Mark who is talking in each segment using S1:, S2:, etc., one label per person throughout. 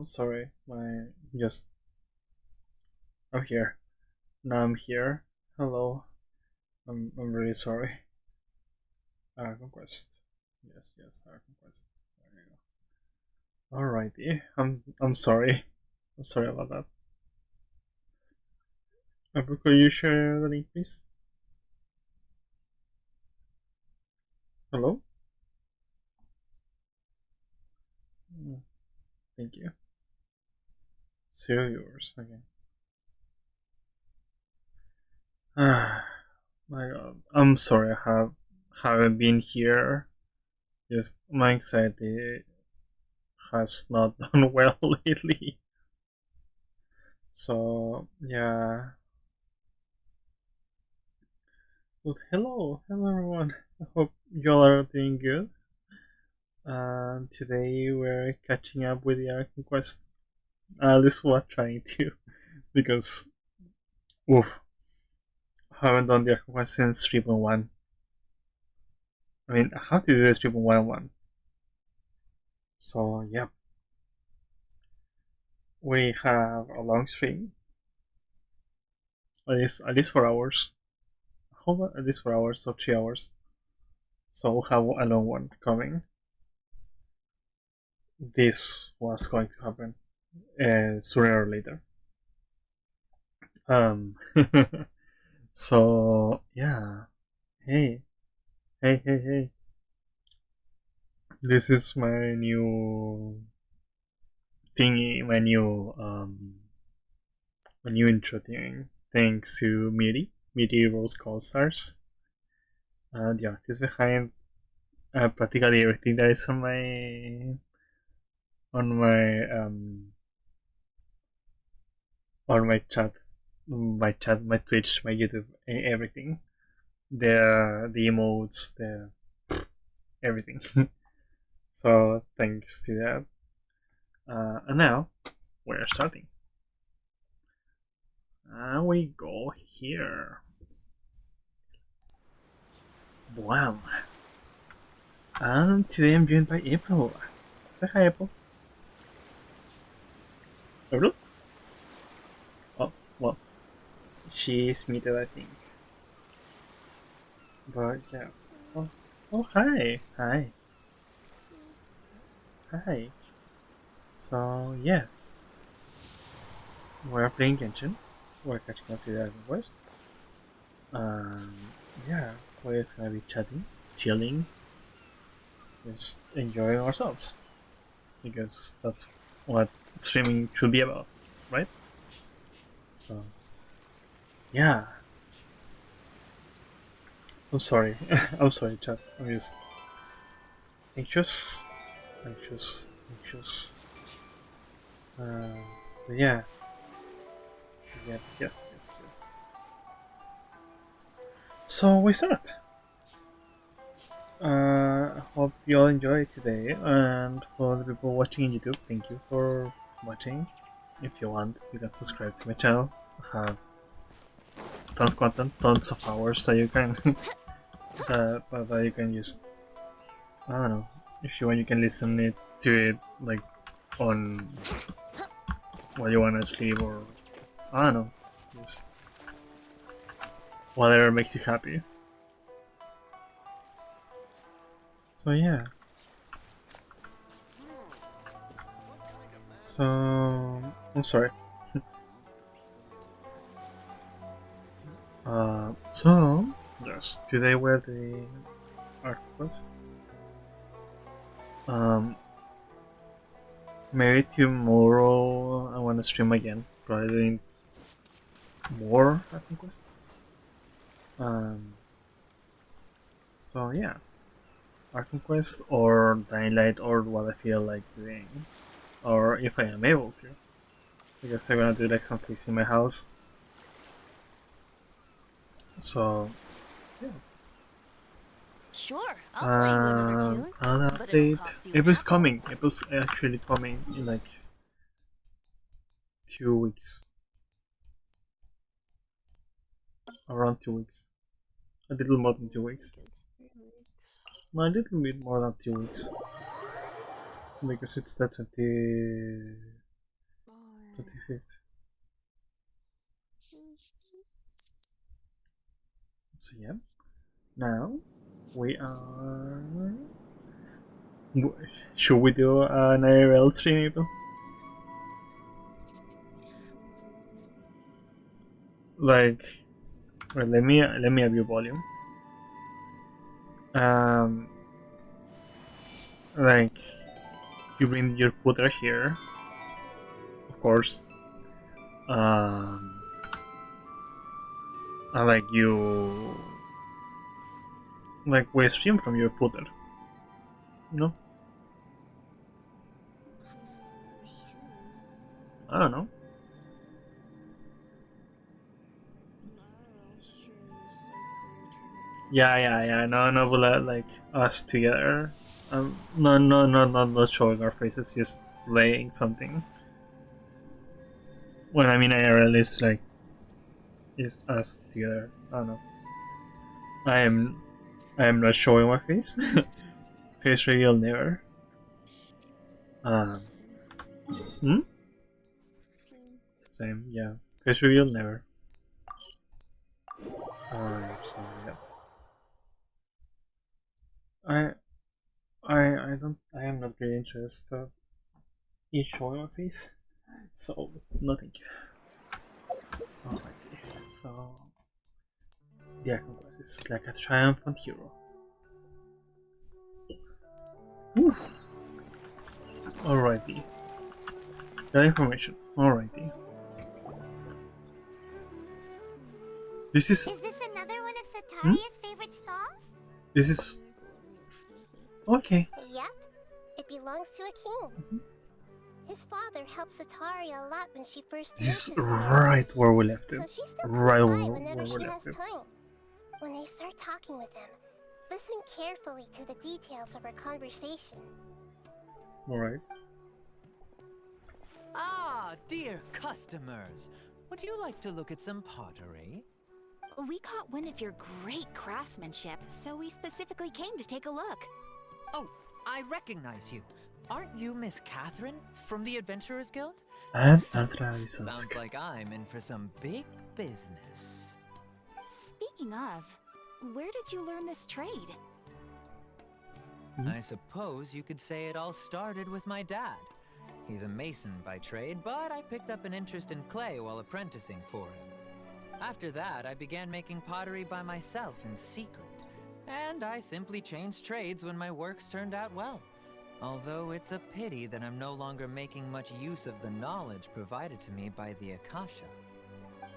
S1: Sorry, just I'm here. Now I'm here. Hello. I'm really sorry. Conquest. Yes, Conquest. There you go. Alrighty. I'm sorry. I'm sorry about that. Could you share the link, please? Hello. Mm, Thank you. Zero yours. Okay. Ah, my God. I'm sorry. Haven't been here. Just my anxiety has not done well lately. So yeah. But hello everyone. I hope y'all are doing good. Today we're catching up with the Archon quest. At least we're trying to, because oof, haven't done the Archon quest since 3.1. I mean, I have to do this 3.1. So yeah, we have a long stream, at least 4 hours. How about at least 4 hours or 3 hours? So we'll have a long one coming. This was going to happen sooner or later. Um, so yeah. Hey, hey. This is my new thingy, my new intro thing. Thanks to Miri Rose Call Stars, the artist behind practically everything that is on my on my Twitch, my YouTube, everything. The emotes, the everything. So thanks to that. And now we're starting. And we go here. Wow. And today I'm joined by April. Say hi, April. April? Oh, well, she's muted, I think. But yeah. Oh, hi. Hi. So, yes. We're playing Genshin. We're catching up to the West. Um, yeah. We're just gonna be chatting, chilling, just enjoying ourselves. Because that's what streaming should be about, right? So, yeah. I'm sorry. I'm sorry, chat. I'm just anxious, anxious. Uh, but yeah, yes. So we start. I hope you all enjoy today, and for the people watching on YouTube, thank you for watching. If you want, you can subscribe to my channel. I have tons of content, tons of hours that you can that you can just, I don't know, if you want, you can listen to it like on while you wanna sleep, or I don't know, just whatever makes you happy. So yeah. So I'm sorry. So yes, today we're the art quest. Um, maybe tomorrow I want to stream again. Probably doing more art quest. Um, so yeah, art quest or Dying Light or what I feel like doing, or if I am able to. I guess I'm gonna do like some things in my house. So yeah.
S2: Sure, I'll play you another tune,
S1: Another
S2: but it'll
S1: update.
S2: cost you an
S1: April's
S2: apple.
S1: coming. April's actually coming in like 2 weeks. Around 2 weeks. A little more than 2 weeks. No, a little bit more than 2 weeks. Because it's the 20. 25th. So yeah, now we are. Should we do an IRL stream even? Like, well, let me have your volume. Like, you bring your putter here, of course. And like you, like we stream from your putter, you know? I don't know. Yeah. No, but like us together. No, not showing our faces, just playing something. When I mean IRL is like just us together. I don't know. I am not showing my face. Face reveal never. Um. Hmm? Same. Yeah. Face reveal never. So yeah. I I don't. I am not really interested in showing my face. So no thank you. Alrighty. So the Archon is like a triumphant hero. Oof. Alrighty. That information. Alrighty. This is.
S2: Is this another one of Sataria's favorite stalls?
S1: This is. Okay.
S2: Yep. It belongs to a king. His father helped Sataria a lot when she first moved
S1: This
S2: to
S1: is
S2: Sumeru
S1: right
S2: City,
S1: where we left it.
S2: so she still
S1: Right
S2: comes by
S1: where
S2: whenever
S1: we
S2: she
S1: left
S2: has
S1: it.
S2: time. When I start talking with him, listen carefully to the details of our conversation.
S1: Alright.
S3: Ah, dear customers. Would you like to look at some pottery?
S4: We caught wind of your great craftsmanship, so we specifically came to take a look.
S3: Oh, I recognize you. Aren't you Miss Catherine from the Adventurers Guild?
S1: And Azra is
S3: Sounds like I'm in for some big business.
S4: Speaking of, where did you learn this trade?
S3: I suppose you could say it all started with my dad. He's a mason by trade, but I picked up an interest in clay while apprenticing for him. After that, I began making pottery by myself in secret, and I simply changed trades when my works turned out well. Although it's a pity that I'm no longer making much use of the knowledge provided to me by the Akasha.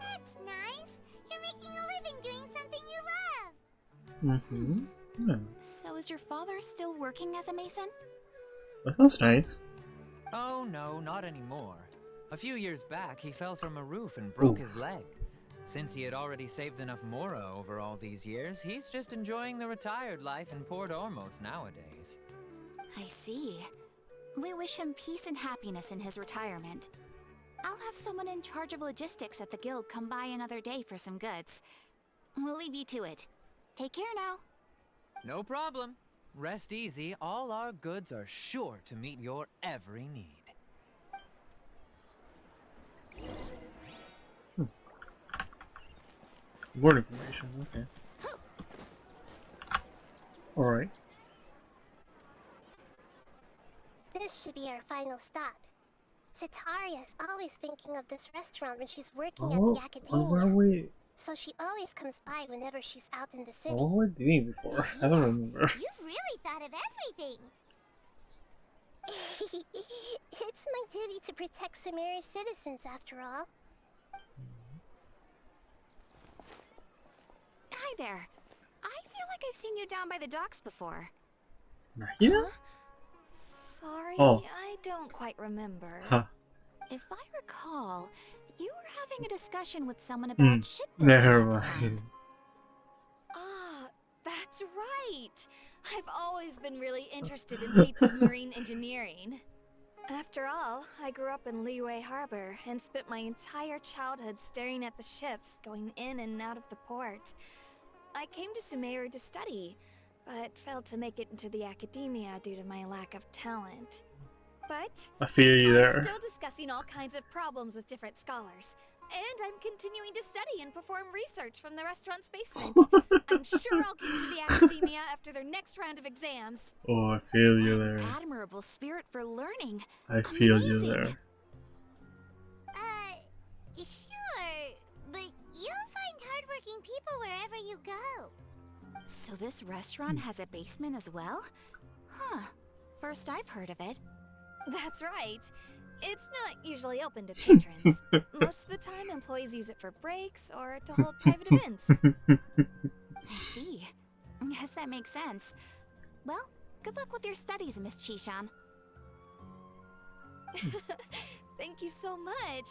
S2: That's nice. You're making a living doing something you love.
S1: Yeah.
S4: So is your father still working as a mason?
S1: That sounds nice.
S3: Oh no, not anymore. A few years back, he fell from a roof and broke his leg. Since he had already saved enough Mora over all these years, he's just enjoying the retired life in Port Ormos nowadays.
S4: I see. We wish him peace and happiness in his retirement. I'll have someone in charge of logistics at the guild come by another day for some goods. We'll leave you to it. Take care now.
S3: No problem. Rest easy, all our goods are sure to meet your every need.
S1: More information, okay. Alright.
S2: This should be our final stop. Sataria's always thinking of this restaurant when she's working at the
S1: Where
S2: academia.
S1: we?
S2: So she always comes by whenever she's out in the city.
S1: What were we doing before? I don't remember.
S2: You've really thought of everything. It's my duty to protect Sumeru's citizens, after all.
S4: Hi there. I feel like I've seen you down by the docks before.
S1: Nahida?
S5: Sorry,
S1: Oh.
S5: I don't quite remember.
S1: Huh.
S4: If I recall, you were having a discussion with someone about shipbuilding
S1: Never
S4: at the time.
S1: mind.
S5: Ah, that's right. I've always been really interested in feats of marine engineering. After all, I grew up in Liyue Harbor and spent my entire childhood staring at the ships going in and out of the port. I came to Sumeru to study, but failed to make it into the academia due to my lack of talent. But
S1: I feel you
S5: I'm
S1: there.
S5: still discussing all kinds of problems with different scholars. And I'm continuing to study and perform research from the restaurant's basement. I'm sure I'll get to the academia after their next round of exams.
S1: Oh, I feel you
S4: What an
S1: there.
S4: admirable spirit for learning.
S1: I feel you
S4: Amazing.
S1: there.
S2: Sure, but you'll find hardworking people wherever you go.
S4: So this restaurant has a basement as well? Huh. First I've heard of it.
S5: That's right. It's not usually open to patrons. Most of the time, employees use it for breaks or to hold private events.
S4: I see. Yes, that makes sense. Well, good luck with your studies, Miss Chishan.
S5: Thank you so much.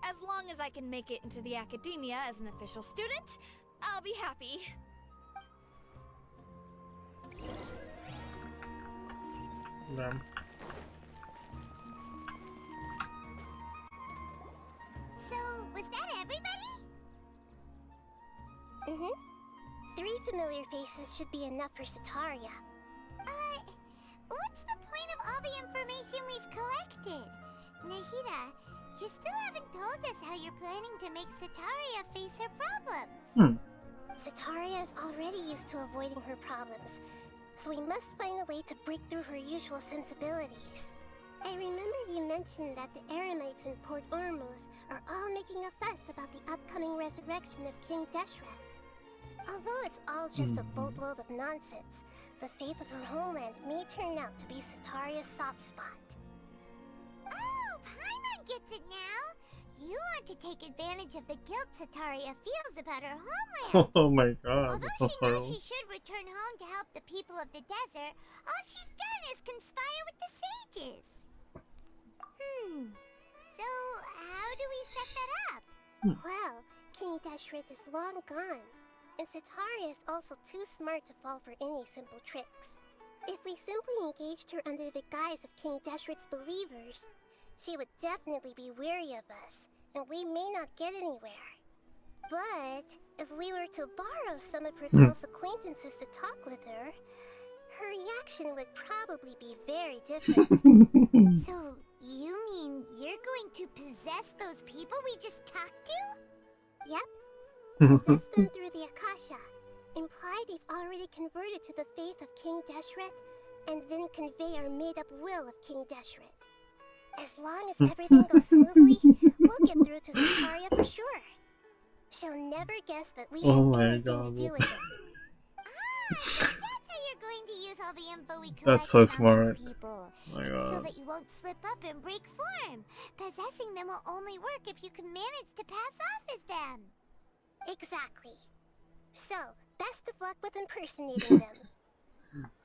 S5: As long as I can make it into the academia as an official student, I'll be happy.
S1: Damn.
S2: So, was that everybody? Mm-hmm. 3 familiar faces should be enough for Sataria. What's the point of all the information we've collected? Nahida, you still haven't told us how you're planning to make Sataria face her problems. Sataria is already used to avoiding her problems, so we must find a way to break through her usual sensibilities. I remember you mentioned that the Eremites in Port Ormuz are all making a fuss about the upcoming resurrection of King Deshret. Although it's all just a boatload of nonsense, the fate of her homeland may turn out to be Sataria's soft spot. Oh, Paimon gets it now! You want to take advantage of the guilt Sataria feels about her homeland.
S1: Oh my god, that
S2: Although
S1: sounds
S2: she knows
S1: horrible.
S2: she should return home to help the people of the desert, all she's done is conspire with the sages. So how do we set that up? Well, King Deshret is long gone, and Sataria is also too smart to fall for any simple tricks. If we simply engaged her under the guise of King Deshret's believers, she would definitely be wary of us, and we may not get anywhere. But if we were to borrow some of her close acquaintances to talk with her, her reaction would probably be very different. So, you mean you're going to possess those people we just talked to? Yep. Possess them through the Akasha. Imply they've already converted to the faith of King Deshret, and then convey our made-up will of King Deshret. As long as everything goes smoothly, we'll get through to Sataria for sure. She'll never guess that we
S1: Oh
S2: had
S1: my
S2: anything
S1: god.
S2: to do with it. So that's how you're going to use all the info we collected
S1: That's so
S2: on
S1: smart.
S2: these people.
S1: Oh my
S2: So
S1: god.
S2: that you won't slip up and break form. Possessing them will only work if you can manage to pass off as them. Exactly. So, best of luck with impersonating them.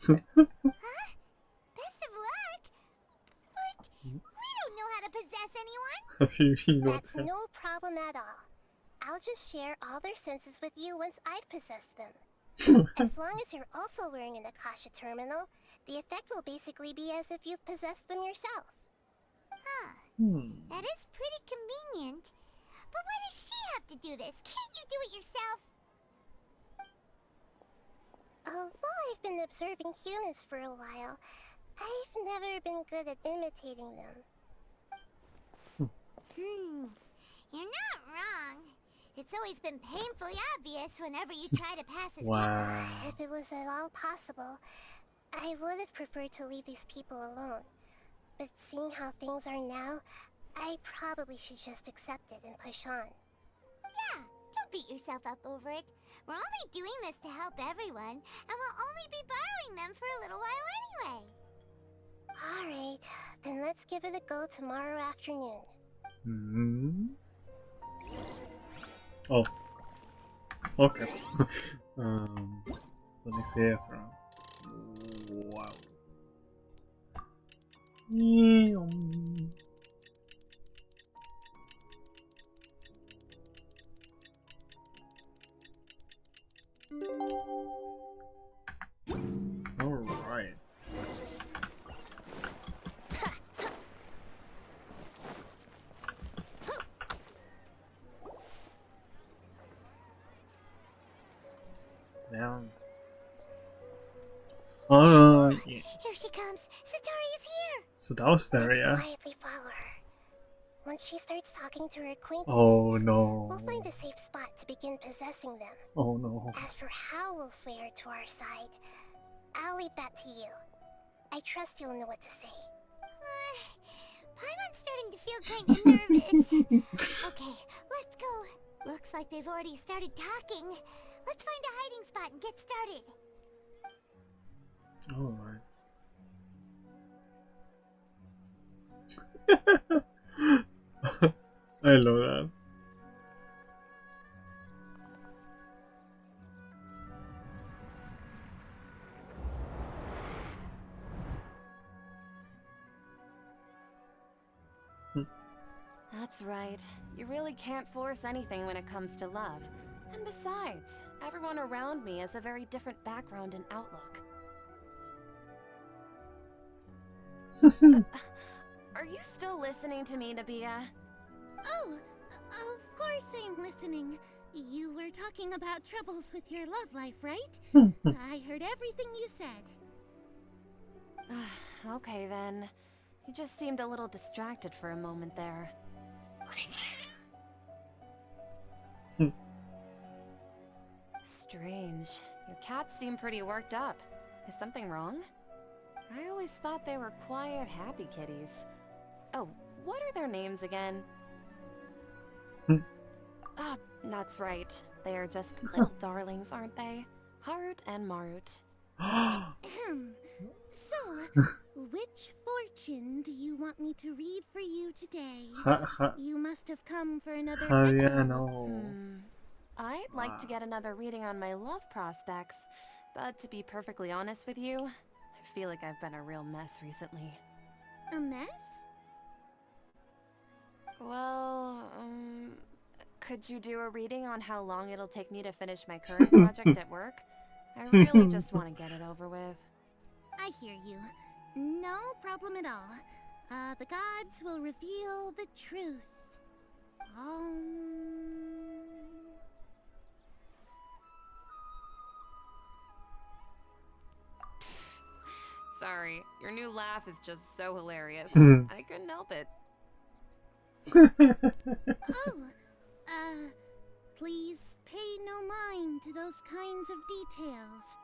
S2: Huh? Best of luck? But we don't know how to possess anyone.
S1: You know
S2: That's no problem at all. I'll just share all their senses with you once I've possessed them. As long as you're also wearing an Akasha terminal, the effect will basically be as if you've possessed them yourself. Huh. That is pretty convenient. But why does she have to do this? Can't you do it yourself? Although I've been observing humans for a while, I've never been good at imitating them. You're not wrong. It's always been painfully obvious whenever you try to pass as
S1: Wow.
S2: If it was at all possible, I would have preferred to leave these people alone. But seeing how things are now, I probably should just accept it and push on. Yeah, don't beat yourself up over it. We're only doing this to help everyone, and we'll only be borrowing them for a little while anyway. Alright, then let's give it a go tomorrow afternoon.
S1: Oh. Okay. Let me see after. Wow. All right. Down. Yeah.
S2: Here she comes! Sataria's here!
S1: So that was there,
S2: Let's
S1: yeah.
S2: quietly follow her. Once she starts talking to her acquaintances,
S1: Oh no.
S2: we'll find a safe spot to begin possessing them.
S1: Oh no.
S2: As for how we'll sway her to our side, I'll leave that to you. I trust you'll know what to say. Paimon's starting to feel kind of nervous. Okay, let's go. Looks like they've already started talking. Let's find a hiding spot and get started.
S1: Alright. I love that.
S6: That's right. You really can't force anything when it comes to love. And besides, everyone around me has a very different background and outlook. Are you still listening to me, Nabia?
S2: Oh, of course I'm listening. You were talking about troubles with your love life, right? I heard everything you said.
S6: Okay then. You just seemed a little distracted for a moment there. Strange. Your cats seem pretty worked up. Is something wrong? I always thought they were quiet, happy kitties. Oh, what are their names again? Ah, that's right. They are just little darlings, aren't they? Harut and Marut.
S2: So, which fortune do you want me to read for you today? You must have come for another
S1: Yeah,
S2: echo.
S1: no.
S6: I'd like to get another reading on my love prospects, but to be perfectly honest with you, I feel like I've been a real mess recently.
S2: A mess?
S6: Well, could you do a reading on how long it'll take me to finish my current project at work? I really just want to get it over with.
S2: I hear you. No problem at all. The gods will reveal the truth.
S6: Sorry, your new laugh is just so hilarious. I couldn't help it.
S2: Please pay no mind to those kinds of details.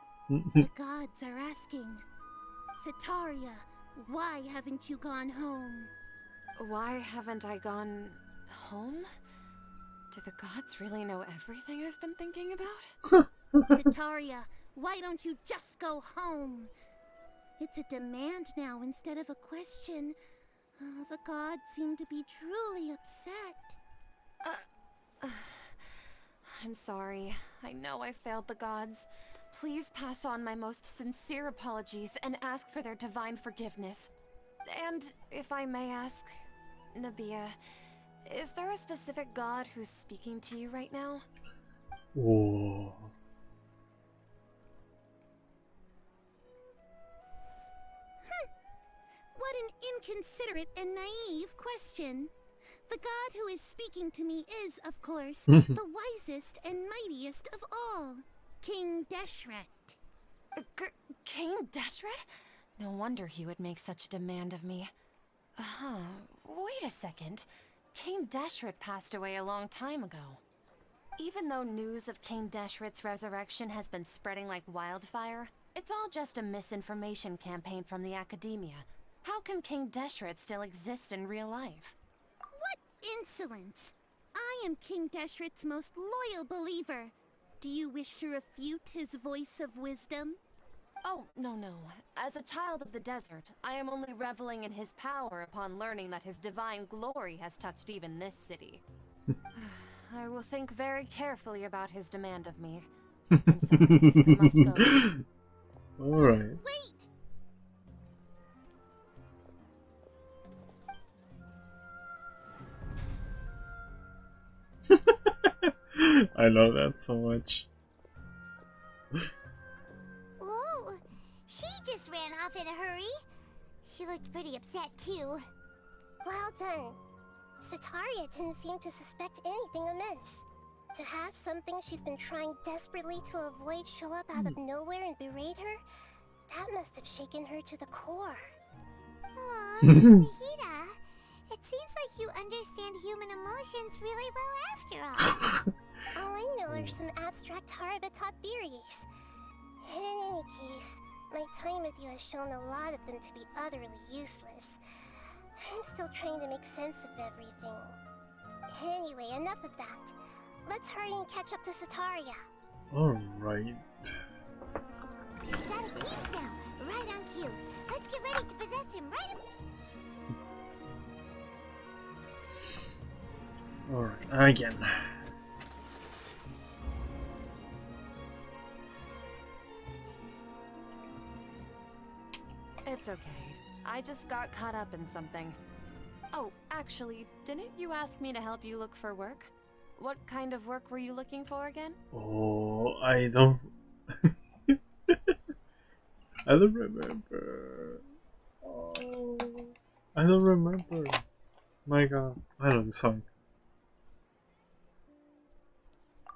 S2: The gods are asking, Setaria, why haven't you gone home?
S6: Why haven't I gone home? Do the gods really know everything I've been thinking about?
S2: Setaria, why don't you just go home? It's a demand now instead of a question. The gods seem to be truly upset.
S6: I'm sorry. I know I failed the gods. Please pass on my most sincere apologies and ask for their divine forgiveness. And if I may ask, Nabia, is there a specific god who's speaking to you right now?
S1: Oh.
S2: What an inconsiderate and naive question. The god who is speaking to me is, of course, the wisest and mightiest of all, King Deshret.
S6: King Deshret? No wonder he would make such a demand of me. Wait a second. King Deshret passed away a long time ago. Even though news of King Deshret's resurrection has been spreading like wildfire, it's all just a misinformation campaign from the academia. How can King Deshret still exist in real life?
S2: What insolence! I am King Deshret's most loyal believer. Do you wish to refute his voice of wisdom?
S6: Oh, no. As a child of the desert, I am only reveling in his power upon learning that his divine glory has touched even this city. I will think very carefully about his demand of me. I'm sorry, I must go.
S1: Alright.
S2: Wait!
S1: I love that so much.
S2: Whoa! She just ran off in a hurry. She looked pretty upset too. Well done. Setaria didn't seem to suspect anything amiss. To have something she's been trying desperately to avoid show up out of nowhere and berate her, that must have shaken her to the core. Aw, Nahida, it seems like you understand human emotions really well after all. All I know are some abstract Harvard-taught theories. And in any case, my time with you has shown a lot of them to be utterly useless. I'm still trying to make sense of everything. Anyway, enough of that. Let's hurry and catch up to Sataria.
S1: Alright.
S2: He's out of keys now, right on cue. Let's get ready to possess him right
S1: Alright, again.
S6: It's okay. I just got caught up in something. Oh, actually, didn't you ask me to help you look for work? What kind of work were you looking for again?
S1: Oh, I don't... I don't remember. Oh, I don't remember. My god. I know the song.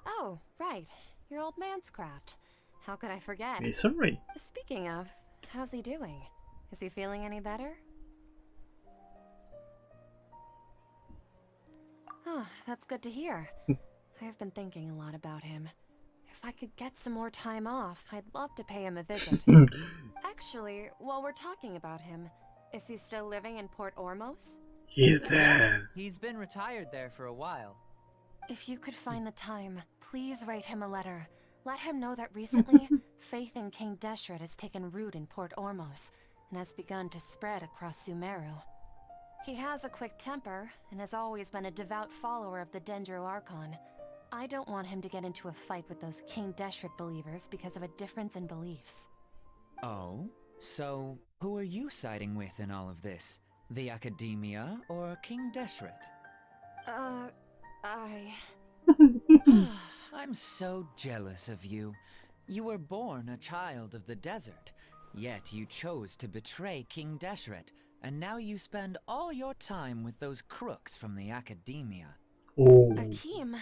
S6: Oh, right. Your old man's craft. How could I forget?
S1: Masonry.
S6: Speaking of, how's he doing? Is he feeling any better? Oh, that's good to hear. I have been thinking a lot about him. If I could get some more time off, I'd love to pay him a visit. Actually, while we're talking about him, is he still living in Port Ormos?
S1: He's dead.
S3: He's been retired there for a while.
S6: If you could find the time, please write him a letter. Let him know that recently, faith in King Deshret has taken root in Port Ormos and has begun to spread across Sumeru. He has a quick temper and has always been a devout follower of the Dendro Archon. I don't want him to get into a fight with those King Deshret believers because of a difference in beliefs.
S3: Oh? So, who are you siding with in all of this? The Academia or King Deshret? I'm so jealous of you. You were born a child of the desert, yet you chose to betray King Deshret, and now you spend all your time with those crooks from the Academia.
S1: Oh.
S6: Akeem,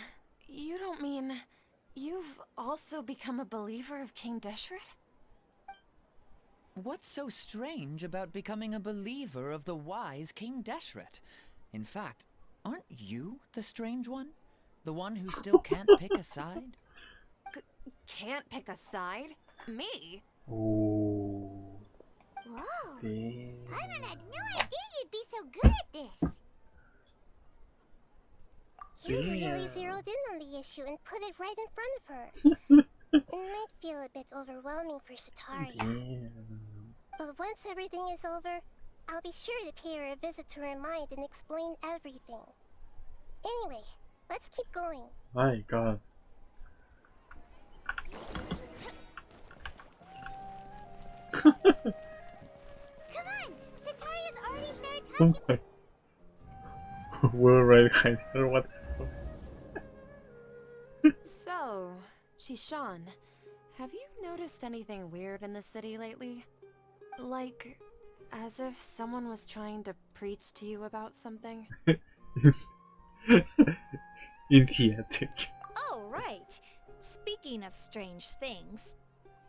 S6: you don't mean you've also become a believer of King Deshret?
S3: What's so strange about becoming a believer of the wise King Deshret? In fact, aren't you the strange one? The one who still can't pick a side?
S6: Can't pick a side? Me?
S1: Oh.
S2: Whoa.
S1: Damn.
S2: Paimon had no idea you'd be so good at this. You really zeroed in on the issue and put it right in front of her. It might feel a bit overwhelming for Sataria.
S1: Damn.
S2: But once everything is over, I'll be sure to pay her a visit to her mind and explain everything. Anyway, let's keep going.
S1: My god.
S2: Come on! Sataria's already started
S1: Oh
S2: talking.
S1: my. We're right behind her. What the fuck?
S6: So, Shishan, have you noticed anything weird in the city lately? Like, as if someone was trying to preach to you about something?
S1: Idiotic.
S5: Oh, right. Speaking of strange things,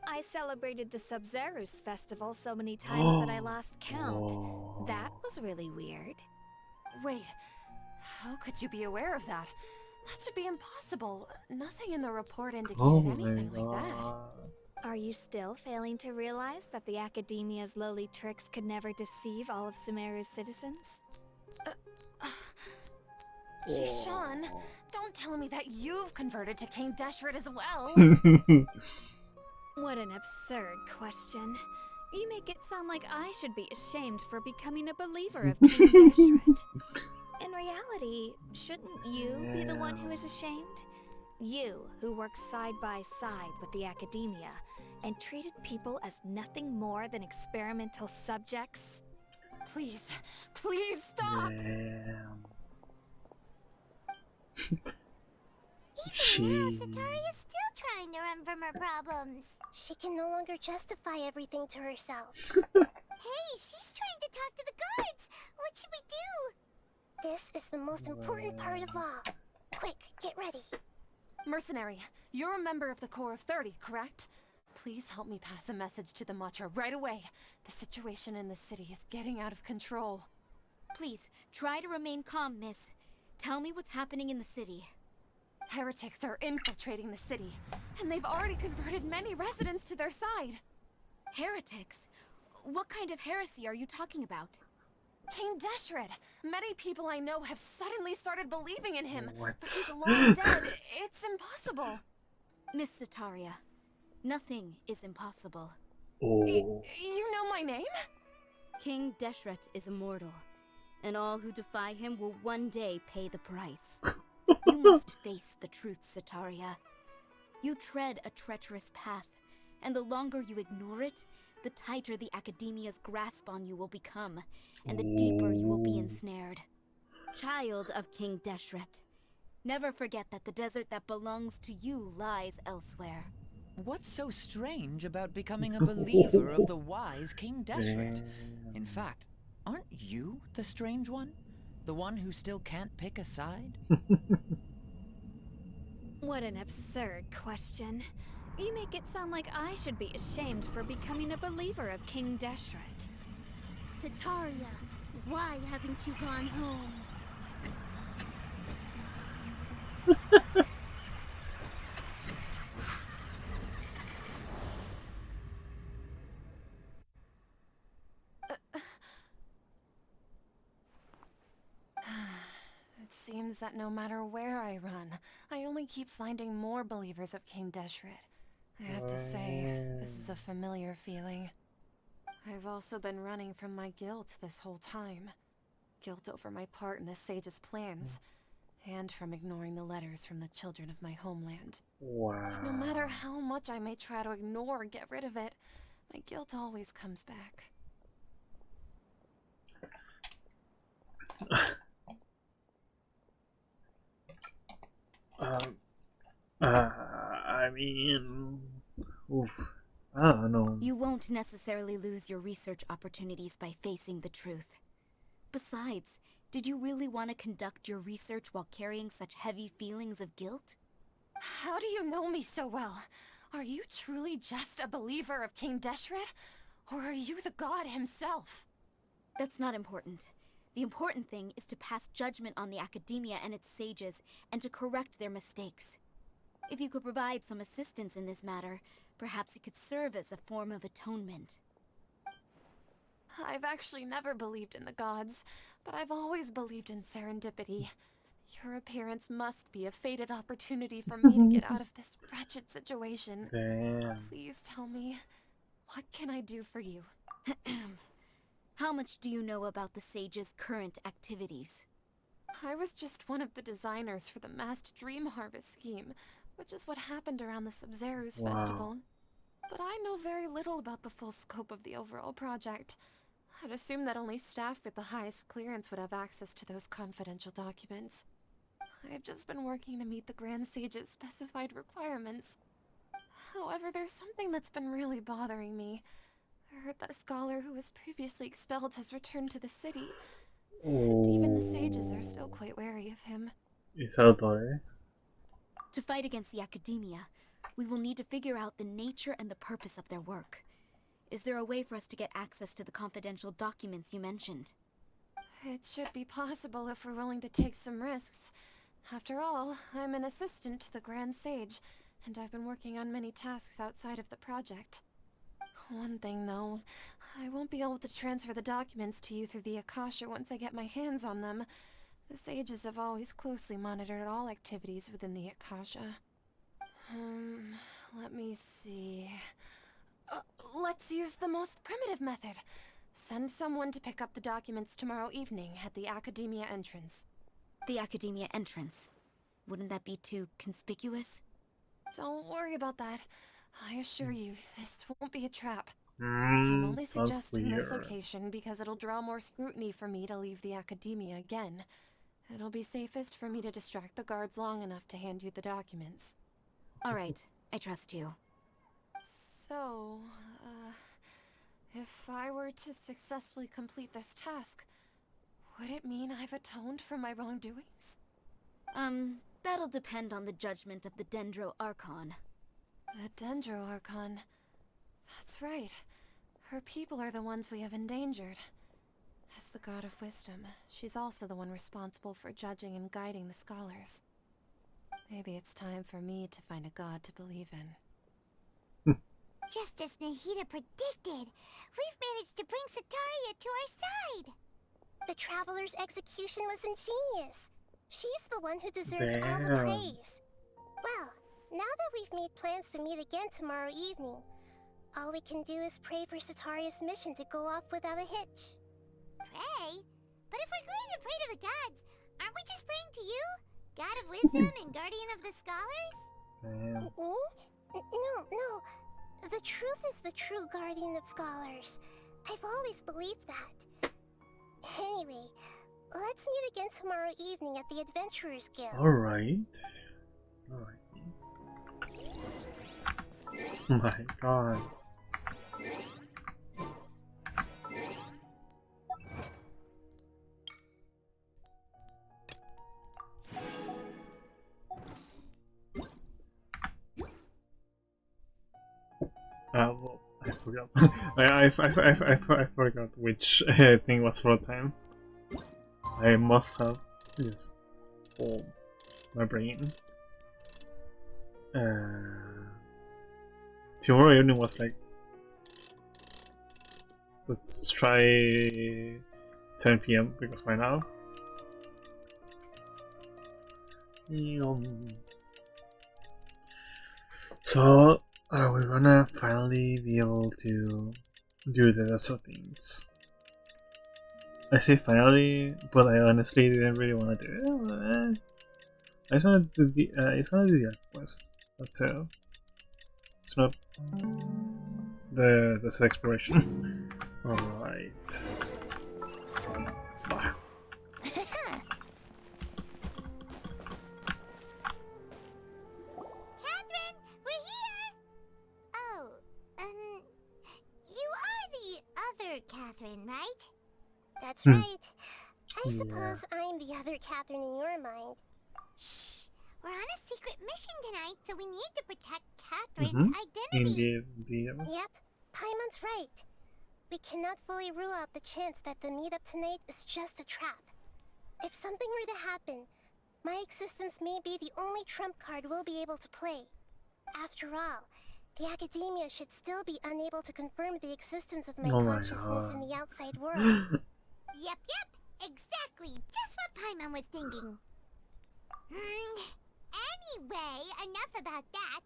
S5: I celebrated the Sub-Zerus festival so many times that I lost count.
S1: Oh.
S5: That was really weird.
S6: Wait, how could you be aware of that? That should be impossible. Nothing in the report indicated
S1: Oh my
S6: anything like that.
S1: god.
S5: Are you still failing to realize that the Academia's lowly tricks could never deceive all of Sumeru's citizens?
S6: Shishan, don't tell me that you've converted to King Deshret as well.
S5: What an absurd question. You make it sound like I should be ashamed for becoming a believer of King Deshret. In reality, shouldn't you be the one who is ashamed? You, who worked side by side with the Academia and treated people as nothing more than experimental subjects?
S6: Please, please stop!
S1: Damn.
S2: Even now, Sataria's still trying to run from her problems. She can no longer justify everything to herself. Hey, she's trying to talk to the guards! What should we do? This is the most important part of all. Quick, get ready.
S6: Mercenary, you're a member of the Corps of 30, correct? Please help me pass a message to the Matcha right away. The situation in the city is getting out of control.
S4: Please, try to remain calm, miss. Tell me what's happening in the city.
S6: Heretics are infiltrating the city, and they've already converted many residents to their side.
S4: Heretics? What kind of heresy are you talking about?
S6: King Deshret! Many people I know have suddenly started believing in him,
S1: What?
S6: but he's long dead. It's impossible.
S4: Miss Sataria, nothing is impossible.
S1: Oh.
S6: You know my name?
S4: King Deshret is immortal, and all who defy him will one day pay the price. You must face the truth, Sataria. You tread a treacherous path, and the longer you ignore it, the tighter the Academia's grasp on you will become, and the deeper you will be ensnared. Child of King Deshret, never forget that the desert that belongs to you lies elsewhere.
S3: What's so strange about becoming a believer of the wise King Deshret? In fact, aren't you the strange one? The one who still can't pick a side?
S5: What an absurd question. You make it sound like I should be ashamed for becoming a believer of King Deshret.
S2: Sataria, why haven't you gone home?
S6: It seems that no matter where I run, I only keep finding more believers of King Deshret. I have to say, this is a familiar feeling. I've also been running from my guilt this whole time. Guilt over my part in the sage's plans, and from ignoring the letters from the children of my homeland.
S1: Wow.
S6: But no matter how much I may try to ignore or get rid of it, my guilt always comes back.
S1: I mean, oof. I don't know.
S4: You won't necessarily lose your research opportunities by facing the truth. Besides, did you really want to conduct your research while carrying such heavy feelings of guilt?
S6: How do you know me so well? Are you truly just a believer of King Deshret? Or are you the god himself?
S4: That's not important. The important thing is to pass judgment on the Academia and its sages, and to correct their mistakes. If you could provide some assistance in this matter, perhaps it could serve as a form of atonement.
S6: I've actually never believed in the gods, but I've always believed in serendipity. Your appearance must be a fated opportunity for me to get out of this wretched situation.
S1: Damn.
S6: Please tell me, what can I do for you?
S4: How much do you know about the sage's current activities?
S6: I was just one of the designers for the massed dream harvest scheme, which is what happened around the Sub-Zerus festival. But I know very little about the full scope of the overall project. I'd assume that only staff with the highest clearance would have access to those confidential documents. I've just been working to meet the Grand Sage's specified requirements. However, there's something that's been really bothering me. I heard that a scholar who was previously expelled has returned to the city, and even the sages are still quite wary of him.
S4: To fight against the Academia, we will need to figure out the nature and the purpose of their work. Is there a way for us to get access to the confidential documents you mentioned?
S6: It should be possible if we're willing to take some risks. After all, I'm an assistant to the Grand Sage, and I've been working on many tasks outside of the project. One thing, though, I won't be able to transfer the documents to you through the Akasha once I get my hands on them. The sages have always closely monitored all activities within the Akasha. Let me see... let's use the most primitive method. Send someone to pick up the documents tomorrow evening at the Academia entrance.
S4: The Academia entrance? Wouldn't that be too conspicuous?
S6: Don't worry about that. I assure you, this won't be a trap. I'm only suggesting this location because it'll draw more scrutiny for me to leave the Academia again. It'll be safest for me to distract the guards long enough to hand you the documents.
S4: Alright, I trust you.
S6: So, if I were to successfully complete this task, would it mean I've atoned for my wrongdoings?
S4: That'll depend on the judgment of the Dendro Archon.
S6: The Dendro Archon? That's right. Her people are the ones we have endangered. As the god of wisdom, she's also the one responsible for judging and guiding the scholars. Maybe it's time for me to find a god to believe in.
S2: Just as Nahida predicted, we've managed to bring Sataria to our side. The Traveler's execution was ingenious. She's the one who deserves all the
S1: Damn.
S2: praise. Well, now that we've made plans to meet again tomorrow evening, all we can do is pray for Sataria's mission to go off without a hitch. Pray? But if we're going to pray to the gods, aren't we just praying to you? God of wisdom and guardian of the scholars?
S1: Damn.
S2: No. The truth is the true guardian of scholars. I've always believed that. Anyway, let's meet again tomorrow evening at the Adventurers Guild.
S1: Alright. Oh my god. Well, I forgot. I forgot which thing was for a time. I must have just my brain. Tomorrow evening was like, let's try 10 PM because by now. So are we gonna finally be able to do the rest of things? I say finally, but I honestly didn't really want to do it. I just want to do the quest. That's it. It's not the exploration. Alright. Wow.
S2: Catherine, we're here! Oh, you are the other Catherine, right? That's right. I suppose I'm the other Catherine in your mind. Shh! We're on a secret mission tonight, so we need to protect Catherine's identity.
S1: Indeed.
S2: Yep, Paimon's right. We cannot fully rule out the chance that the meetup tonight is just a trap. If something were to happen, my existence may be the only trump card we'll be able to play. After all, the academia should still be unable to confirm the existence of my consciousness in the outside world. Yep, exactly. Just what Paimon was thinking. Anyway, enough about that.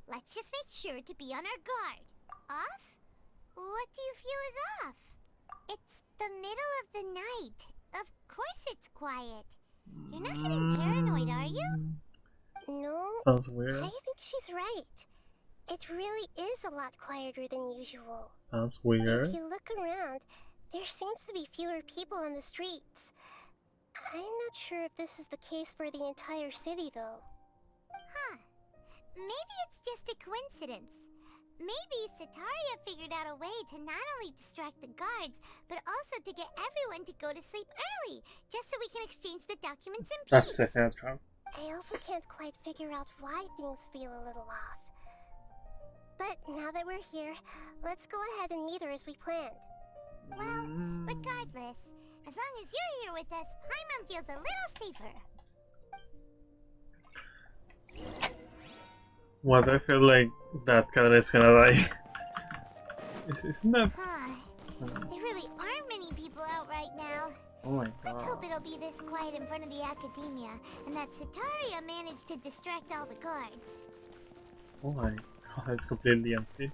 S2: Let's just make sure to be on our guard. Off? What do you feel is off? It's the middle of the night. Of course it's quiet. You're not getting paranoid, are you? No.
S1: Sounds weird.
S2: I think she's right. It really is a lot quieter than usual.
S1: Sounds weird.
S2: If you look around, there seems to be fewer people on the streets. I'm not sure if this is the case for the entire city, though. Huh. Maybe it's just a coincidence. Maybe Sataria figured out a way to not only distract the guards, but also to get everyone to go to sleep early, just so we can exchange the documents in peace.
S1: That's the third trap.
S2: I also can't quite figure out why things feel a little off. But now that we're here, let's go ahead and meet her as we planned. Well, regardless, as long as you're here with us, Paimon feels a little safer.
S1: What, I feel like that cat is gonna die. Isn't that...
S2: There really aren't many people out right now.
S1: Oh my
S2: Let's hope
S1: god.
S2: it'll be this quiet in front of the academia, and that Sataria managed to distract all the guards.
S1: Oh my god, it's completely empty.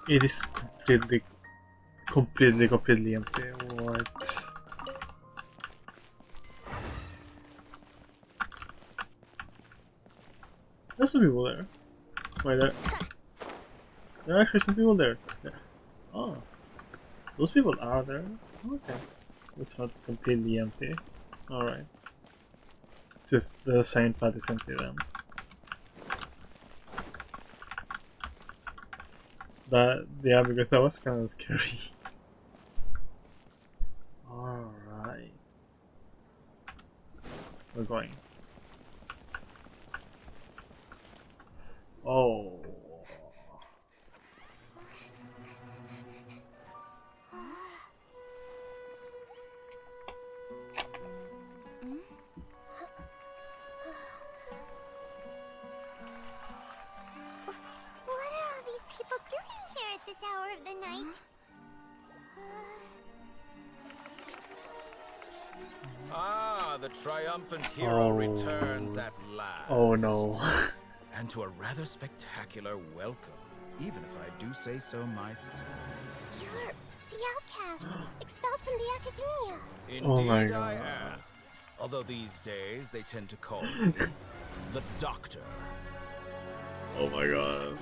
S1: It is completely empty. What? There's some people there. Wait, there are actually some people there. Yeah. Oh, those people are there. Okay, it's not completely empty. All right, just the same part is empty then. Yeah, because that was kind of scary. All right, we're going. Oh.
S2: What are all these people doing here at this hour of the night?
S7: Ah, the triumphant hero returns at last.
S1: Oh no.
S7: And to a rather spectacular welcome, even if I do say so myself.
S2: You're the outcast, expelled from the academia.
S7: Indeed,
S1: Oh my
S7: I
S1: God.
S7: am. Although these days they tend to call me the Doctor.
S1: Oh my god.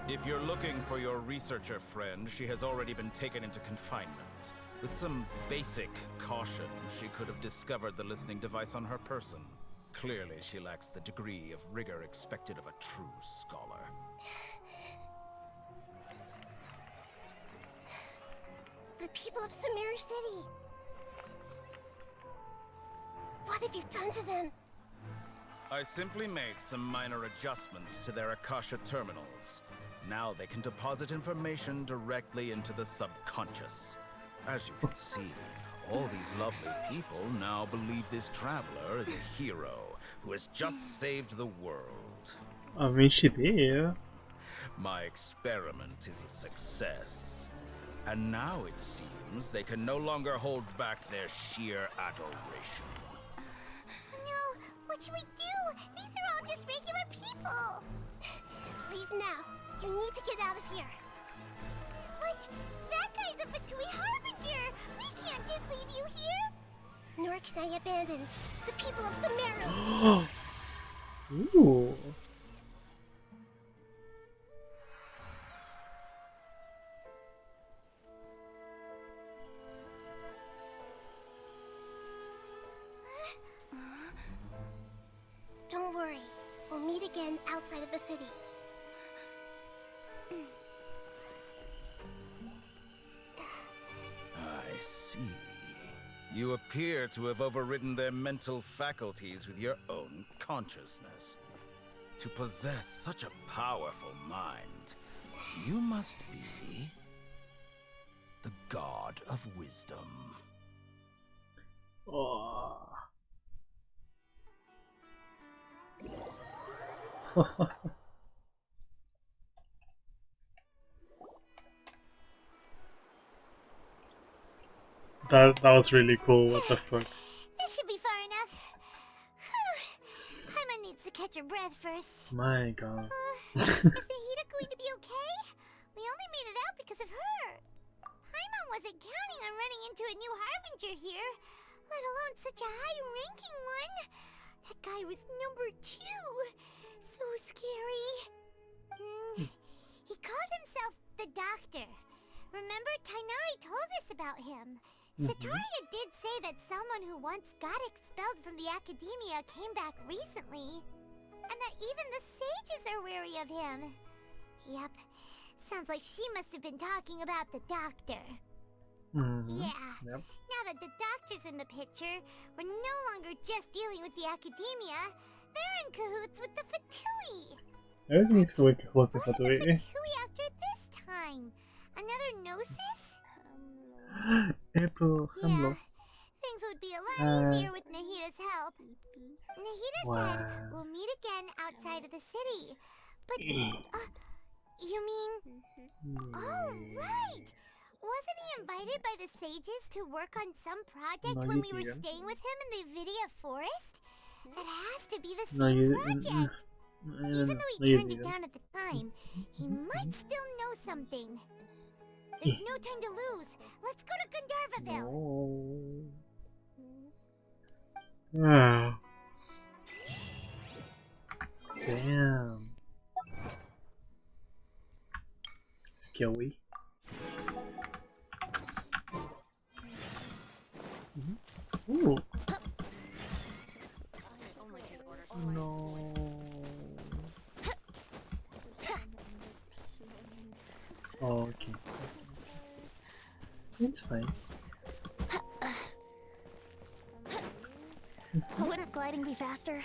S7: If you're looking for your researcher friend, she has already been taken into confinement. With some basic caution, she could have discovered the listening device on her person. Clearly, she lacks the degree of rigor expected of a true scholar.
S2: The people of Sumeru City. What have you done to them?
S7: I simply made some minor adjustments to their Akasha terminals. Now they can deposit information directly into the subconscious. As you can see, all these lovely people now believe this traveler is a hero who has just saved the world.
S1: I mean, she did.
S7: My experiment is a success. And now it seems they can no longer hold back their sheer adoration.
S2: No, what should we do? These are all just regular people. Leave now. You need to get out of here. But that guy's a Fatui Harbinger. We can't just leave you here. Nor can I abandon the people of Sumeru.
S1: Ooh.
S2: Don't worry. We'll meet again outside of the city.
S7: I see. You appear to have overridden their mental faculties with your own consciousness. To possess such a powerful mind, you must be the god of wisdom.
S1: Oh. that was really cool. What the fuck?
S2: This should be far enough. Paimon needs to catch her breath first.
S1: My god.
S2: Is Nahida going to be okay? We only made it out because of her. Paimon wasn't counting on running into a new Harbinger here, let alone such a high-ranking one. That guy was number 2. So scary. He called himself the Doctor. Remember, Tainari told us about him. Sataria did say that someone who once got expelled from the academia came back recently. And that even the sages are wary of him. Yep. Sounds like she must have been talking about the Doctor. Yeah.
S1: Yep.
S2: Now that the Doctor's in the picture, we're no longer just dealing with the academia. They're in cahoots with the Fatui.
S1: Everything is going close to
S2: What are the
S1: Fatui.
S2: Fatui after this time? Another Gnosis?
S1: April,
S2: Yeah.
S1: hello.
S2: Things would be a lot easier with Nahida's help. Nahida said
S1: Wow.
S2: we'll meet again outside of the city. But, you mean... Oh, right! Wasn't he invited by the sages to work on some project
S1: No,
S2: when
S1: you
S2: we were
S1: didn't.
S2: staying with him in the Vidia forest? That has to be the
S1: No,
S2: same
S1: you
S2: project. Even though
S1: no,
S2: he
S1: you
S2: turned it
S1: didn't.
S2: down at the time, he might still know something. There's no time to lose. Let's go to Gandharvaville.
S1: No. Ah. Damn. Scary. Ooh. No. Oh, okay. It's fine.
S4: Wouldn't gliding be faster?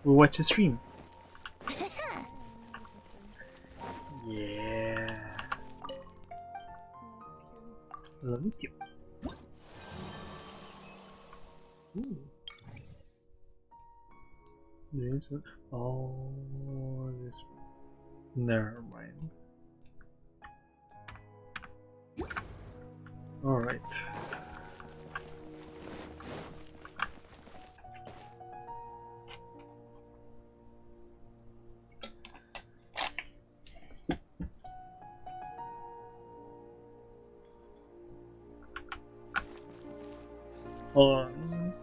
S1: We'll watch a stream. Yeah. Love it you. Ooh. Dreams of... Oh, this... Never mind. Alright. Hold on.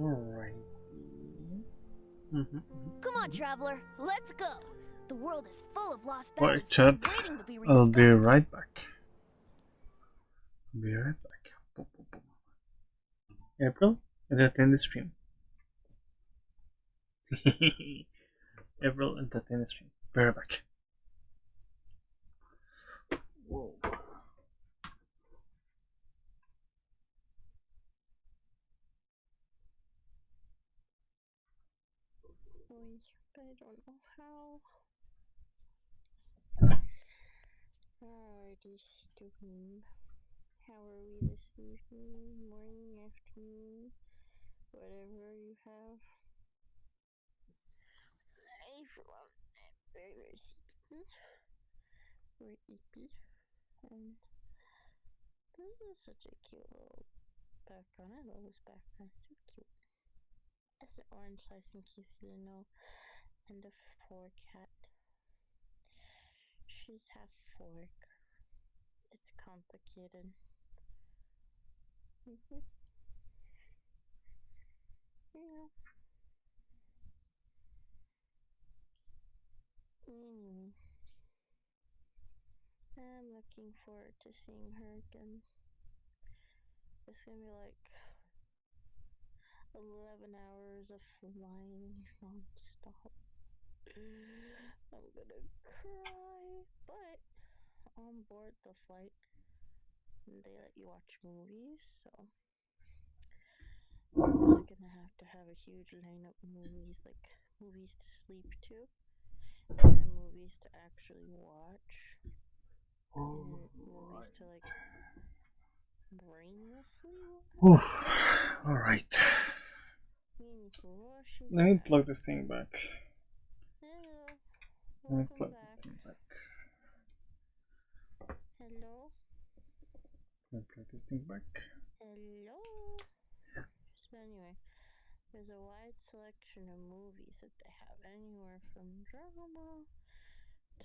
S1: Alright.
S2: Come on, traveler, let's go. The world is full of lost
S1: Alright,
S2: ballads
S1: chat.
S2: just waiting to be
S1: I'll be
S2: rediscovered.
S1: right back. Be right back. Boom, boom, boom. April, entertain the stream. April, entertain the stream. Be right back. Whoa.
S8: I don't know how. Alrighty, stupid. How are we this evening, morning, afternoon, whatever you have? I, for one, am very, very sleepy. Or eepy. And this is such a cute little background. I love this background. It's so cute. It's an orange slice in case you didn't know. And a fork cat. She's half fork. It's complicated. Yeah. Anyway, I'm looking forward to seeing her again. It's gonna be like 11 hours of flying non-stop. I'm gonna cry, but on board the flight, they let you watch movies, so I'm just gonna have to have a huge lineup of movies, like movies to sleep to, and then movies to actually watch, and movies to like brainlessly watch.
S1: Oof. Alright.
S8: Anywho,
S1: Let me plug this thing back.
S8: Hello.
S1: Let me
S8: Welcome
S1: plug
S8: back.
S1: this thing back.
S8: Hello.
S1: Let me plug this thing back.
S8: Hello. So anyway, there's a wide selection of movies that they have, anywhere from drama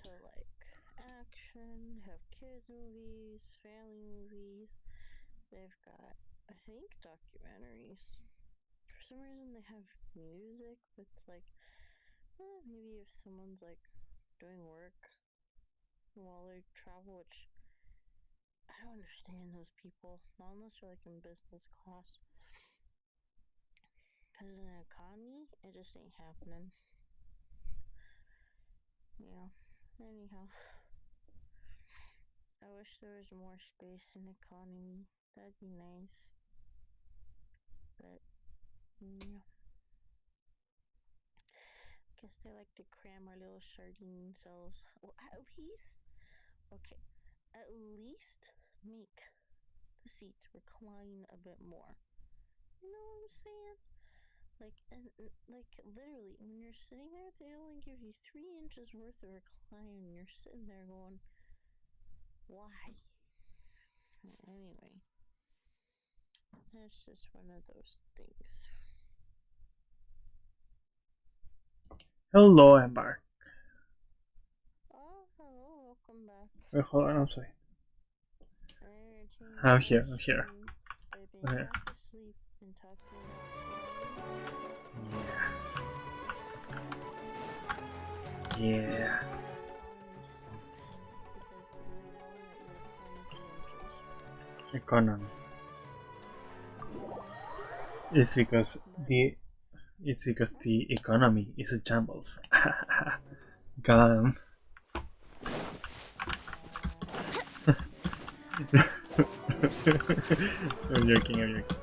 S8: to like action. They have kids movies, family movies. They've got, I think, documentaries. For some reason, they have music, but it's like, maybe if someone's like doing work while they travel, which I don't understand those people, not unless you're like in business class. Because in economy, it just ain't happening. Yeah. Anyhow, I wish there was more space in economy. That'd be nice. But, yeah. Guess they like to cram our little sardine selves. Well, at least, okay, at least make the seats recline a bit more. You know what I'm saying? Like, and like, literally, when you're sitting there, they only give you 3 inches worth of recline, and you're sitting there going, why? Anyway, that's just one of those things.
S1: Hello, I'm back.
S8: Oh, hello, welcome back.
S1: Wait, hold on, I'm sorry.
S8: Entertaining
S1: I'm here, I'm
S8: us
S1: here.
S8: and They've been
S1: I'm here.
S8: half asleep and talking
S1: Yeah. Yeah.
S8: economy sucks because you're the one that you're trying to be in charge.
S1: It's because the economy is a shambles. Gone. I'm joking, I'm joking.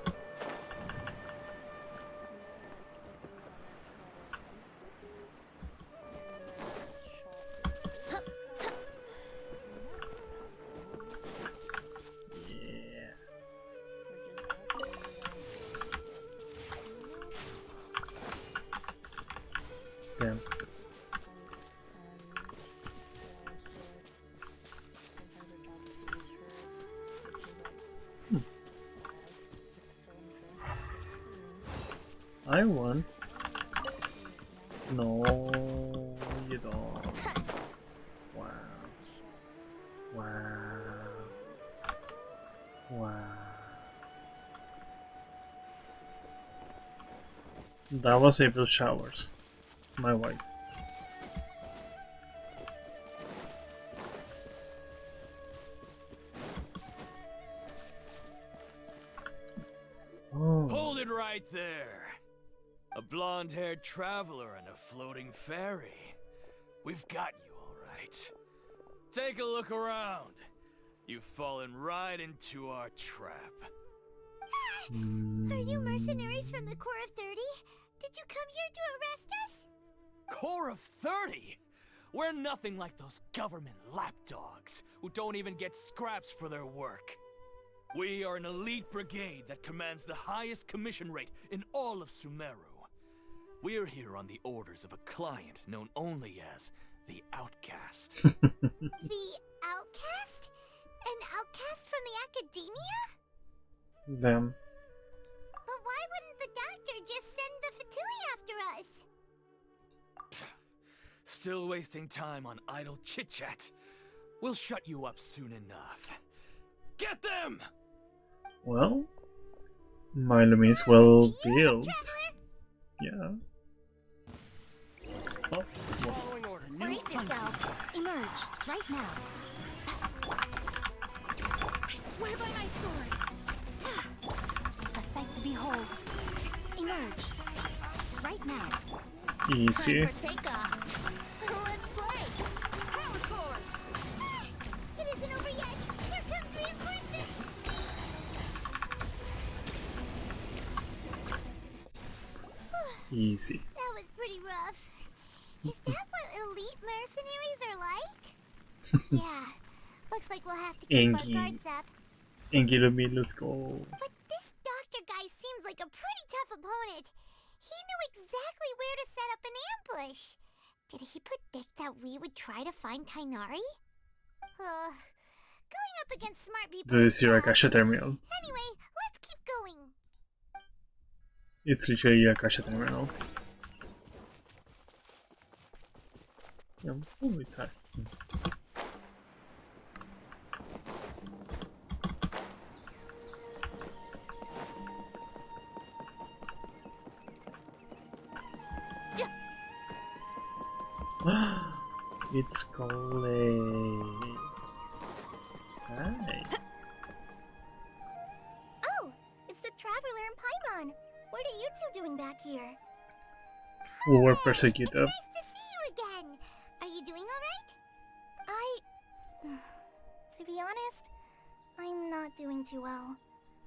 S1: Yeah. Damn. I won. No, you don't. Wow. Wow. Wow. That was April Showers, my wife. Oh.
S9: Hold it right there. A blonde-haired traveler and a floating fairy. We've got you all right. Take a look around. You've fallen right into our trap.
S2: Are you mercenaries from the Corps of 30? Did you come here to arrest us?
S9: Corps of 30? We're nothing like those government lapdogs who don't even get scraps for their work. We are an elite brigade that commands the highest commission rate in all of Sumeru. We're here on the orders of a client known only as the Outcast.
S2: The outcast? An outcast from the academia?
S1: Them.
S2: But why wouldn't the doctor just send the Fatui after us?
S9: Still wasting time on idle chit-chat. We'll shut you up soon enough. Get them!
S1: Well, Milo is well
S2: You're
S1: built.
S2: the traveler?
S1: Yeah. Oh,
S9: Following orders.
S4: Brace yourself. Emerge, right now. I swear by my sword. A sight to behold. Emerge, right now.
S1: easy.
S4: Time for takeoff. Let's play. Power core.
S2: It isn't over yet. Here comes reinforcements.
S1: Easy.
S2: That was pretty rough. Is that what elite mercenaries are like? Yeah. Looks like we'll have to keep our
S1: Engie.
S2: guards up.
S1: Engilumi, let's go.
S2: But this doctor guy seems like a pretty tough opponent. He knew exactly where to set up an ambush. Did he predict that we would try to find Tainari? Going up against smart people.
S1: This is your
S2: tough.
S1: Akasha terminal.
S2: Anyway, let's keep going.
S1: It's literally your Akasha terminal. Yeah, oh, it's hard. It's Coley. Hi.
S2: Oh, it's the Traveler and Paimon. What are you two doing back here?
S1: We were
S2: Hey,
S1: persecuted.
S2: It's nice to see you again. Are you doing alright? To be honest, I'm not doing too well.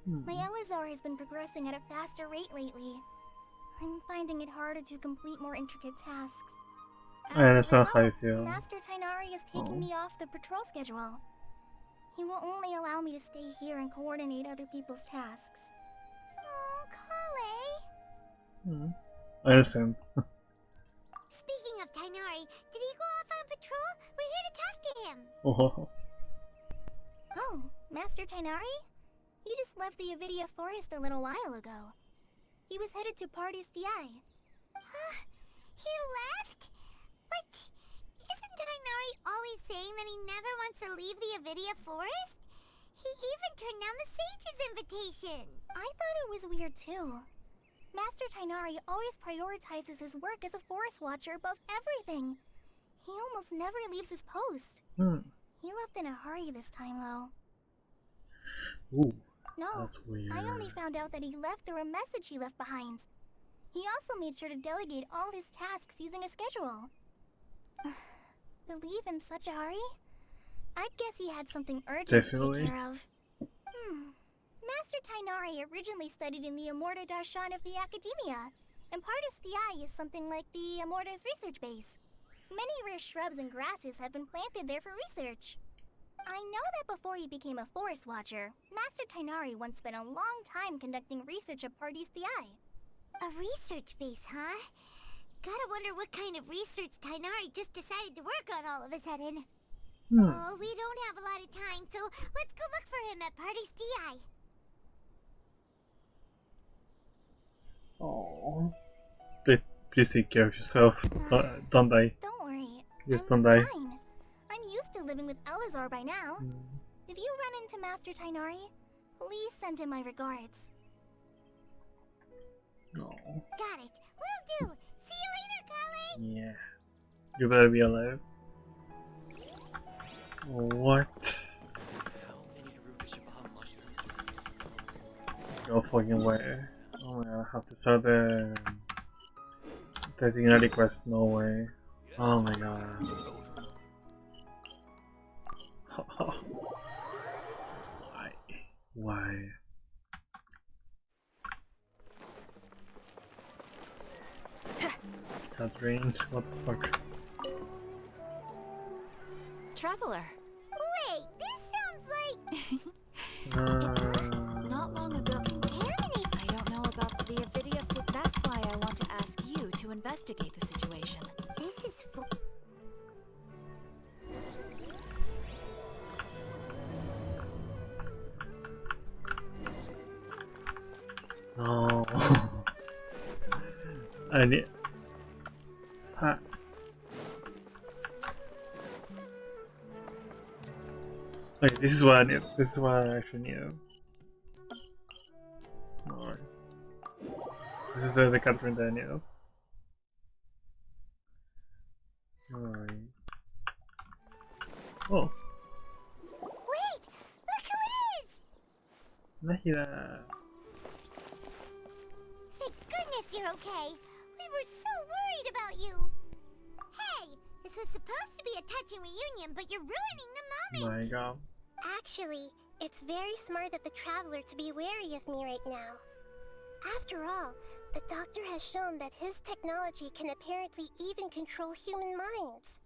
S2: My Elazar has been progressing at a faster rate lately. I'm finding it harder to complete more intricate tasks.
S1: I understand how you feel.
S2: Master Tainari has taken
S1: Oh.
S2: me off the patrol schedule. He will only allow me to stay here and coordinate other people's tasks. Oh, Kale.
S1: I understand.
S2: Speaking of Tainari, did he go off on patrol? We're here to talk to him.
S1: Oh,
S2: Oh, Master Tainari? He just left the Avidia Forest a little while ago. He was headed to Party's DI. He left? the forest? He even turned down the sage's invitation. I thought it was weird too. Master Tainari always prioritizes his work as a forest watcher above everything. He almost never leaves his post. He left in a hurry this time, though.
S1: Ooh,
S2: No,
S1: that's weird.
S2: I only found out that he left through a message he left behind. He also made sure to delegate all his tasks using a schedule. Leave in such a hurry? I'd guess he had something urgent to take care of. Master Tainari originally studied in the Amorta Darshan of the Academia, and Pardis the Eye is something like the Amorta's research base. Many rare shrubs and grasses have been planted there for research. I know that before he became a forest watcher, Master Tainari once spent a long time conducting research at Pardis the Eye. A research base, huh? Gotta wonder what kind of research Tainari just decided to work on all of a sudden. Oh, we don't have a lot of time, so let's go look for him at Pardis the Eye.
S1: Oh, please take care of yourself. Don't die.
S2: Don't worry.
S1: Just don't die.
S2: Fine. I'm used to living with Elazar by now. If you run into Master Tainari, please send him my regards.
S1: No.
S2: Got it. Will do. See you later, Colin.
S1: Yeah. You better be alive. What? No fucking way. Oh my god, I have to start the designated quest. No way. Oh my god. Why? Why? That's range? What the fuck?
S4: Traveler.
S2: Wait, this sounds like...
S4: Not long ago. I don't know about the video. That's why I want to ask you to investigate the situation.
S2: This is for...
S1: No. I need... Okay, this is what I need. This is what I actually need. Alright. This is the cutscene that I need. Alright. Oh.
S2: Wait! Look who it is!
S1: Nahida.
S2: Thank goodness you're okay. We were so worried about you. Hey, this was supposed to be a touching reunion, but you're ruining the moment.
S1: My god.
S2: Actually, it's very smart of the Traveler to be wary of me right now. After all, the Doctor has shown that his technology can apparently even control human minds.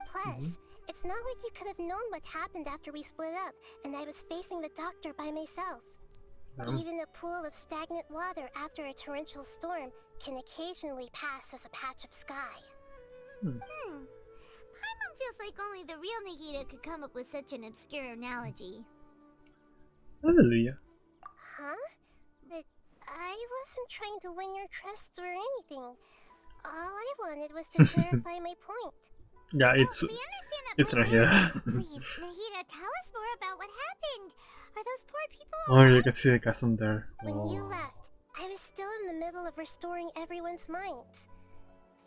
S2: Plus, it's not like you could have known what happened after we split up and I was facing the Doctor by myself. Even a pool of stagnant water after a torrential storm can occasionally pass as a patch of sky. Paimon feels like only the real Nahida could come up with such an obscure analogy.
S1: Hallelujah.
S2: Huh? But I wasn't trying to win your trust or anything. All I wanted was to clarify my point.
S1: Yeah, it's not here.
S2: Please, Nahida, tell us more about what happened. Are those poor people
S1: Oh, you can see the chasm there.
S2: When you left, I was still in the middle of restoring everyone's minds.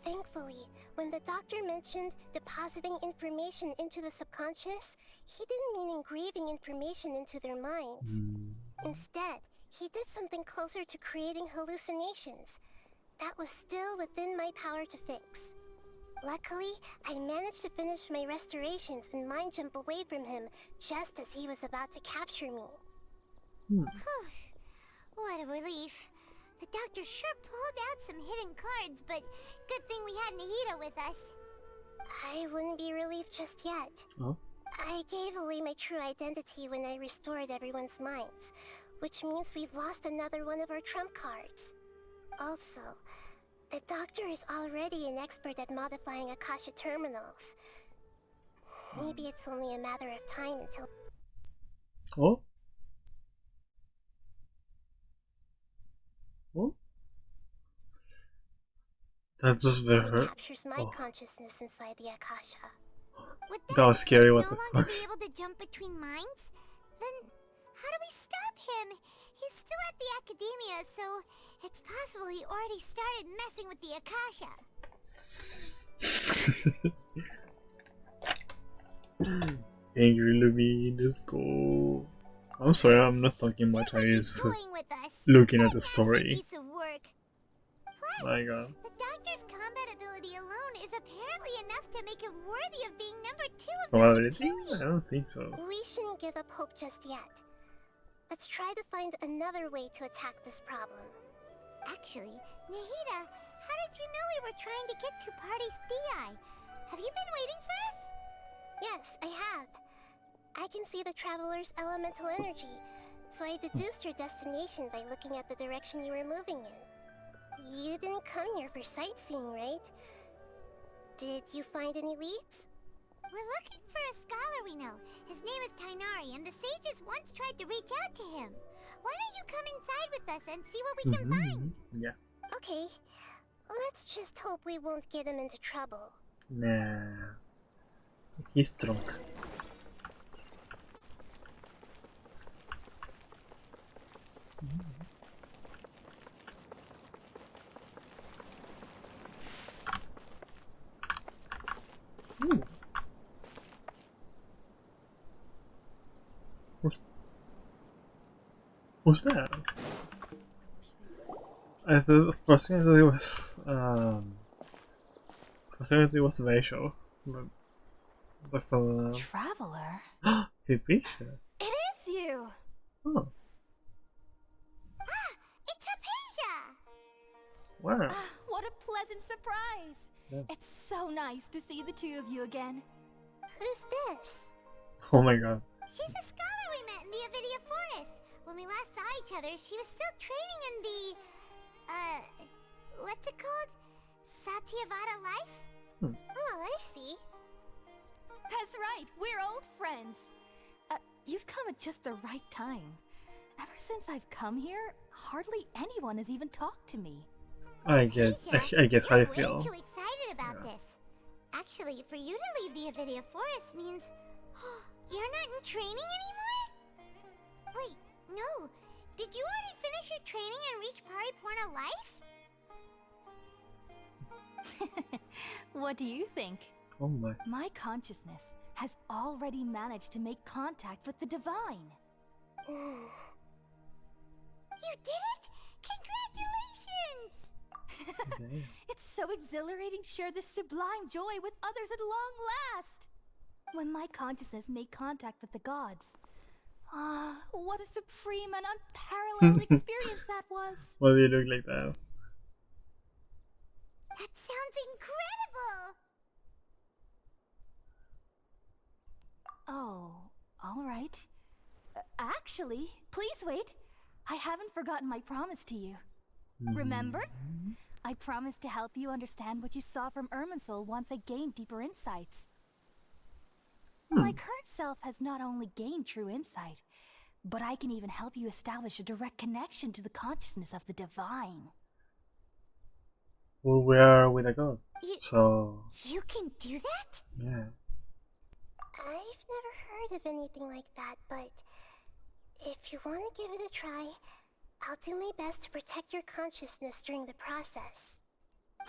S2: Thankfully, when the Doctor mentioned depositing information into the subconscious, he didn't mean engraving information into their minds. Instead, he did something closer to creating hallucinations. That was still within my power to fix. Luckily, I managed to finish my restorations and mind jump away from him just as he was about to capture me. What a relief. The Doctor sure pulled out some hidden cards, but good thing we had Nahida with us. I wouldn't be relieved just yet.
S1: Oh.
S2: I gave away my true identity when I restored everyone's minds, which means we've lost another one of our trump cards. Also, the Doctor is already an expert at modifying Akasha terminals. Maybe it's only a matter of time until...
S1: Oh? Oh? That's just very
S2: he
S1: hurt.
S2: captures my consciousness inside the Akasha. Would
S1: That was scary, what
S2: no
S1: the
S2: longer
S1: fuck?
S2: be able to jump between minds? Then how do we stop him? He's still at the academia, so it's possible he already started messing with the Akasha.
S1: Angry Lumi, let's go. I'm sorry, I'm not talking much. I is
S2: Going with us.
S1: looking at the
S2: What a nasty
S1: story.
S2: piece of work. Plus,
S1: My god.
S2: the doctor's combat ability alone is apparently enough to make him worthy of being number 2 of the
S1: Probability?
S2: Fatui.
S1: I don't think so.
S2: We shouldn't give up hope just yet. Let's try to find another way to attack this problem. Actually, Nahida, how did you know we were trying to get to Party's DI? Have you been waiting for us? Yes, I have. I can see the Traveler's elemental energy, so I deduced your destination by looking at the direction you were moving in. You didn't come here for sightseeing, right? Did you find any leads? We're looking for a scholar we know. His name is Tainari, and the sages once tried to reach out to him. Why don't you come inside with us and see what we can find?
S1: Yeah.
S2: Okay, let's just hope we won't get him into trouble.
S1: Nah. He's drunk. Ooh. Who's that? I thought first thing I thought it was first thing I thought it was Rachel, but the fellow
S6: Traveler?
S1: Hypatia.
S2: It is you!
S1: Oh,
S2: Ah, it's Hypatia!
S1: wow.
S10: What a pleasant surprise!
S1: Yeah.
S10: It's so nice to see the two of you again.
S2: Who's this?
S1: Oh my god.
S2: She's a scholar we met in the Avidia Forest. When we last saw each other, she was still training in the... what's it called? Satyavada life? Oh, I see.
S10: That's right, we're old friends. You've come at just the right time. Ever since I've come here, hardly anyone has even talked to me.
S1: I get how you feel.
S2: You're way too excited about this. Actually, for you to leave the Avidia Forest means... you're not in training anymore? Wait, no. Did you already finish your training and reach Pariporna life?
S10: What do you think?
S1: Oh my.
S10: My consciousness has already managed to make contact with the divine.
S2: You did it! Congratulations!
S1: Okay.
S10: It's so exhilarating to share this sublime joy with others at long last. When my consciousness made contact with the gods. Ah, what a supreme and unparalleled experience that was.
S1: Why do you look like that?
S2: That sounds incredible!
S10: Oh, all right. Actually, please wait. I haven't forgotten my promise to you. Remember? I promised to help you understand what you saw from Irminsul once I gained deeper insights. My current self has not only gained true insight, but I can even help you establish a direct connection to the consciousness of the divine.
S1: Well, we are with a god. So
S2: You can do that?
S1: yeah.
S2: I've never heard of anything like that, but if you want to give it a try, I'll do my best to protect your consciousness during the process.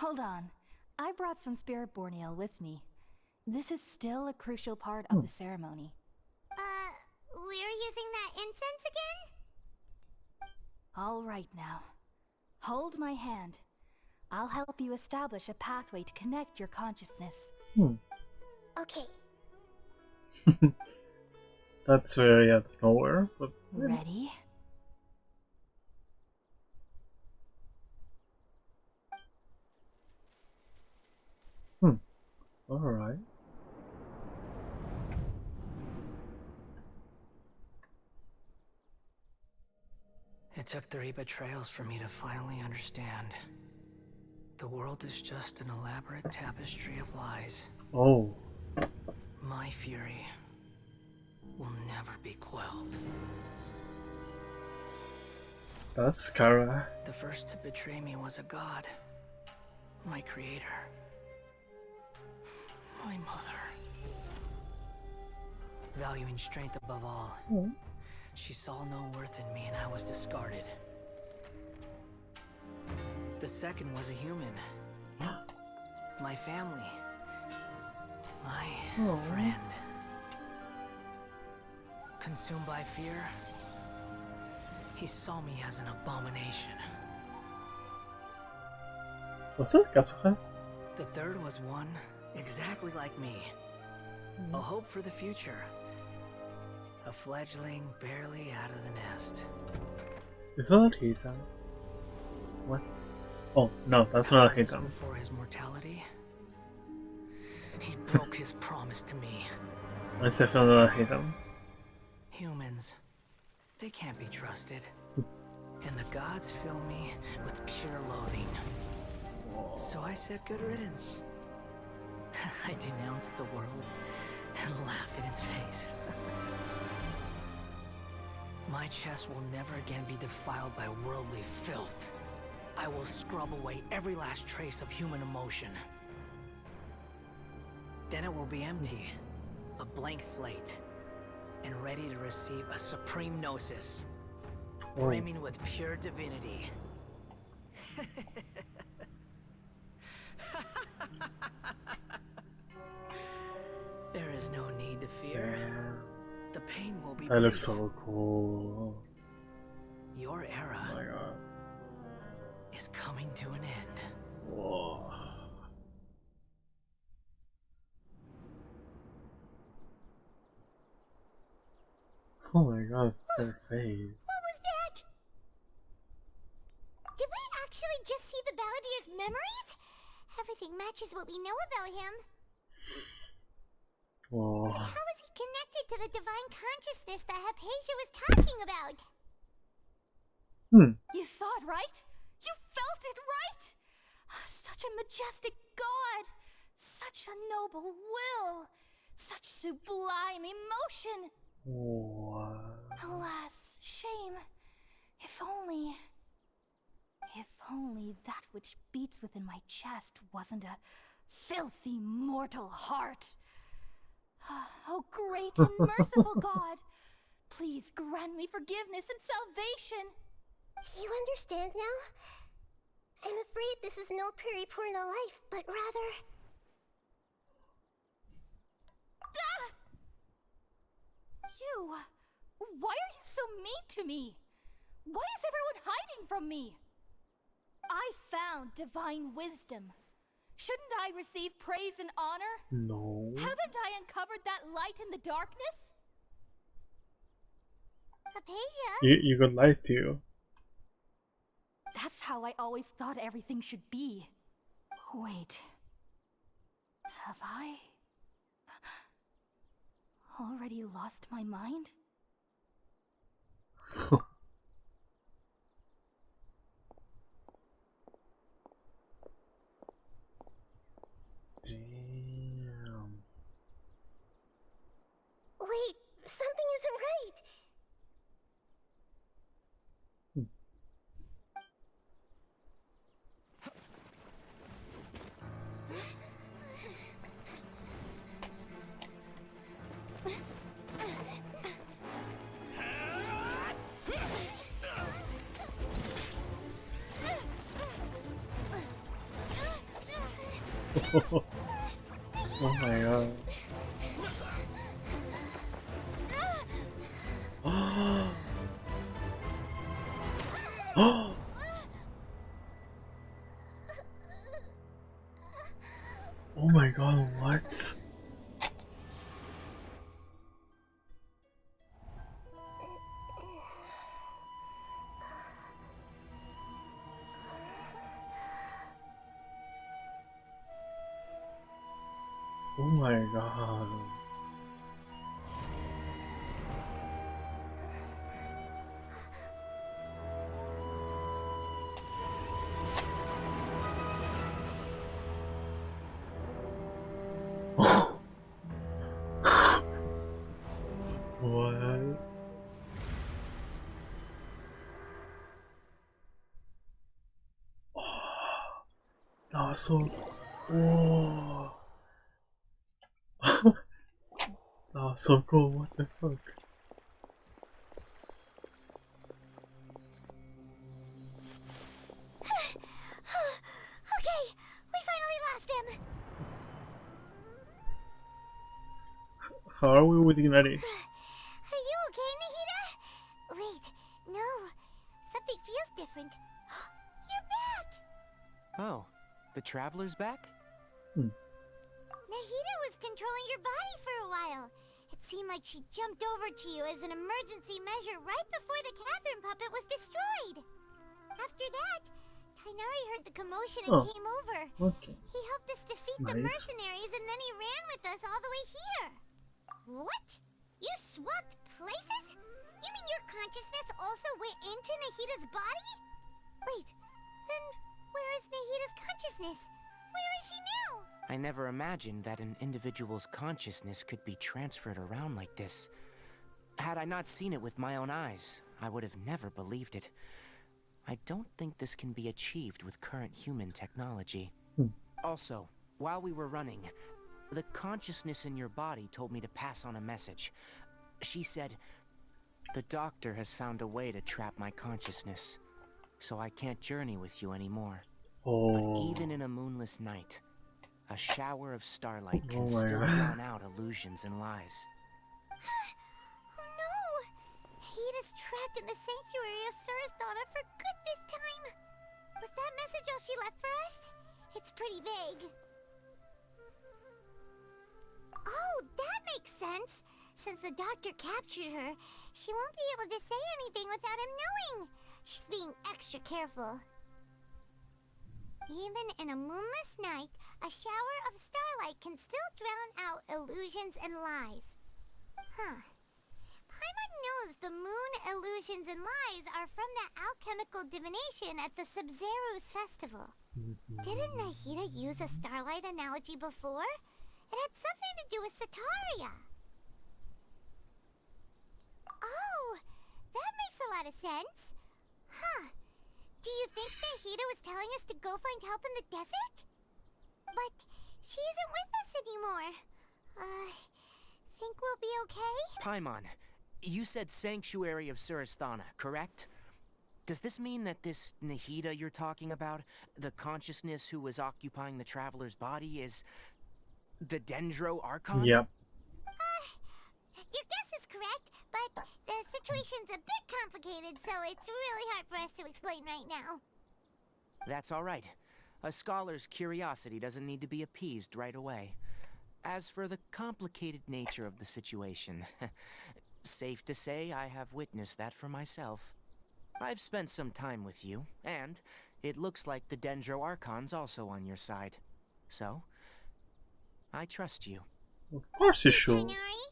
S10: Hold on. I brought some spirit borneal with me. This is still a crucial part of the ceremony.
S2: We're using that incense again?
S10: All right now. Hold my hand. I'll help you establish a pathway to connect your consciousness.
S2: Okay.
S1: That's very out of nowhere, but
S10: Ready?
S1: alright.
S11: It took 3 betrayals for me to finally understand. The world is just an elaborate tapestry of lies.
S1: Oh.
S11: My fury will never be quelled.
S1: That's Kara.
S11: The first to betray me was a god. My creator. My mother. valuing strength above all. She saw no worth in me and I was discarded. The second was a human. My family. My friend. Consumed by fear, he saw me as an abomination.
S1: What's that, Kasuha?
S11: The third was one exactly like me. A hope for the future. A fledgling barely out of the nest.
S1: Is that Hitan? What? Oh, no, that's not Hitan.
S11: Before his mortality, he broke his promise to me.
S1: That's definitely not Hitan.
S11: Humans, they can't be trusted. And the gods fill me with pure loathing. So I said good riddance. I denounced the world and laughed in its face. My chest will never again be defiled by worldly filth. I will scrub away every last trace of human emotion. Then it will be empty, a blank slate, and ready to receive a supreme gnosis, brimming with pure divinity. There is no need to fear. The pain will be
S1: That looks
S11: brief.
S1: so cool.
S11: Your era
S1: Oh my god.
S11: is coming to an end.
S1: Whoa. Oh my god, their face.
S2: What was that? Did we actually just see the Balladier's memories? Everything matches what we know about him.
S1: Whoa.
S2: But how is he connected to the divine consciousness that Hypatia was talking about?
S10: You saw it, right? You felt it, right? Such a majestic god! Such a noble will! Such sublime emotion!
S1: What?
S10: Alas, shame. If only that which beats within my chest wasn't a filthy mortal heart. Oh, great and merciful God, please grant me forgiveness and salvation.
S2: Do you understand now? I'm afraid this is no Puripurna life, but rather...
S10: You! Why are you so mean to me? Why is everyone hiding from me? I found divine wisdom. Shouldn't I receive praise and honor?
S1: No.
S10: Haven't I uncovered that light in the darkness?
S2: Hypatia?
S1: You got lied to.
S10: That's how I always thought everything should be. Wait. Have I already lost my mind?
S1: Damn.
S2: Wait, something isn't right.
S1: Oh my god. Oh my god, what? Oh my god. What? That was so. Oh. That Oh, so cool. What the fuck?
S2: Okay, we finally lost him.
S1: How are we with Unity?
S2: Are you okay, Nahida? Wait, no. Something feels different. You're back!
S11: Oh, the traveler's back?
S2: Nahida was controlling your body for a while. It seemed like she jumped over to you as an emergency measure right before the Catherine puppet was destroyed. After that, Kainari heard the commotion and came over.
S1: Okay.
S2: He helped us defeat the mercenaries and then he ran with us all the way here. What? You swapped places? You mean your consciousness also went into Nahida's body? Wait, then where is Nahida's consciousness? Where is she now?
S11: I never imagined that an individual's consciousness could be transferred around like this. Had I not seen it with my own eyes, I would have never believed it. I don't think this can be achieved with current human technology. Also, while we were running, the consciousness in your body told me to pass on a message. She said, "The doctor has found a way to trap my consciousness, so I can't journey with you anymore." But even in a moonless night, a shower of starlight can still drown out illusions and lies.
S2: Oh no! Nahida's trapped in the sanctuary of Surasthana for good this time. Was that message all she left for us? It's pretty vague. Oh, that makes sense. Since the doctor captured her, she won't be able to say anything without him knowing. She's being extra careful. Even in a moonless night, a shower of starlight can still drown out illusions and lies. Huh. Paimon knows the moon illusions and lies are from the alchemical divination at the Sub-Zero's festival. Didn't Nahida use a starlight analogy before? It had something to do with Sataria. Oh, that makes a lot of sense. Huh. Do you think Nahida was telling us to go find help in the desert? But she isn't with us anymore. Think we'll be okay?
S11: Paimon, you said Sanctuary of Surasthana, correct? Does this mean that this Nahida you're talking about, the consciousness who was occupying the traveler's body, is the Dendro Archon?
S1: Yep.
S2: Your guess is correct, but the situation's a bit complicated, so it's really hard for us to explain right now.
S11: That's all right. A scholar's curiosity doesn't need to be appeased right away. As for the complicated nature of the situation, safe to say I have witnessed that for myself. I've spent some time with you, and it looks like the Dendro Archon's also on your side. So, I trust you.
S1: Of course you should.
S2: Kainari?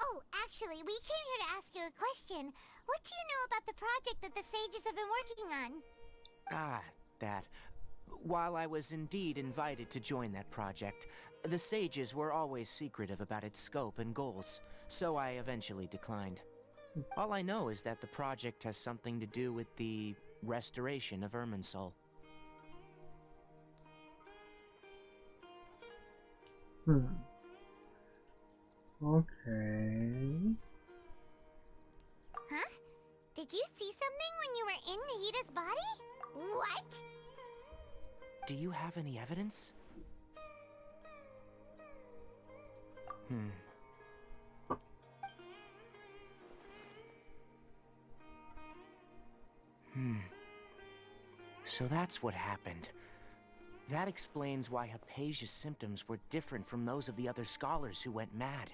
S2: Oh, actually, we came here to ask you a question. What do you know about the project that the sages have been working on?
S11: Ah, that. While I was indeed invited to join that project, the sages were always secretive about its scope and goals, so I eventually declined. All I know is that the project has something to do with the restoration of Irminsul.
S1: Okay.
S2: Huh? Did you see something when you were in Nahida's body? What?
S11: Do you have any evidence? So that's what happened. That explains why Hypatia's symptoms were different from those of the other scholars who went mad.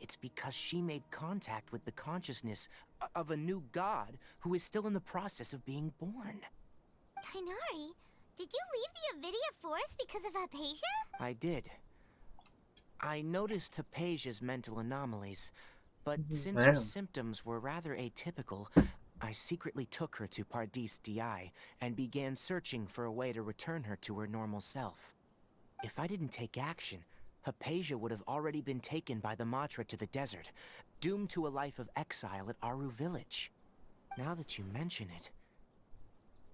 S11: It's because she made contact with the consciousness of a new god who is still in the process of being born.
S2: Kainari, did you leave the Avidia Forest because of Hypatia?
S11: I did. I noticed Hypatia's mental anomalies, but since her symptoms were rather atypical, I secretly took her to Pardis Di and began searching for a way to return her to her normal self. If I didn't take action, Hypatia would have already been taken by the Matra to the desert, doomed to a life of exile at Aru village. Now that you mention it,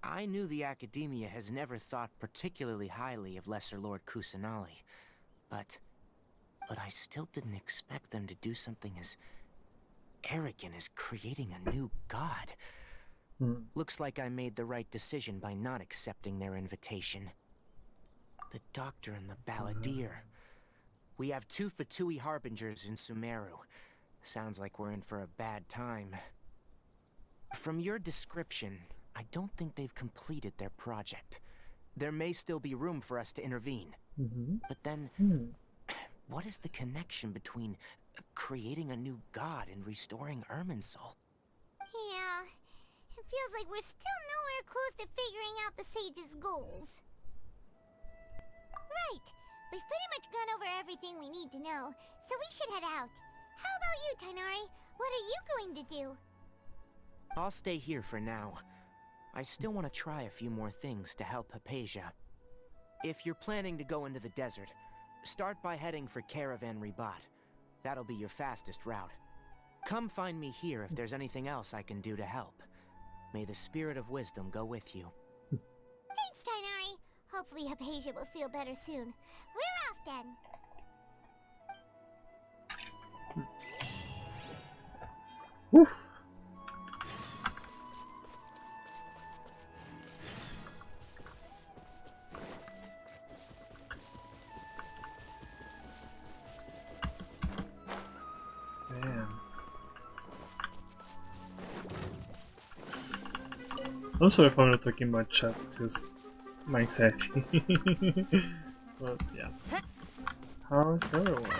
S11: I knew the Academia has never thought particularly highly of Lesser Lord Kusanali, but but I still didn't expect them to do something as arrogant as creating a new god. Looks like I made the right decision by not accepting their invitation. The Doctor and the Balladeer. We have 2 Fatui Harbingers in Sumeru. Sounds like we're in for a bad time. From your description, I don't think they've completed their project. There may still be room for us to intervene. But then, what is the connection between creating a new god and restoring Irminsul?
S2: Yeah, it feels like we're still nowhere close to figuring out the Sage's goals. Right, we've pretty much gone over everything we need to know, so we should head out. How about you, Tighnari? What are you going to do?
S11: I'll stay here for now. I still want to try a few more things to help Hypatia. If you're planning to go into the desert, start by heading for Caravan Ribat. That'll be your fastest route. Come find me here if there's anything else I can do to help. May the spirit of wisdom go with you.
S2: Thanks, Tighnari. Hopefully Hypatia will feel better soon. We're off then.
S1: Oof. Damn. I'm sorry if I'm not talking about chat, it's just my anxiety. But yeah. How's everyone?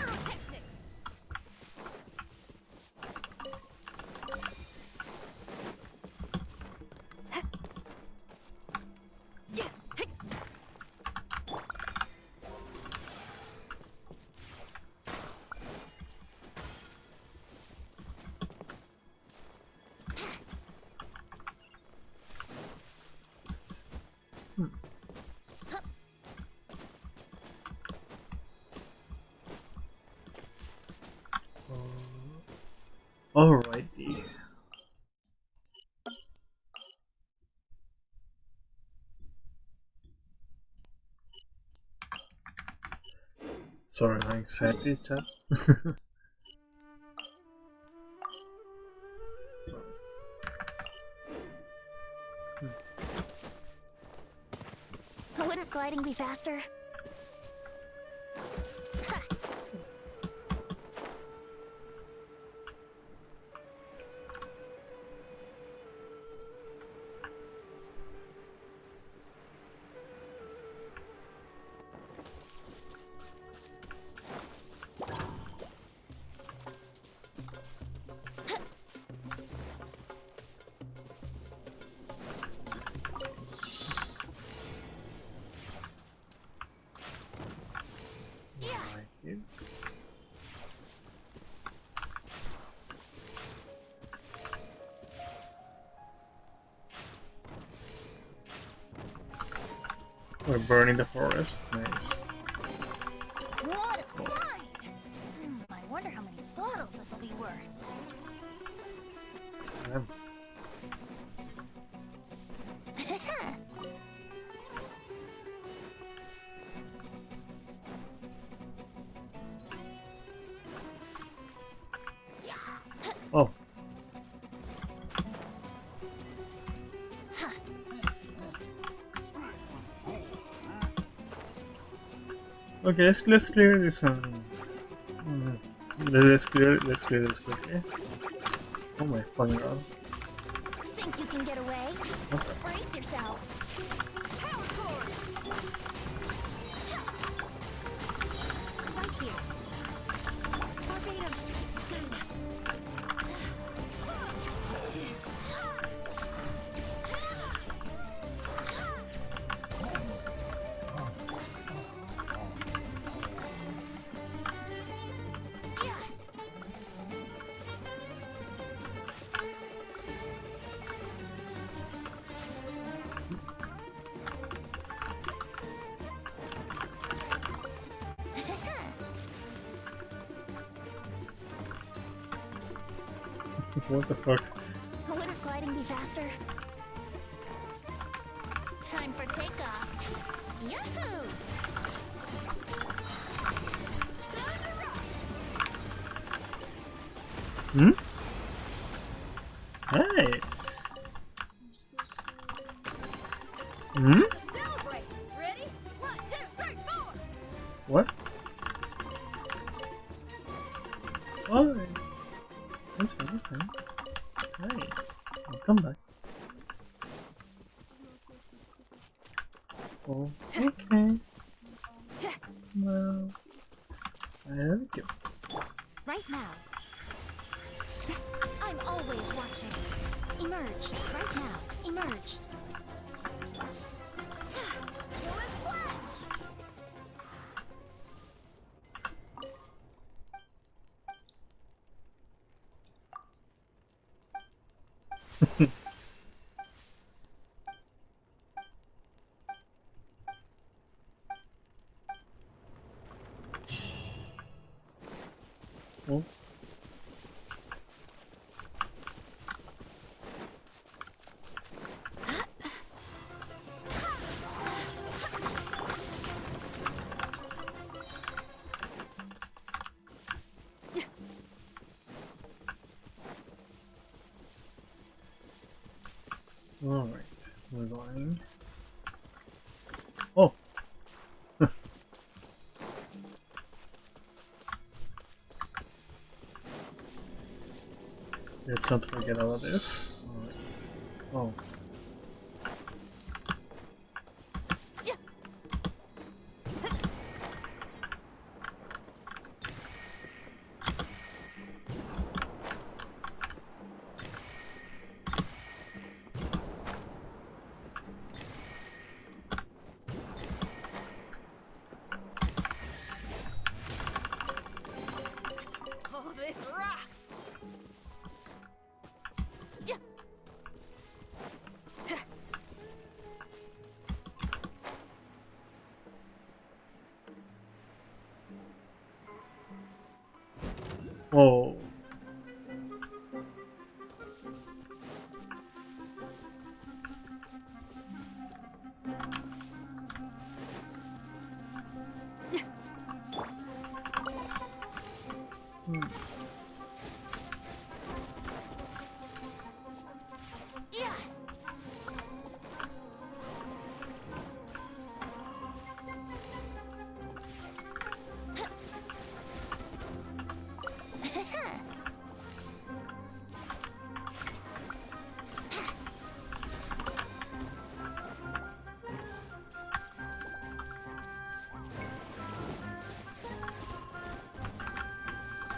S1: Alrighty. Sorry, my anxiety, chat.
S2: Wouldn't gliding be faster? We're burning the forest. Nice.
S10: What a find! I wonder how many bottles this will be worth.
S1: Damn. Oh. Okay, let's clear this. Let's clear this quickly. Oh my fucking god.
S10: Think you can get away?
S1: Okay.
S10: Brace yourself. Power cord. Right here. Barbados. Goodness.
S1: What the fuck?
S2: Wouldn't gliding be faster?
S10: Time for takeoff. Yahoo! Time to rock!
S1: Hmm? Hey. Hmm?
S5: Celebrate! Ready? 1, 2, 3, 4!
S1: What? Oh, that's fine, that's fine. Hey, I'll come back. Oh, okay. Well, I love you.
S4: Right now. I'm always watching. Emerge. Right now. Emerge.
S1: Oh. Alright, we're going. Oh! Let's not forget all of this. Alright. Oh.
S5: Oh, this rocks! Yeah.
S1: Whoa.
S5: Yeah.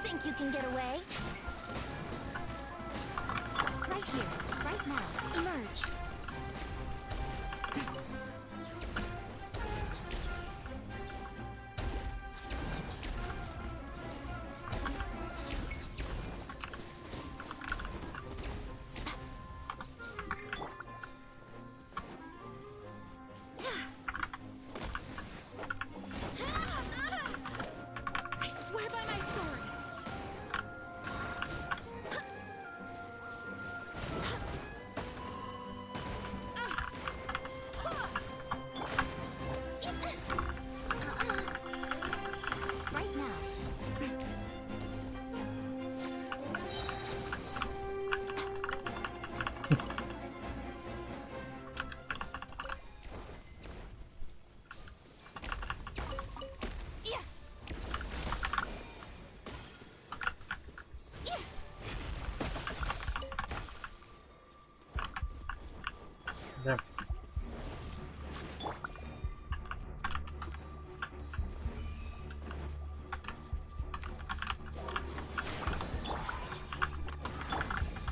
S4: Think you can get away? Right here. Right now. Emerge. I swear by my sword. Right now. Yeah. Yeah.
S1: There.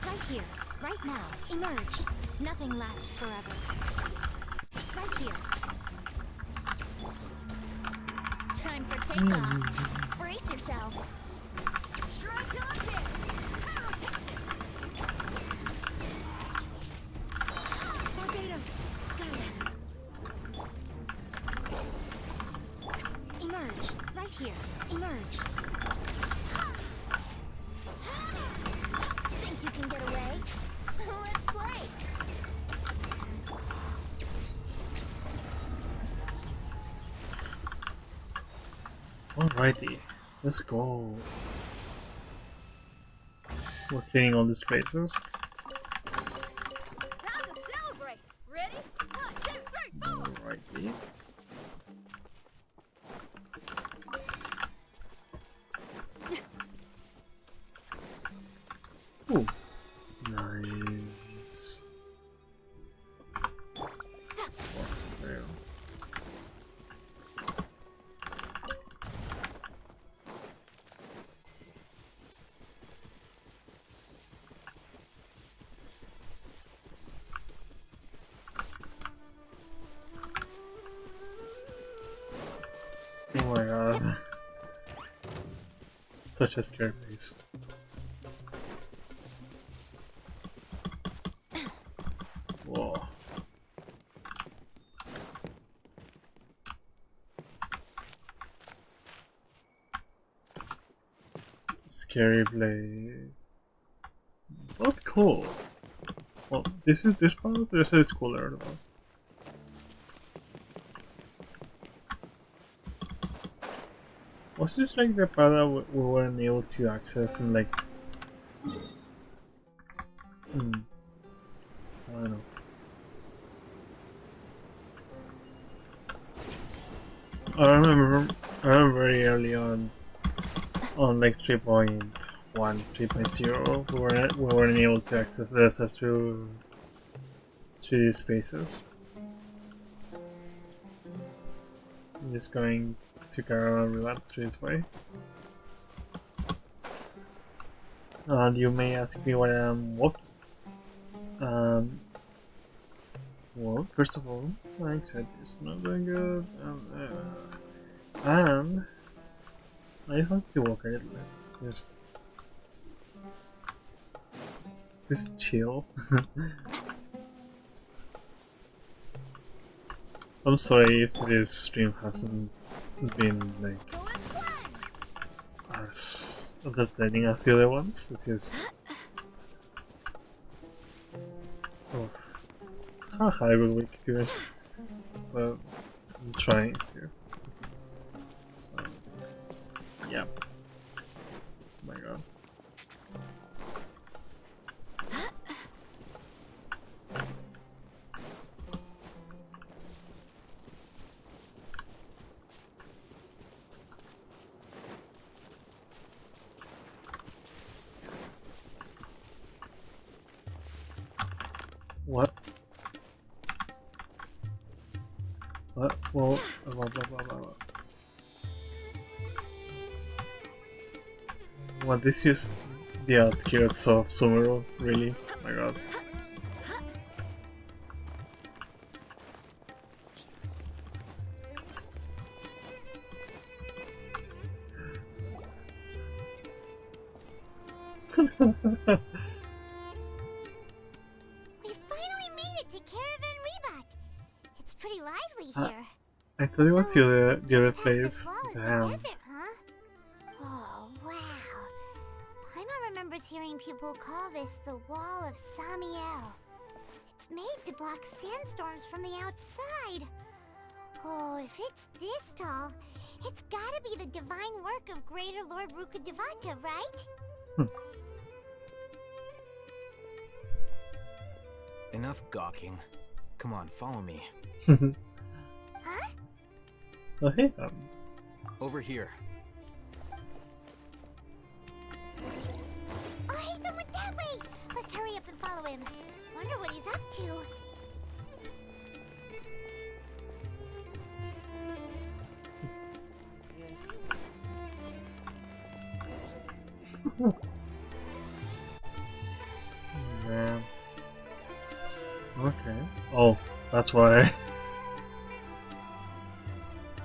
S4: Right here, right now. Emerge. Nothing lasts forever. Right here. Time for takeoff. Brace yourselves.
S5: Strike on it!
S4: Barbados. Got us. Emerge. Right here. Emerge. Think you can get away? Let's play.
S1: Alrighty. Let's go. We're cleaning all these spaces.
S5: Time to celebrate. Ready? 1, 2, 3, 4.
S1: Alrighty. Ooh, nice. Oh, there. Oh my god. Such a scary place. Whoa. Scary place. Not cool. Well, this part. This is cooler though. Was this like the part that we weren't able to access and like? I don't know. I remember very early on like 3.1, 3.0, we weren't able to access this through these spaces. I'm just going to carry on with that through this way. And you may ask me why I'm walking. Well, first of all, my anxiety is not doing good, and I just want to walk a little bit. Just chill. I'm sorry if this stream hasn't been like as entertaining as the other ones. It's just haha, I will week to it, but I'm trying to. So yeah. Oh my god. What? What? Well, blah, blah, blah, blah. What, this is the outskirts of Sumeru, really? Oh my god.
S2: We finally made it to Caravan Rebat. It's pretty lively here.
S1: I thought it was the other
S2: Just past
S1: place.
S2: this wall is the
S1: Damn.
S2: desert, huh? Oh, wow. Paimon remembers hearing people call this the Wall of Samiel. It's made to block sandstorms from the outside. Oh, if it's this tall, it's gotta be the divine work of Greater Lord Rukkhadevata, right?
S11: Enough gawking. Come on, follow me.
S2: Huh?
S1: Oh, hey,
S11: Over here.
S2: Oh, Hatham went that way! Let's hurry up and follow him. Wonder what he's up to.
S1: Man. Okay. Oh, that's why.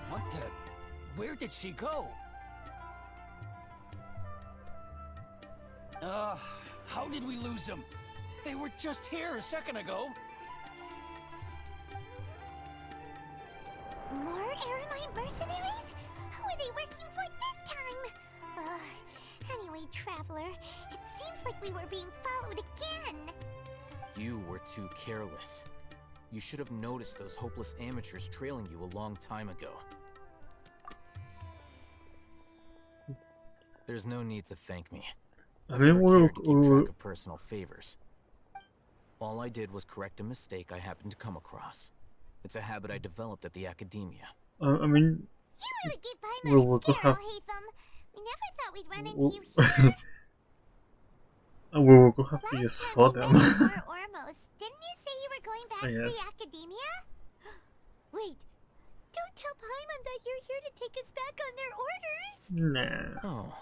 S9: What the? Where did she go? How did we lose them? They were just here a second ago.
S2: More Aramite mercenaries? Who are they working for this time? Anyway, Traveler, it seems like we were being followed again.
S11: You were too careless. You should have noticed those hopeless amateurs trailing you a long time ago. There's no need to thank me.
S7: I
S1: mean,
S7: never cared to keep track of personal favors. All I did was correct a mistake I happened to come across. It's a habit I developed at the academia.
S1: I mean,
S2: You really gave
S1: we
S2: Paimon
S1: will
S2: a
S1: go
S2: scare,
S1: have.
S2: Hatham. We never thought we'd run into
S1: we-
S2: you here.
S1: We will go have to
S2: Last
S1: use
S2: time
S1: for
S2: we
S1: them.
S2: met you were Ormos. Didn't you say you were going back to the
S1: Yes.
S2: academia? Wait, don't tell Paimon that you're here to take us back on their orders.
S1: Nah.
S7: Oh,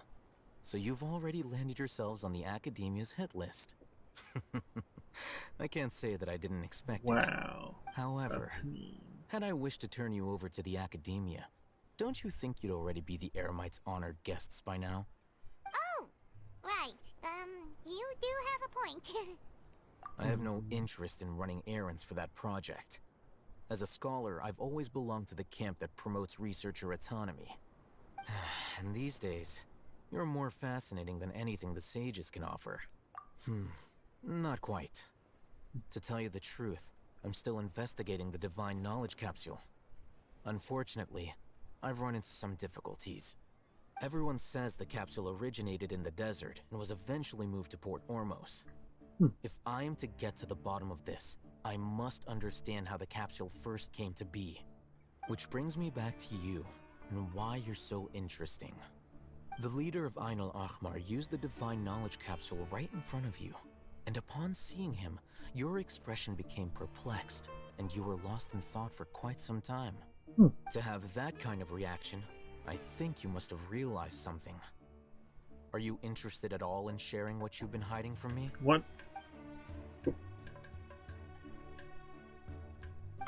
S7: so you've already landed yourselves on the academia's hit list. I can't say that I didn't expect it.
S1: Wow.
S7: However,
S1: That's mean.
S7: had I wished to turn you over to the academia, don't you think you'd already be the Eremites' honored guests by now?
S2: Oh, right. You do have a point.
S7: I have no interest in running errands for that project. As a scholar, I've always belonged to the camp that promotes researcher autonomy. And these days, you're more fascinating than anything the sages can offer. Not quite. To tell you the truth, I'm still investigating the divine knowledge capsule. Unfortunately, I've run into some difficulties. Everyone says the capsule originated in the desert and was eventually moved to Port Ormos. If I am to get to the bottom of this, I must understand how the capsule first came to be. Which brings me back to you, and why you're so interesting. The leader of Ain al-Ahmar used the divine knowledge capsule right in front of you, and upon seeing him, your expression became perplexed, and you were lost in thought for quite some time. To have that kind of reaction, I think you must have realized something. Are you interested at all in sharing what you've been hiding from me?
S1: What?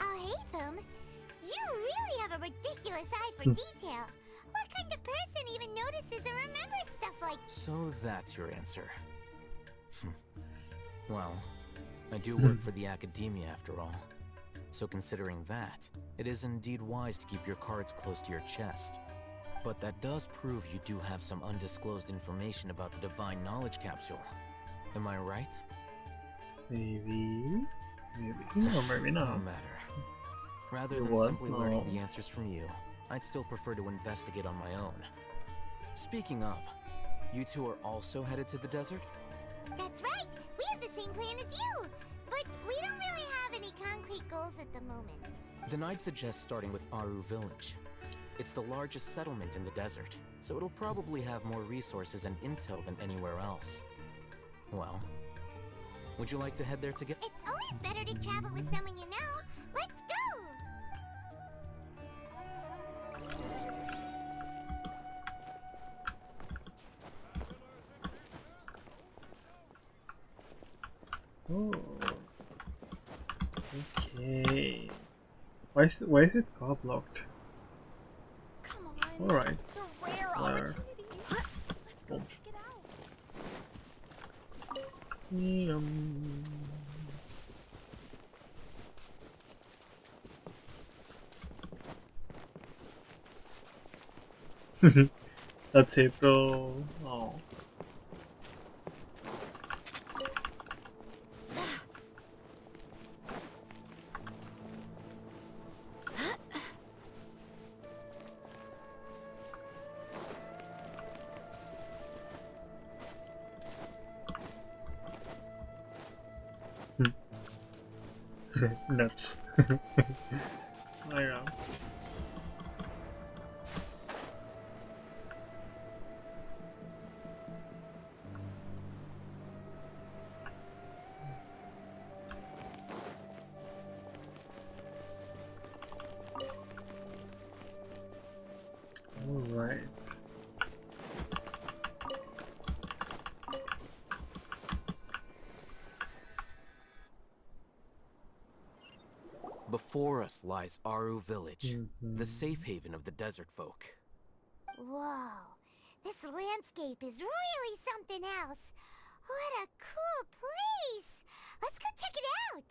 S2: Oh, Hatham, you really have a ridiculous eye for detail. What kind of person even notices or remembers stuff like...
S7: So that's your answer. Well, I do work for the academia after all. So considering that, it is indeed wise to keep your cards close to your chest. But that does prove you do have some undisclosed information about the divine knowledge capsule. Am I right?
S1: Maybe. No, maybe not.
S7: No matter. Rather
S1: You
S7: than
S1: what?
S7: simply
S1: No.
S7: learning the answers from you, I'd still prefer to investigate on my own. Speaking of, you two are also headed to the desert?
S2: That's right. We have the same plan as you. But we don't really have any concrete goals at the moment.
S7: Then I'd suggest starting with Aru Village. It's the largest settlement in the desert, so it'll probably have more resources and intel than anywhere else. Well, would you like to head there together?
S2: It's always better to travel with someone you know. Let's go!
S1: Oh. Okay. Why is it car blocked?
S6: Come on.
S1: All right.
S6: It's a rare
S1: There.
S6: opportunity. Let's go
S1: Boom.
S6: check it out.
S1: That's it, bro. Oh. Nuts. Oh yeah. All right.
S7: Before us lies Aru Village, the safe haven of the desert folk.
S2: Whoa. This landscape is really something else. What a cool place. Let's go check it out.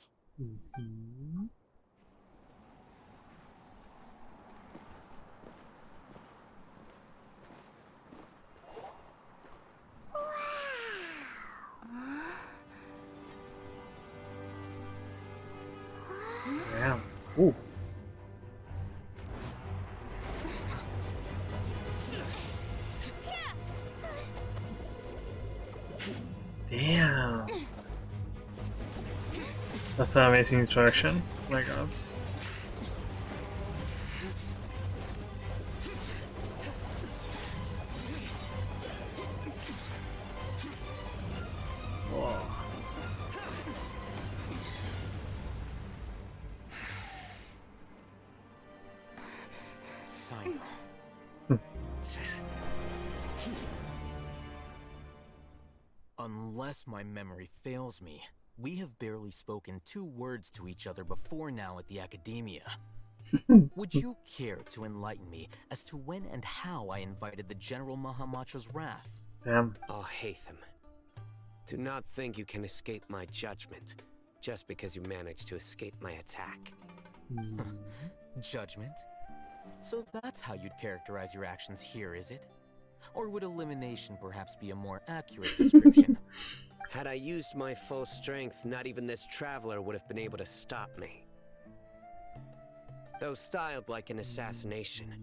S1: Damn. Ooh. Damn. That's an amazing interaction. Oh my god. Whoa.
S11: Sign. Unless my memory fails me, we have barely spoken 2 words to each other before now at the Academia. Would you care to enlighten me as to when and how I invited the General Mahamatra's wrath?
S1: Damn.
S12: Oh, Hatham. Do not think you can escape my judgment just because you managed to escape my attack.
S11: Judgment? So that's how you'd characterize your actions here, is it? Or would elimination perhaps be a more accurate description?
S12: Had I used my full strength, not even this traveler would have been able to stop me. Though styled like an assassination,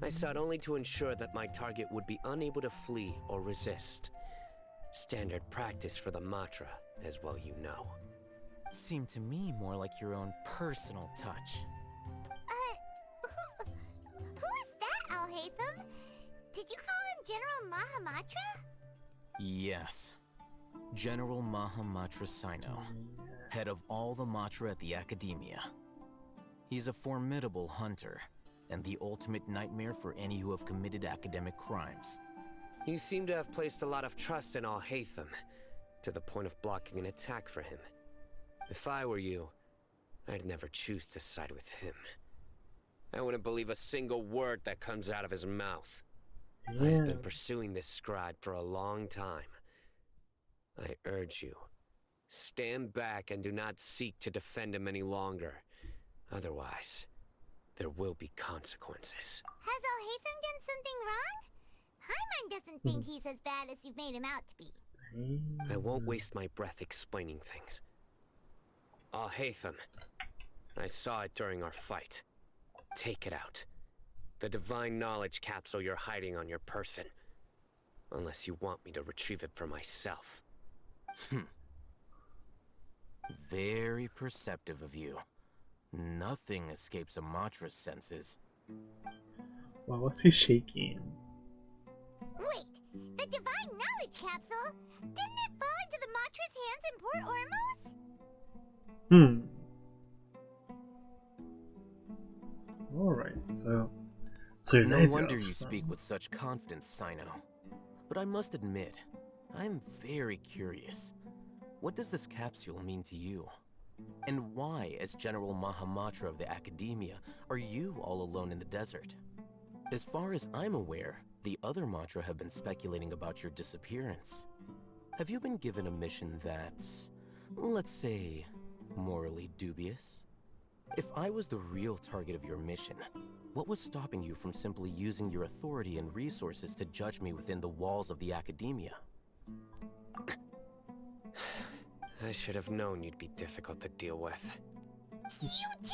S12: I sought only to ensure that my target would be unable to flee or resist. Standard practice for the Matra, as well you know.
S11: Seemed to me more like your own personal touch.
S2: Who is that, Alhaitham? Did you call him General Mahamatra?
S11: Yes. General Mahamatra Sino, head of all the Matra at the Academia. He's a formidable hunter, and the ultimate nightmare for any who have committed academic crimes.
S12: You seem to have placed a lot of trust in Alhaitham, to the point of blocking an attack for him. If I were you, I'd never choose to side with him. I wouldn't believe a single word that comes out of his mouth.
S1: Yeah.
S12: I've been pursuing this scribe for a long time. I urge you, stand back and do not seek to defend him any longer. Otherwise, there will be consequences.
S2: Has Alhaitham done something wrong? Hyman doesn't think he's as bad as you've made him out to be.
S12: I won't waste my breath explaining things. Alhaitham, I saw it during our fight. Take it out. The divine knowledge capsule you're hiding on your person. Unless you want me to retrieve it for myself.
S11: Very perceptive of you. Nothing escapes a Matra's senses.
S1: Why was he shaking?
S2: Wait, the divine knowledge capsule? Didn't it fall into the Matra's hands in Port Ormos?
S1: Alright, so
S11: No wonder you speak with such confidence, Sino. But I must admit, I'm very curious. What does this capsule mean to you? And why, as General Mahamatra of the Academia, are you all alone in the desert? As far as I'm aware, the other Matra have been speculating about your disappearance. Have you been given a mission that's, let's say, morally dubious? If I was the real target of your mission, what was stopping you from simply using your authority and resources to judge me within the walls of the Academia?
S12: I should have known you'd be difficult to deal with.
S2: You two?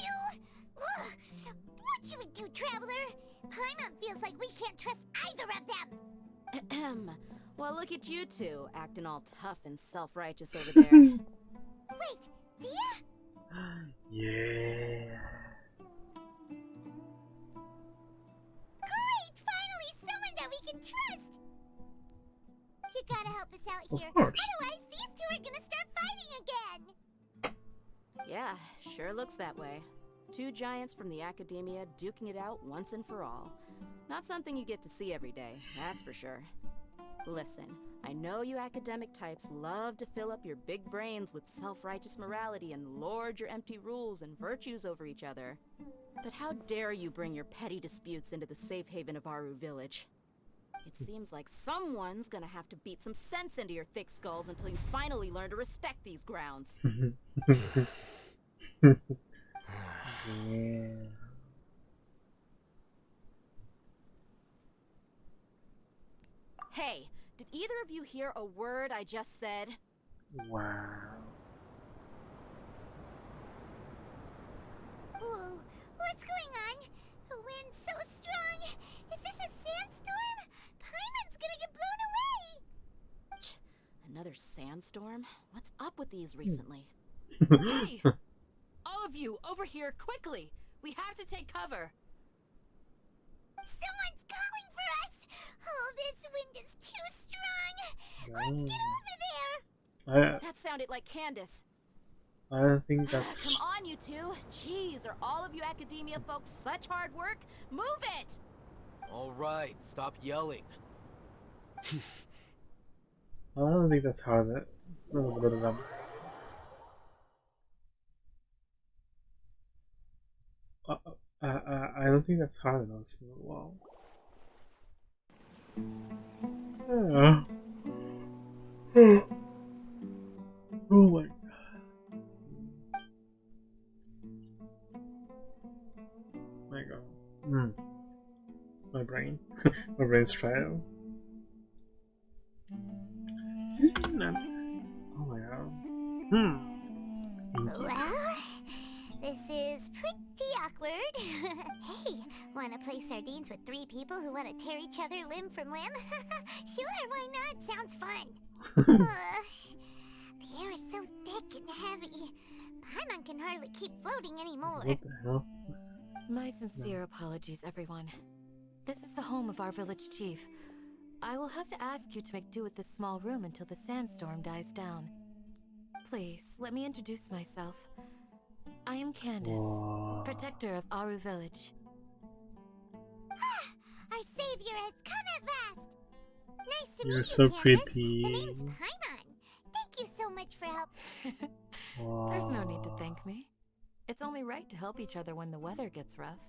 S2: Ugh. What should we do, Traveler? Paimon feels like we can't trust either of them.
S13: Well, look at you two, acting all tough and self-righteous over there.
S2: Wait, Dia?
S1: Yeah.
S2: Great! Finally someone that we can trust! You gotta help us out here.
S1: Of course.
S2: Otherwise, these two are gonna start fighting again!
S13: Yeah, sure looks that way. 2 giants from the Academia duking it out once and for all. Not something you get to see every day, that's for sure. Listen, I know you academic types love to fill up your big brains with self-righteous morality and lord your empty rules and virtues over each other. But how dare you bring your petty disputes into the safe haven of Aru Village? It seems like someone's gonna have to beat some sense into your thick skulls until you finally learn to respect these grounds.
S1: Yeah.
S13: Hey, did either of you hear a word I just said?
S1: Wow.
S2: Whoa, what's going on? The wind's so strong. Is this a sandstorm? Paimon's gonna get blown away!
S13: Another Another sandstorm? What's up with these recently?
S6: Hey! All of you, over here, quickly! We have to take cover!
S2: Someone's calling for us! Oh, this wind is too strong! Let's get over there!
S13: That sounded like Candace.
S1: I don't think that's...
S13: Come on, you two. Jeez, are all of you academia folks such hard work? Move it!
S11: All right, stop yelling.
S1: I don't think that's hard. I don't think that's hard enough. Wow. Yeah. Oh my god. My god. My brain. My brain's trying. Oh my god.
S2: Well, this is pretty awkward. Hey, wanna play sardines with 3 people who wanna tear each other limb from limb? Sure, why not? Sounds fun. The air is so thick and heavy. Paimon can hardly keep floating anymore.
S1: What the hell?
S6: My sincere apologies, everyone. This is the home of our village chief. I will have to ask you to make do with this small room until the sandstorm dies down. Please, let me introduce myself. I am Candace, protector of Aru village.
S2: Our savior has come at last! Nice to
S1: You're
S2: meet
S1: so
S2: you, Candace.
S1: pretty.
S2: The name's Paimon. Thank you so much for help.
S6: There's no need to thank me. It's only right to help each other when the weather gets rough.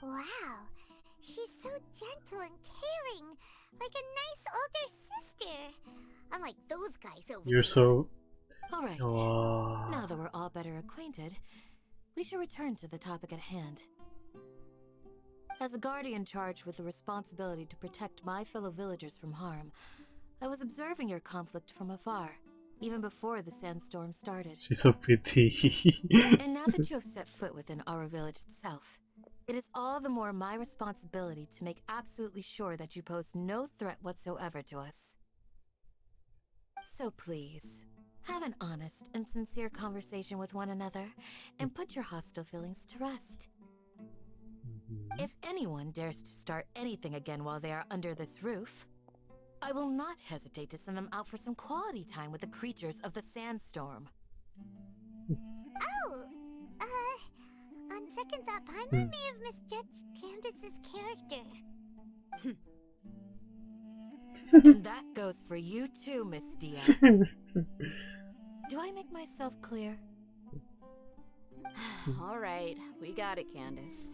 S2: Wow, she's so gentle and caring, like a nice older sister. Unlike those guys over
S1: You're
S2: there.
S1: so...
S6: All right.
S1: Wow.
S6: Now that we're all better acquainted, we should return to the topic at hand. As a guardian charged with the responsibility to protect my fellow villagers from harm, I was observing your conflict from afar, even before the sandstorm started.
S1: She's so pretty.
S6: And now that you have set foot within our village itself, it is all the more my responsibility to make absolutely sure that you pose no threat whatsoever to us. So please, have an honest and sincere conversation with one another, and put your hostile feelings to rest. If anyone dares to start anything again while they are under this roof, I will not hesitate to send them out for some quality time with the creatures of the sandstorm.
S2: Oh, on second thought, Paimon may have misjudged Candace's character.
S6: And that goes for you too, Miss Dia. Do I make myself clear?
S13: All right, we got it, Candace.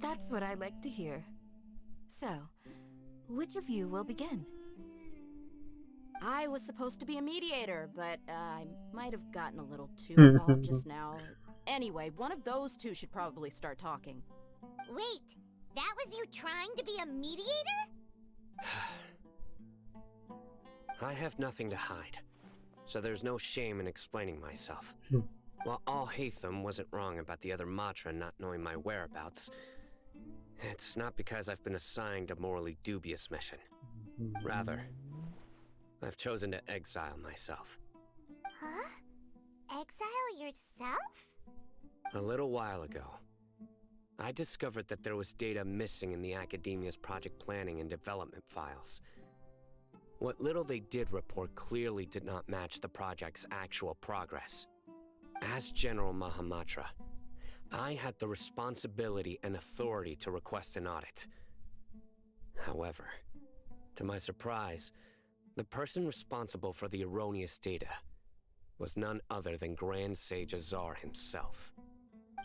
S6: That's what I like to hear. So, which of you will begin?
S13: I was supposed to be a mediator, but I might have gotten a little too involved just now. Anyway, one of those two should probably start talking.
S2: Wait, that was you trying to be a mediator?
S12: I have nothing to hide, so there's no shame in explaining myself. While Al-Haytham wasn't wrong about the other Matra not knowing my whereabouts, it's not because I've been assigned a morally dubious mission. Rather, I've chosen to exile myself.
S2: Huh? Exile yourself?
S12: A little while ago, I discovered that there was data missing in the Academia's project planning and development files. What little they did report clearly did not match the project's actual progress. As General Mahamatra, I had the responsibility and authority to request an audit. However, to my surprise, the person responsible for the erroneous data was none other than Grand Sage Azar himself.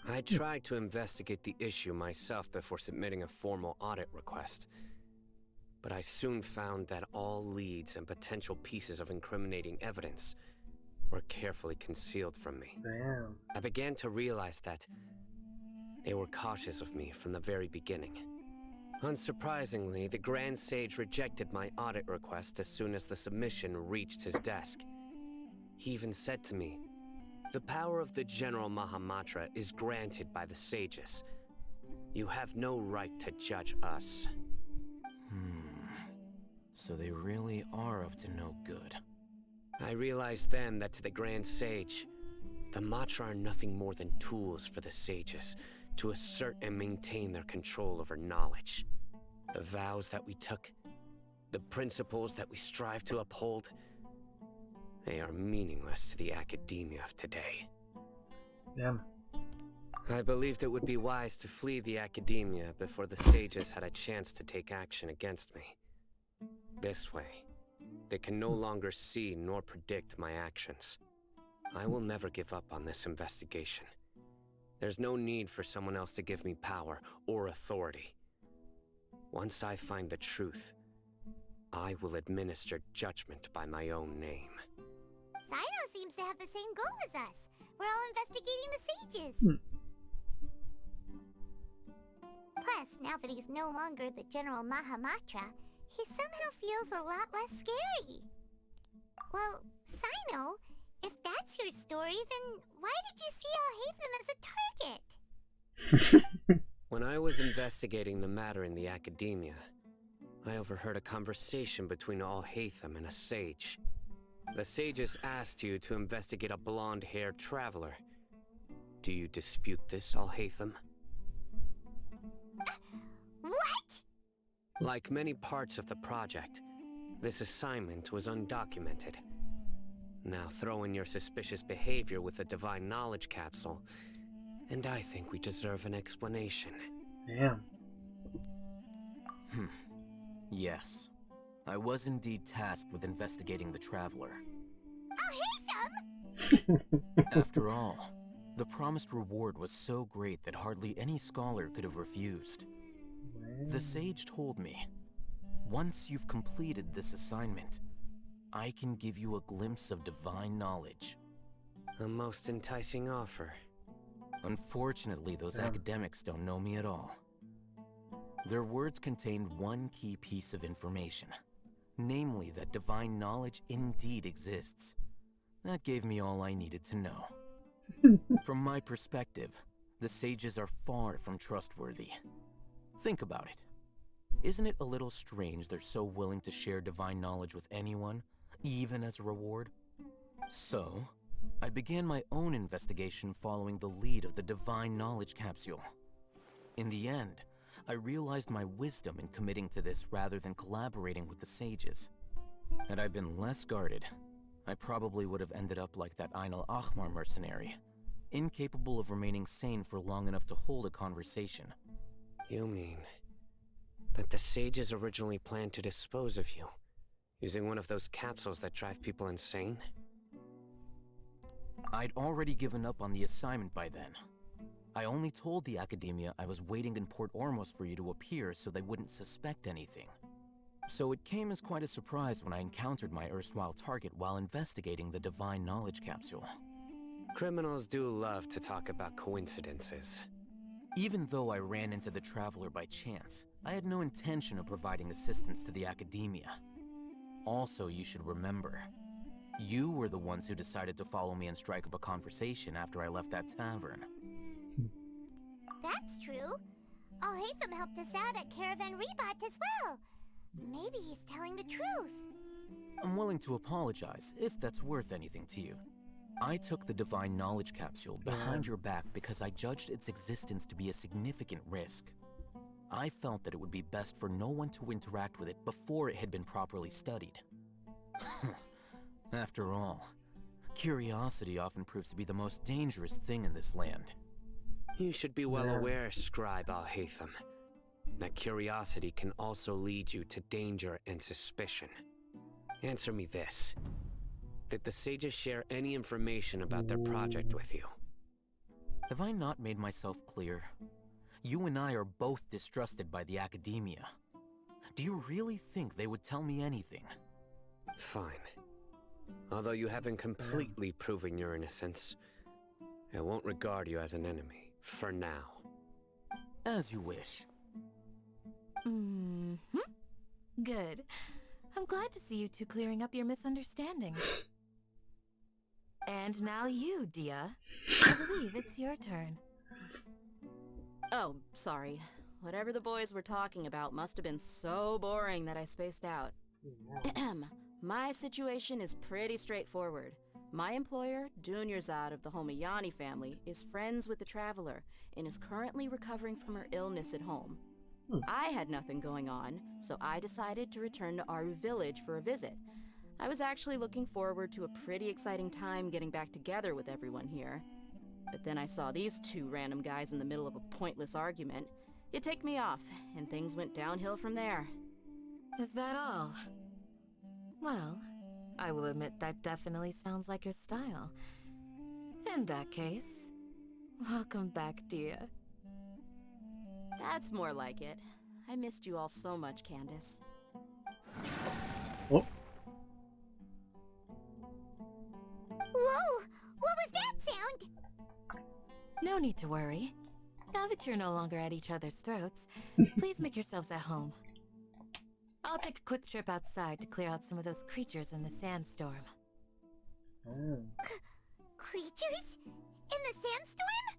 S12: I tried to investigate the issue myself before submitting a formal audit request, but I soon found that all leads and potential pieces of incriminating evidence were carefully concealed from me.
S1: Damn.
S12: I began to realize that they were cautious of me from the very beginning. Unsurprisingly, the Grand Sage rejected my audit request as soon as the submission reached his desk. He even said to me, "The power of the General Mahamatra is granted by the sages. You have no right to judge us."
S14: So they really are up to no good.
S12: I realized then that to the Grand Sage, the Matra are nothing more than tools for the sages to assert and maintain their control over knowledge. The vows that we took, the principles that we strive to uphold, they are meaningless to the academia of today.
S1: Yeah.
S12: I believed it would be wise to flee the academia before the sages had a chance to take action against me. This way, they can no longer see nor predict my actions. I will never give up on this investigation. There's no need for someone else to give me power or authority. Once I find the truth, I will administer judgment by my own name.
S2: Sino seems to have the same goal as us. We're all investigating the sages. Plus, now that he's no longer the General Mahamatra, he somehow feels a lot less scary. Well, Sino, if that's your story, then why did you see Al-Haytham as a target?
S12: When I was investigating the matter in the academia, I overheard a conversation between Al-Haytham and a sage. The sages asked you to investigate a blonde-haired traveler. Do you dispute this, Al-Haytham?
S2: What?
S12: Like many parts of the project, this assignment was undocumented. Now throw in your suspicious behavior with the Divine Knowledge Capsule, and I think we deserve an explanation.
S1: Yeah.
S14: Yes. I was indeed tasked with investigating the Traveler.
S2: Al-Haytham!
S14: After all, the promised reward was so great that hardly any scholar could have refused. The sage told me, once you've completed this assignment, I can give you a glimpse of divine knowledge.
S12: A most enticing offer.
S14: Unfortunately, those academics don't know me at all. Their words contained one key piece of information, namely that divine knowledge indeed exists. That gave me all I needed to know. From my perspective, the sages are far from trustworthy. Think about it. Isn't it a little strange they're so willing to share divine knowledge with anyone, even as a reward? So, I began my own investigation following the lead of the Divine Knowledge Capsule. In the end, I realized my wisdom in committing to this rather than collaborating with the sages. Had I been less guarded, I probably would have ended up like that Ain al-Ahmar mercenary, incapable of remaining sane for long enough to hold a conversation.
S12: You mean that the sages originally planned to dispose of you, using one of those capsules that drive people insane?
S14: I'd already given up on the assignment by then. I only told the Academia I was waiting in Port Ormos for you to appear so they wouldn't suspect anything. So it came as quite a surprise when I encountered my erstwhile target while investigating the Divine Knowledge Capsule.
S12: Criminals do love to talk about coincidences.
S14: Even though I ran into the Traveler by chance, I had no intention of providing assistance to the Academia. Also, you should remember, you were the ones who decided to follow me and strike up a conversation after I left that tavern.
S2: That's true. Al-Haytham helped us out at Caravan Rebat as well. Maybe he's telling the truth.
S14: I'm willing to apologize, if that's worth anything to you. I took the Divine Knowledge Capsule behind your back because I judged its existence to be a significant risk. I felt that it would be best for no one to interact with it before it had been properly studied. After all, curiosity often proves to be the most dangerous thing in this land.
S12: You should be well aware, Scribe Al-Haytham, that curiosity can also lead you to danger and suspicion. Answer me this. Did the sages share any information about their project with you?
S14: Have I not made myself clear? You and I are both distrusted by the Academia. Do you really think they would tell me anything?
S12: Fine. Although you haven't completely proven your innocence, I won't regard you as an enemy, for now.
S14: As you wish.
S6: Good. I'm glad to see you two clearing up your misunderstanding. And now you, Dia. I believe it's your turn.
S13: Oh, sorry. Whatever the boys were talking about must have been so boring that I spaced out. My situation is pretty straightforward. My employer, Dunyarzad of the Homayani family, is friends with the Traveler and is currently recovering from her illness at home. I had nothing going on, so I decided to return to Aru village for a visit. I was actually looking forward to a pretty exciting time getting back together with everyone here. But then I saw these two random guys in the middle of a pointless argument. It ticked me off, and things went downhill from there.
S6: Is that all? Well, I will admit that definitely sounds like your style. In that case, welcome back, dear.
S13: That's more like it. I missed you all so much, Candace.
S1: Oh.
S2: Whoa! What was that sound?
S6: No need to worry. Now that you're no longer at each other's throats, please make yourselves at home. I'll take a quick trip outside to clear out some of those creatures in the sandstorm.
S2: Creatures? In the sandstorm?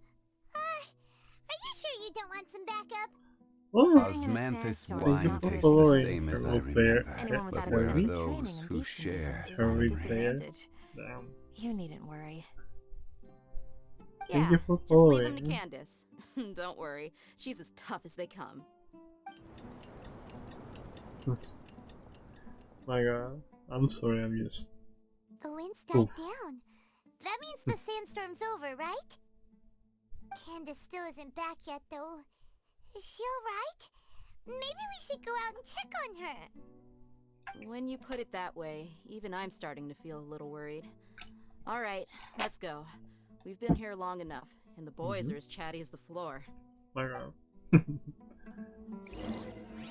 S2: Are you sure you don't want some backup?
S15: Osmanthus wine tastes the same as I remember, but there are those who share.
S6: You needn't worry.
S13: Yeah, just leave them to Candace. Don't worry, she's as tough as they come.
S1: My god, I'm sorry, I'm just...
S2: The wind's died down. That means the sandstorm's over, right? Candace still isn't back yet, though. Is she alright? Maybe we should go out and check on her.
S13: When you put it that way, even I'm starting to feel a little worried. Alright, let's go. We've been here long enough, and the boys are as chatty as the floor.
S1: My god.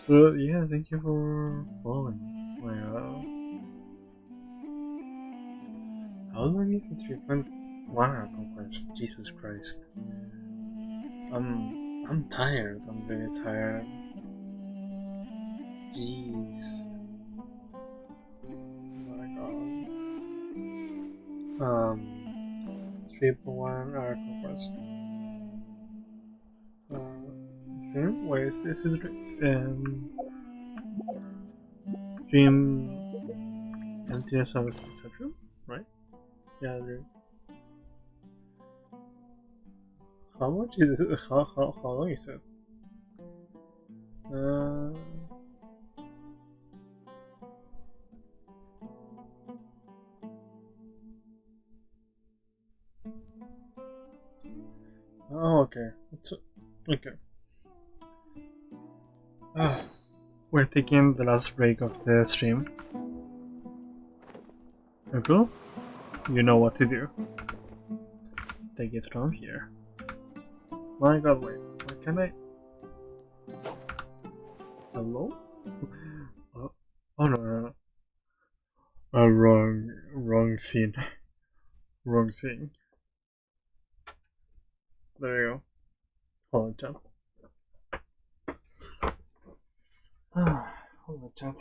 S1: Well, yeah, thank you for following. My god. How long is the 3.1 conquest? Jesus Christ. I'm tired. I'm very tired. Jeez. My god. 3.1 hour conquest. Stream? Where is this? Stream emptiness service, etc. Right? Yeah, how much is it? How long is it? Oh, okay. Okay. We're taking the last break of the stream. April, you know what to do. Take it from here. My god, wait. What can I... Hello? Oh no. Wrong scene. Wrong scene. There you go. Hold on, chat. Hold on, chat.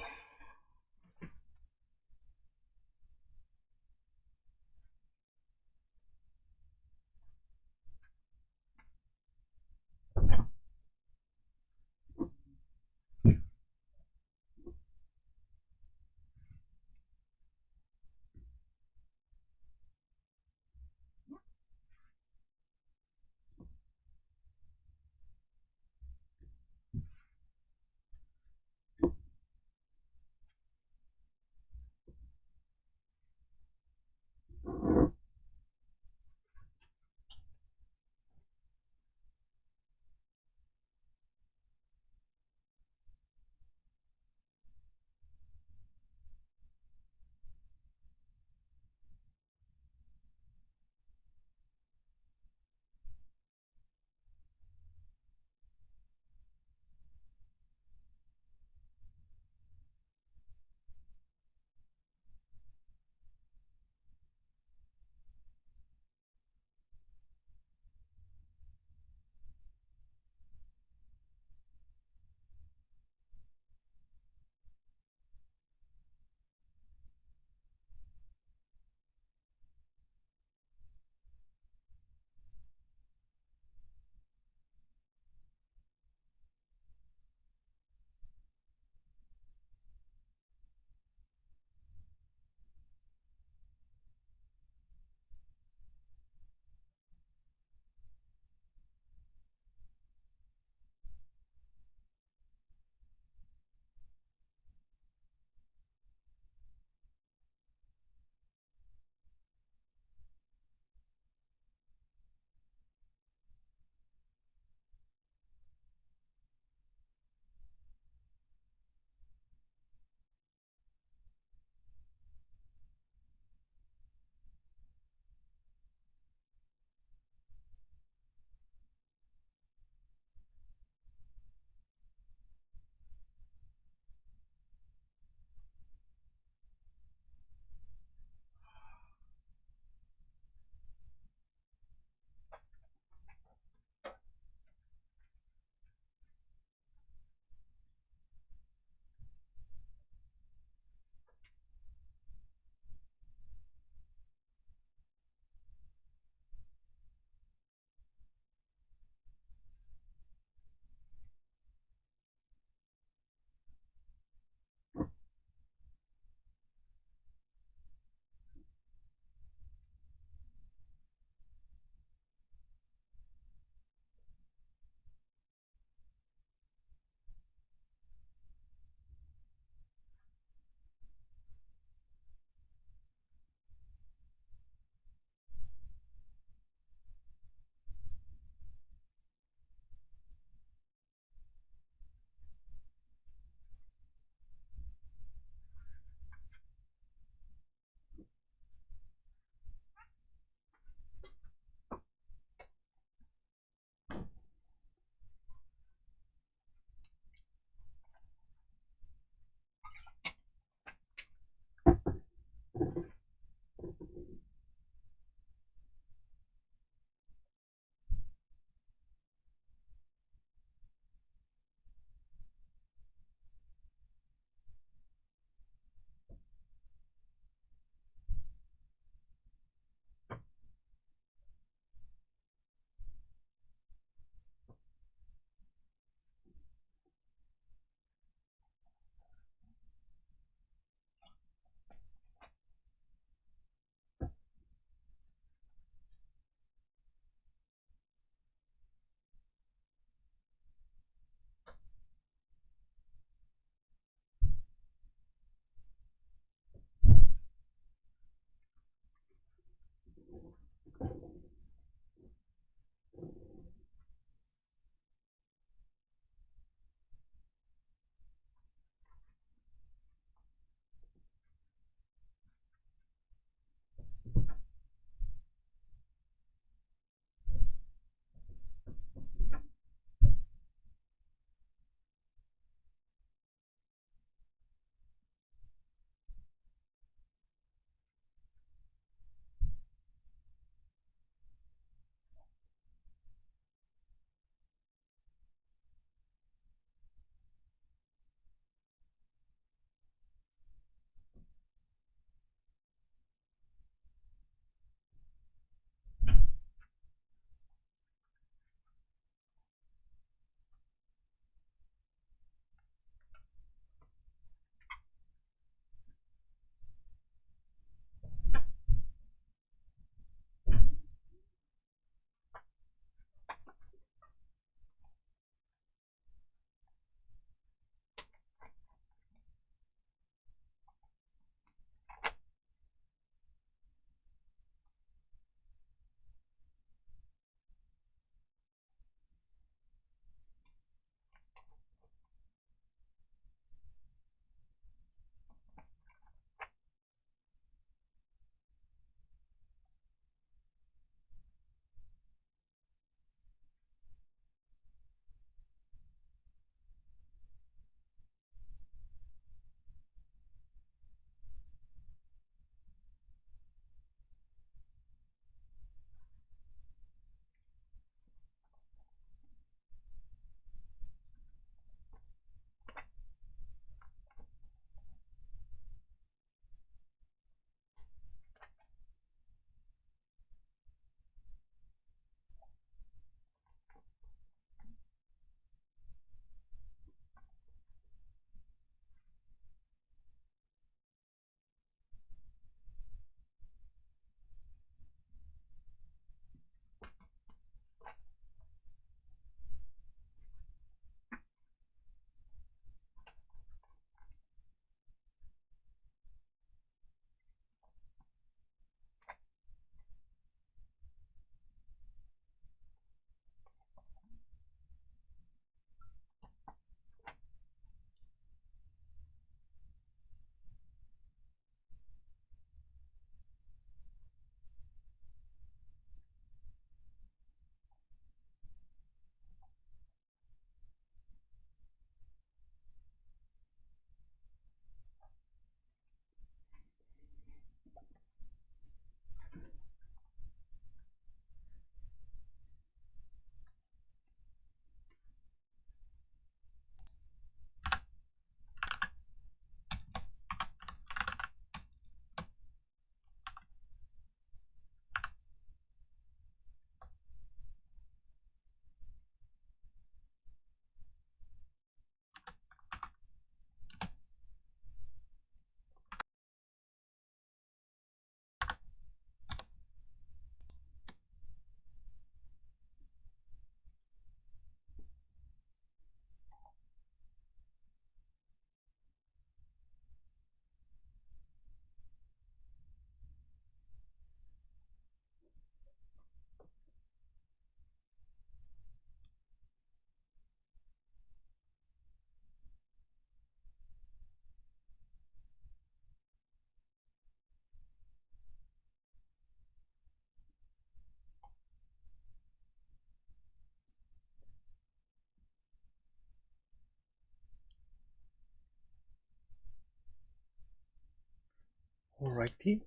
S1: Alrighty.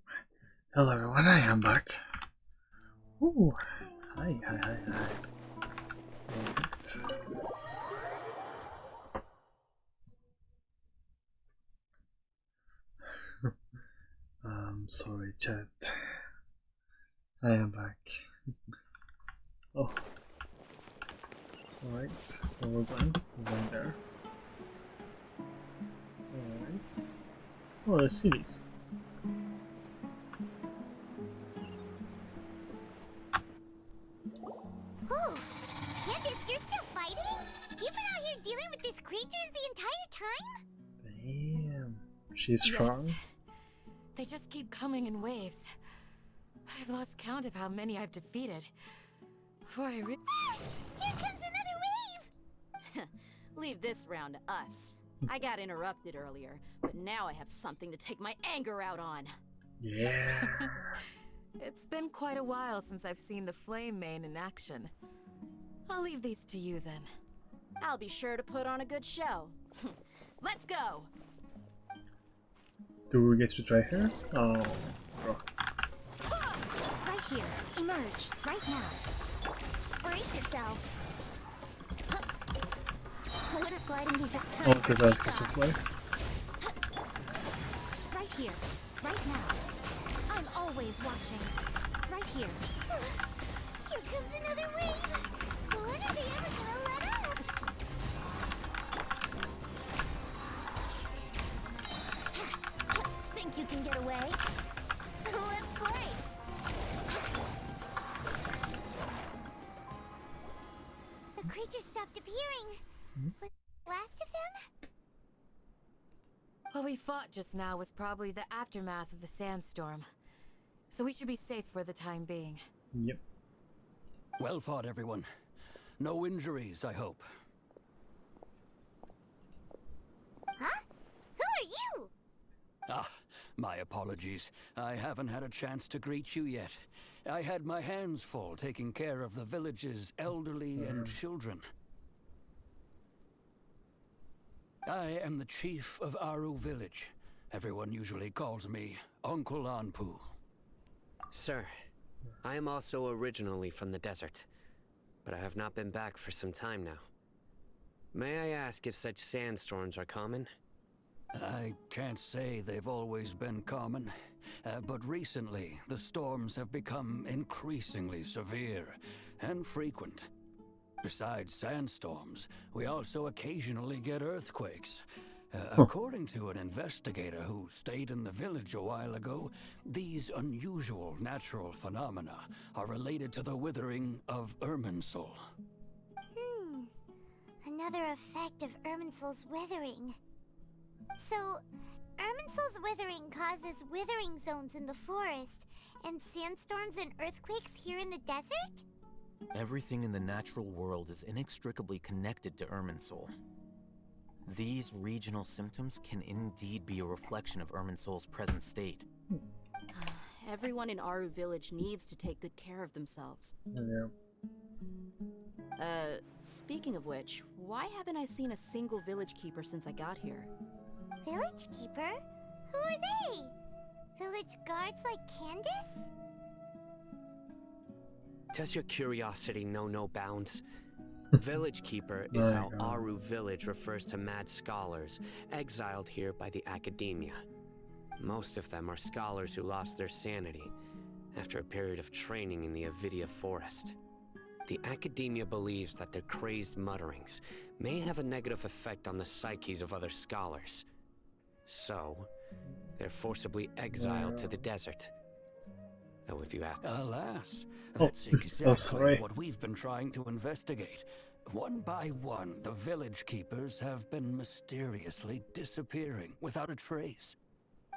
S1: Hello everyone, I am back. Ooh. Hi. Alright. Sorry chat. I am back. Oh. Alright, where we're going? We're going there. Alright. Oh, the cities.
S2: Oh, Candace, you're still fighting? You've been out here dealing with these creatures the entire time?
S1: Damn. She's strong.
S6: Yes. They just keep coming in waves. I've lost count of how many I've defeated. Before I
S2: Here comes another wave!
S13: Leave this round to us. I got interrupted earlier, but now I have something to take my anger out on.
S1: Yeah.
S6: It's been quite a while since I've seen the Flame Mane in action. I'll leave these to you then.
S13: I'll be sure to put on a good show. Let's go!
S1: Do we get to try her? Oh, bro.
S10: Right here. Emerge. Right now. Brace yourselves. Water gliding these
S1: Oh, because I was going to play.
S10: Right here. Right now. I'm always watching. Right here.
S2: Here comes another wave! When are they ever gonna let up?
S10: Think you can get away? Let's play!
S2: The creatures stopped appearing. Was the last of them?
S6: What we fought just now was probably the aftermath of the sandstorm. So we should be safe for the time being.
S1: Yep.
S16: Well fought, everyone. No injuries, I hope.
S2: Huh? Who are you?
S16: Ah, my apologies. I haven't had a chance to greet you yet. I had my hands full taking care of the village's elderly and children. I am the chief of Aru village. Everyone usually calls me Uncle Anpu.
S12: Sir, I am also originally from the desert, but I have not been back for some time now. May I ask if such sandstorms are common?
S16: I can't say they've always been common, but recently the storms have become increasingly severe and frequent. Besides sandstorms, we also occasionally get earthquakes. According to an investigator who stayed in the village a while ago, these unusual natural phenomena are related to the withering of Irminsul.
S2: Another effect of Irminsul's withering. So, Irminsul's withering causes withering zones in the forest, and sandstorms and earthquakes here in the desert?
S14: Everything in the natural world is inextricably connected to Irminsul. These regional symptoms can indeed be a reflection of Irminsul's present state.
S13: Everyone in Aru village needs to take good care of themselves.
S1: Yeah.
S13: Speaking of which, why haven't I seen a single village keeper since I got here?
S2: Village keeper? Who are they? Village guards like Candace?
S12: Does your curiosity know no bounds? Village Keeper is how Aru village refers to mad scholars, exiled here by the academia. Most of them are scholars who lost their sanity after a period of training in the Avidia forest. The academia believes that their crazed mutterings may have a negative effect on the psyches of other scholars. So, they're forcibly exiled to the desert. Though if you ask...
S16: Alas, that's exactly what we've been trying to investigate. One by one, the village keepers have been mysteriously disappearing without a trace.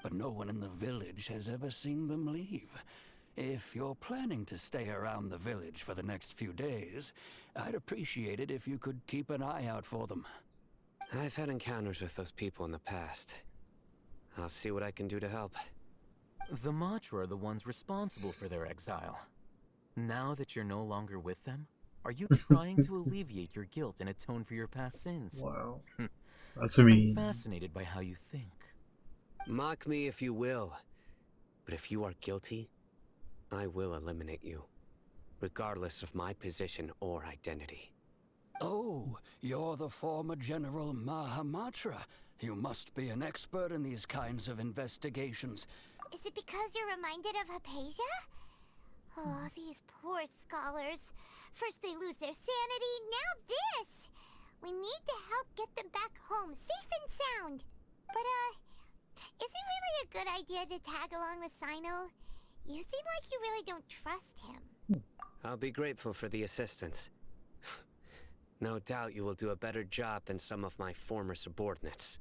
S16: But no one in the village has ever seen them leave. If you're planning to stay around the village for the next few days, I'd appreciate it if you could keep an eye out for them.
S12: I've had encounters with those people in the past. I'll see what I can do to help.
S14: The Matra are the ones responsible for their exile. Now that you're no longer with them, are you trying to alleviate your guilt and atone for your past sins?
S1: Wow. That's mean.
S14: I'm fascinated by how you think.
S12: Mock me if you will, But if you are guilty, I will eliminate you, regardless of my position or identity.
S16: Oh, you're the former General Mahamatra. You must be an expert in these kinds of investigations.
S2: Is it because you're reminded of Hypatia? Oh, these poor scholars. First they lose their sanity, now this! We need to help get them back home, safe and sound. But, is it really a good idea to tag along with Sino? You seem like you really don't trust him.
S12: I'll be grateful for the assistance. No doubt you will do a better job than some of my former subordinates.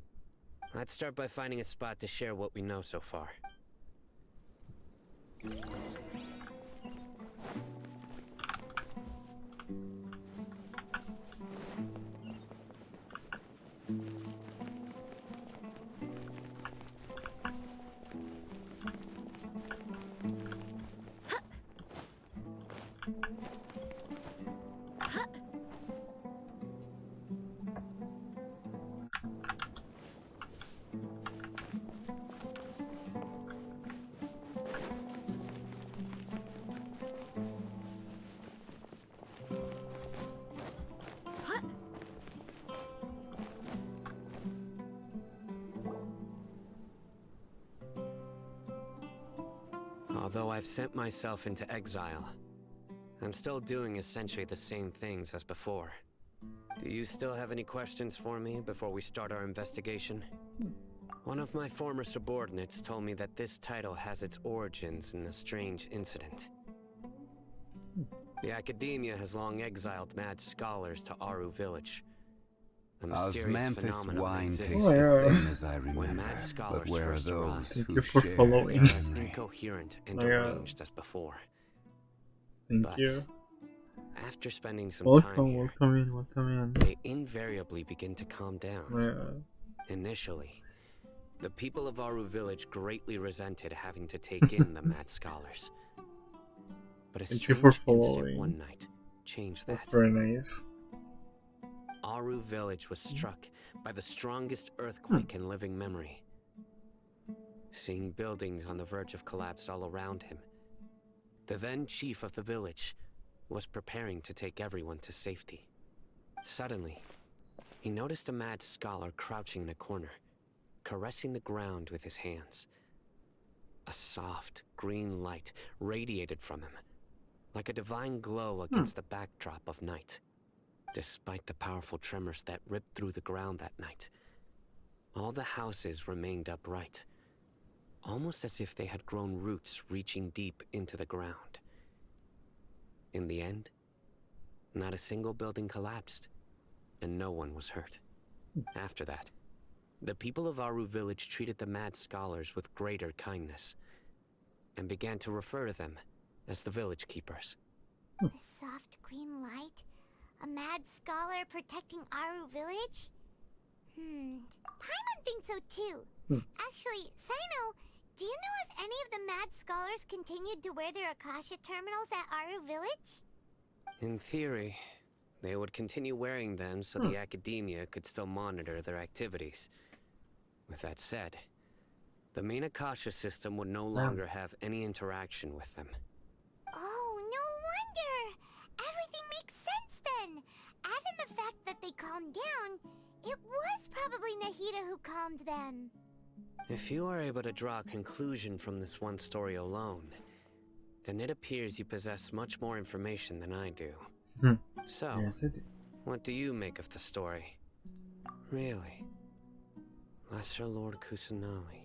S12: Let's start by finding a spot to share what we know so far. Although I've sent myself into exile, I'm still doing essentially the same things as before. Do you still have any questions for me before we start our investigation? One of my former subordinates told me that this title has its origins in a strange incident. The Academia has long exiled mad scholars to Aru village. A mysterious phenomenon exists
S15: the same as I
S12: when
S15: remember,
S12: mad scholars
S15: but where are
S12: first
S15: those
S12: arrive.
S1: Thank
S15: who
S1: you for
S15: share
S1: following.
S12: They're as
S15: memory?
S12: incoherent and deranged as before.
S1: Thank
S12: But
S1: you.
S12: after spending some
S1: Welcome,
S12: time here,
S1: welcome in.
S12: they invariably begin to calm down.
S1: Yeah.
S12: Initially, the people of Aru village greatly resented having to take in the mad scholars. But a
S1: Thank you for
S12: strange incident
S1: following.
S12: one night changed that.
S1: That's very nice.
S12: Aru village was struck by the strongest earthquake in living memory. Seeing buildings on the verge of collapse all around him, the then chief of the village was preparing to take everyone to safety. Suddenly, he noticed a mad scholar crouching in a corner, caressing the ground with his hands. A soft, green light radiated from him, like a divine glow against the backdrop of night. Despite the powerful tremors that ripped through the ground that night, all the houses remained upright, almost as if they had grown roots reaching deep into the ground. In the end, not a single building collapsed, and no one was hurt. After that, the people of Aru village treated the mad scholars with greater kindness, and began to refer to them as the village keepers.
S2: A soft green light? A mad scholar protecting Aru village? Paimon thinks so too. Actually, Sino, do you know if any of the mad scholars continued to wear their Akasha terminals at Aru village?
S12: In theory, they would continue wearing them so the Academia could still monitor their activities. With that said, the main Akasha system would no longer have any interaction with them.
S2: Oh, no wonder! Everything makes sense then! Add in the fact that they calmed down, it was probably Nahida who calmed them.
S12: If you are able to draw a conclusion from this one story alone, then it appears you possess much more information than I do. So,
S1: Yes, I do.
S12: what do you make of the story? Really? Lesser Lord Kusanali.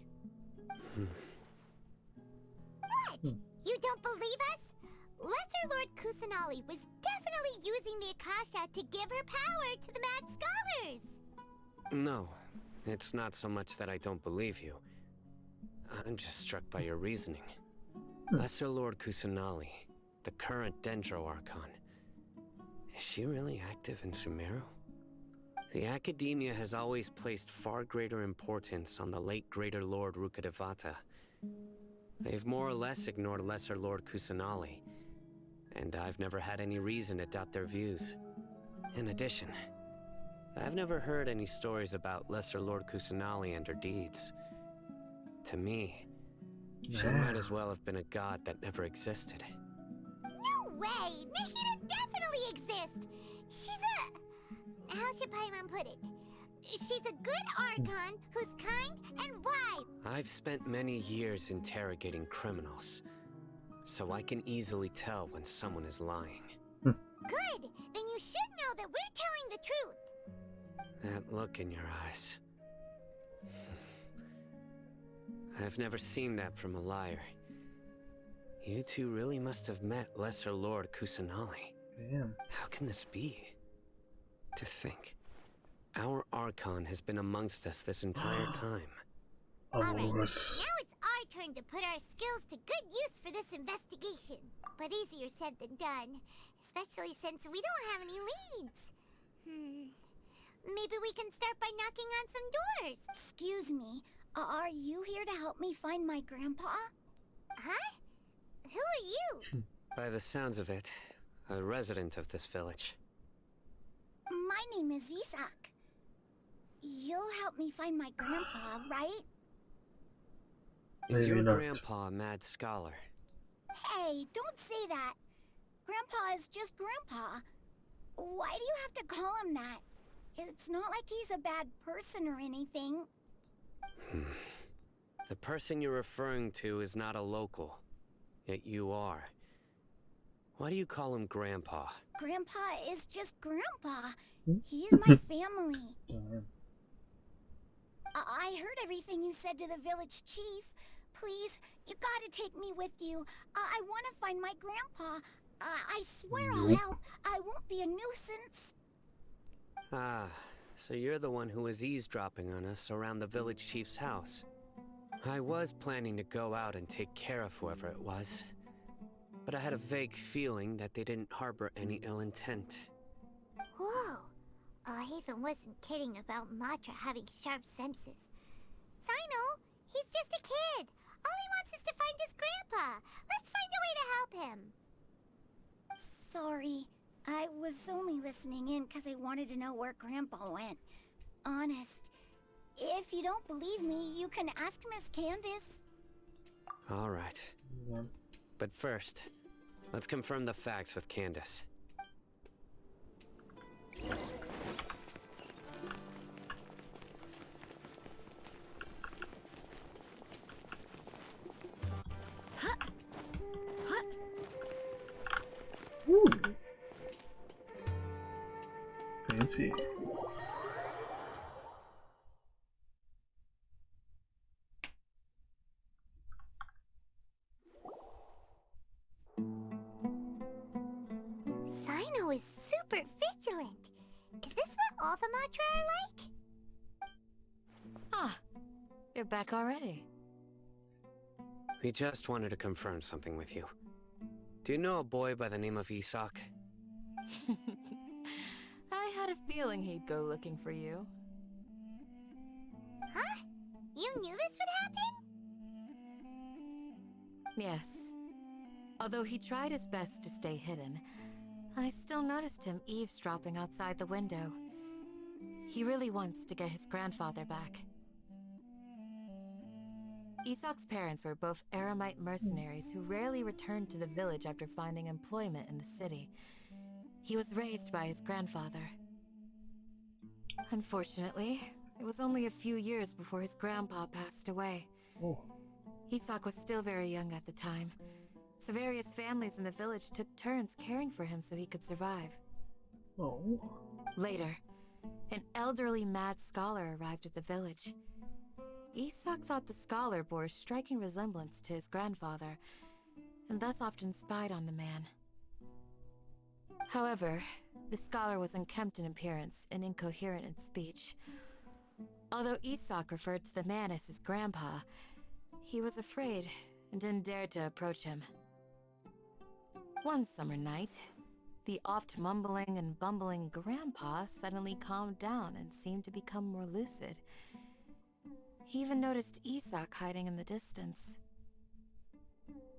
S2: What? You don't believe us? Lesser Lord Kusanali was definitely using the Akasha to give her power to the mad scholars!
S12: No, it's not so much that I don't believe you. I'm just struck by your reasoning. Lesser Lord Kusanali, the current Dendro Archon. Is she really active in Sumeru? The Academia has always placed far greater importance on the late Greater Lord Rukkhadevata. They've more or less ignored Lesser Lord Kusanali, and I've never had any reason to doubt their views. In addition, I've never heard any stories about Lesser Lord Kusanali and her deeds. To me, She might as well have been a god that never existed.
S2: No way! Nahida definitely exists! She's a... How should Paimon put it? She's a good Archon who's kind and wise.
S12: I've spent many years interrogating criminals, so I can easily tell when someone is lying.
S2: Good! Then you should know that we're telling the truth.
S12: That look in your eyes. I've never seen that from a liar. You two really must have met Lesser Lord Kusanali.
S1: Damn.
S12: How can this be? To think, our Archon has been amongst us this entire time.
S2: Alright, now it's our turn to put our skills to good use for this investigation. But easier said than done, especially since we don't have any leads. Maybe we can start by knocking on some doors.
S17: Excuse me, are you here to help me find my grandpa?
S2: Huh? Who are you?
S12: By the sounds of it, a resident of this village.
S17: My name is Isak. You'll help me find my grandpa, right?
S12: Is your grandpa a mad scholar?
S17: Hey, don't say that. Grandpa is just Grandpa. Why do you have to call him that? It's not like he's a bad person or anything.
S12: The person you're referring to is not a local, yet you are. Why do you call him Grandpa?
S17: Grandpa is just Grandpa. He's my family. I heard everything you said to the village chief. Please, you gotta take me with you. I want to find my grandpa. I swear I'll help. I won't be a nuisance.
S12: Ah, so you're the one who was eavesdropping on us around the village chief's house. I was planning to go out and take care of whoever it was, but I had a vague feeling that they didn't harbor any ill intent.
S2: Whoa. Haven wasn't kidding about Matra having sharp senses. Sino, he's just a kid. All he wants is to find his grandpa. Let's find a way to help him.
S17: Sorry. I was only listening in because I wanted to know where Grandpa went. Honest. If you don't believe me, you can ask Miss Candace.
S12: All right. But first, let's confirm the facts with Candace.
S1: Ooh. Fancy.
S2: Sino is super vigilant. Is this what all the Matra are like?
S6: Ah, you're back already.
S12: We just wanted to confirm something with you. Do you know a boy by the name of Isak?
S6: I had a feeling he'd go looking for you.
S2: Huh? You knew this would happen?
S6: Yes. Although he tried his best to stay hidden, I still noticed him eavesdropping outside the window. He really wants to get his grandfather back. Isak's parents were both Aramite mercenaries who rarely returned to the village after finding employment in the city. He was raised by his grandfather. Unfortunately, it was only a few years before his grandpa passed away. Isak was still very young at the time, so various families in the village took turns caring for him so he could survive. Later, an elderly mad scholar arrived at the village. Isak thought the scholar bore a striking resemblance to his grandfather, and thus often spied on the man. However, the scholar was unkempt in appearance and incoherent in speech. Although Isak referred to the man as his grandpa, he was afraid and didn't dare to approach him. One summer night, the oft mumbling and bumbling grandpa suddenly calmed down and seemed to become more lucid. He even noticed Isak hiding in the distance.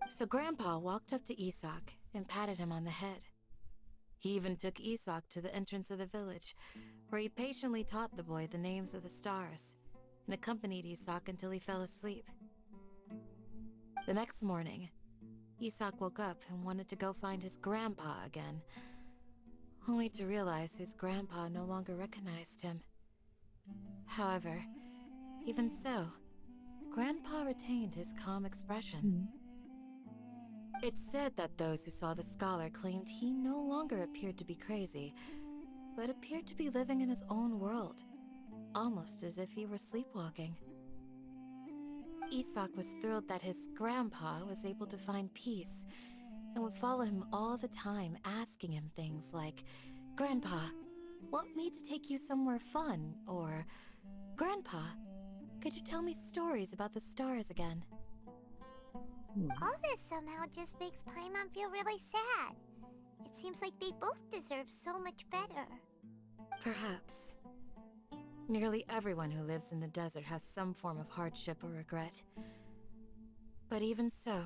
S6: So Grandpa walked up to Isak and patted him on the head. He even took Isak to the entrance of the village, where he patiently taught the boy the names of the stars, and accompanied Isak until he fell asleep.
S18: The next morning, Isak woke up and wanted to go find his grandpa again, only to realize his grandpa no longer recognized him. However, even so, Grandpa retained his calm expression. It's said that those who saw the scholar claimed he no longer appeared to be crazy, but appeared to be living in his own world, almost as if he were sleepwalking. Isak was thrilled that his grandpa was able to find peace and would follow him all the time, asking him things like, "Grandpa, want me to take you somewhere fun?" Or, "Grandpa, could you tell me stories about the stars again?"
S2: All this somehow just makes Paimon feel really sad. It seems like they both deserve so much better.
S18: Perhaps. Nearly everyone who lives in the desert has some form of hardship or regret. But even so,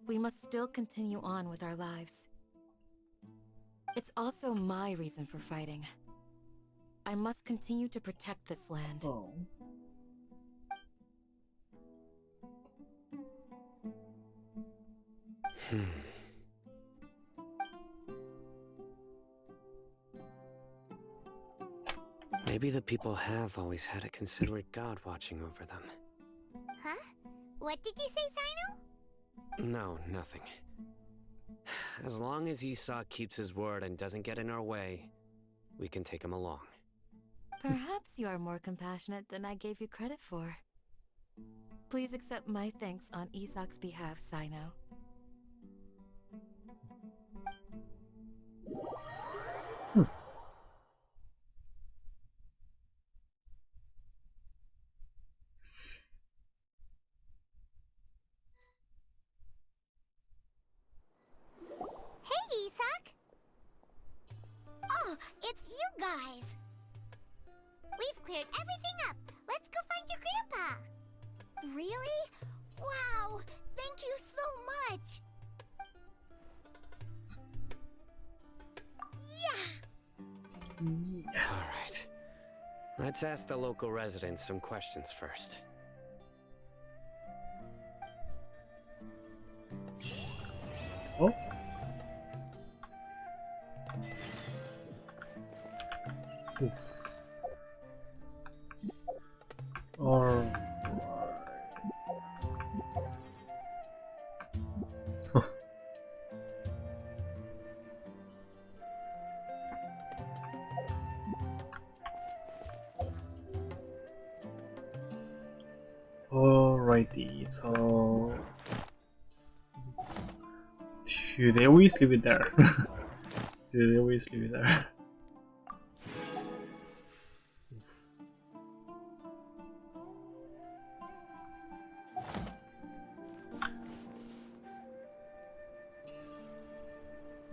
S18: we must still continue on with our lives. It's also my reason for fighting. I must continue to protect this land.
S1: Oh.
S12: Maybe the people have always had a considerate god watching over them.
S2: Huh? What did you say, Sino?
S12: No, nothing. As long as Isak keeps his word and doesn't get in our way, we can take him along.
S18: Perhaps you are more compassionate than I gave you credit for. Please accept my thanks on Isak's behalf, Sino.
S2: Hey, Isak!
S17: Oh, it's you guys!
S2: We've cleared everything up. Let's go find your grandpa.
S17: Really? Wow! Thank you so much! Yeah!
S12: Alright. Let's ask the local residents some questions first.
S1: Oh. Oof. Or alrighty, so do they always leave it there? Do they always leave it there?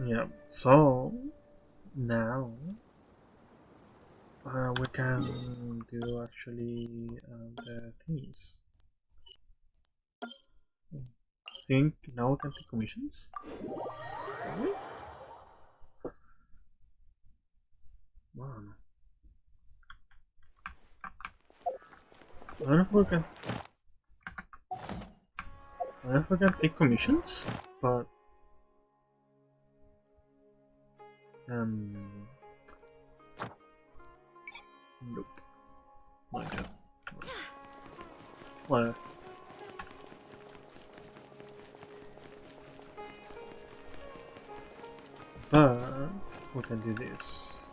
S1: Yeah, so now we can do actually the things. Think now we can take commissions? Really? Man. I don't know if we can. I don't know if we can take commissions, but nope. Not yet. Well, but we can do this.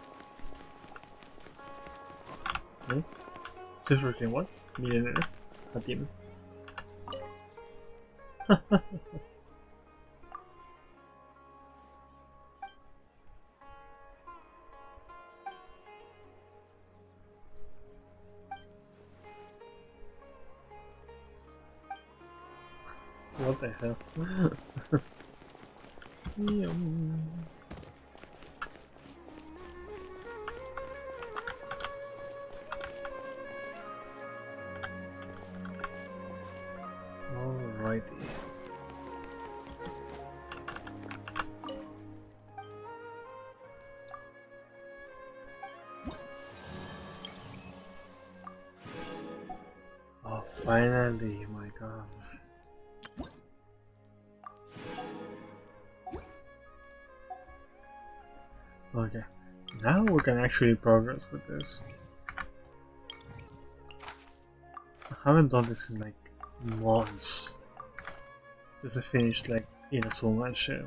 S1: Okay. This routine what? Millionaire. A team. What the hell? Yum. Alrighty. Oh, finally, my god. Okay, now we can actually progress with this. I haven't done this in like months. Because I finished like in a so much shit.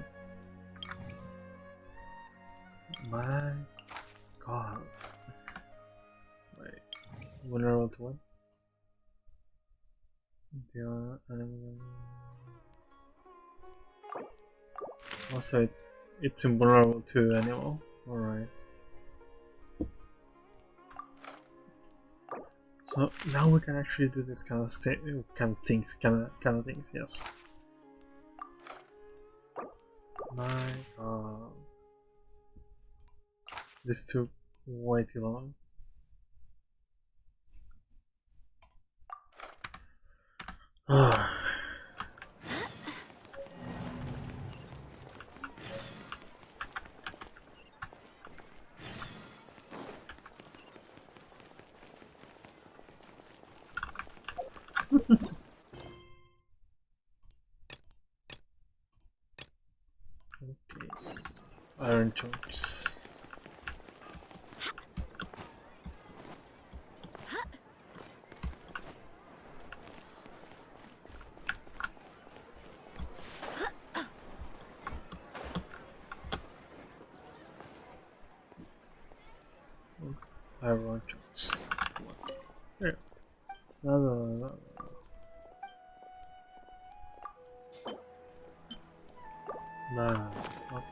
S1: My god. Wait, vulnerable to what? Also, it's invulnerable to animal. Alright. So now we can actually do this kind of things, yes. My god. This took way too long. Okay. Iron chunks. Iron chunks. There. No. Nah. Oh.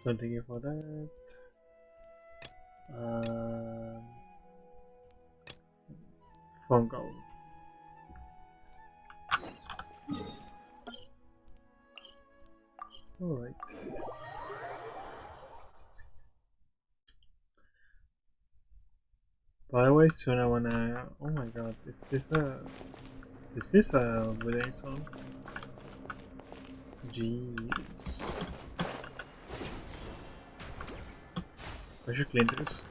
S1: So thank you for that. Fungal. Alright. By the way, soon I wanna. Oh my god, is this a withering song? Jeez. I should clean this.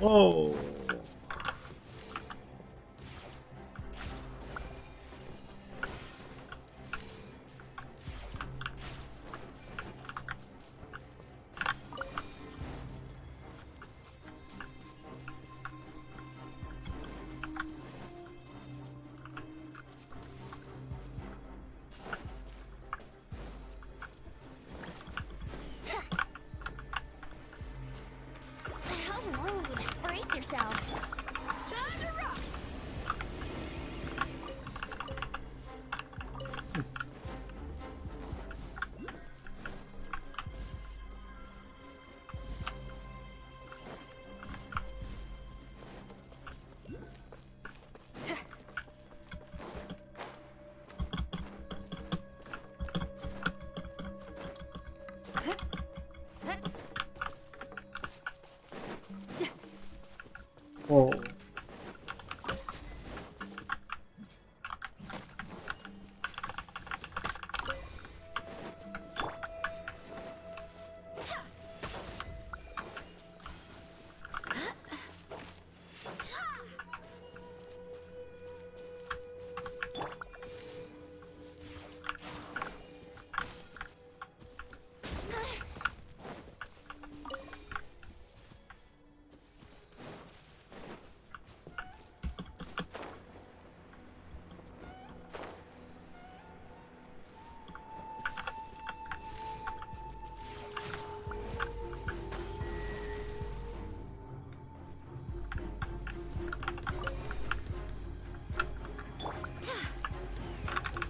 S1: Oh. Oh.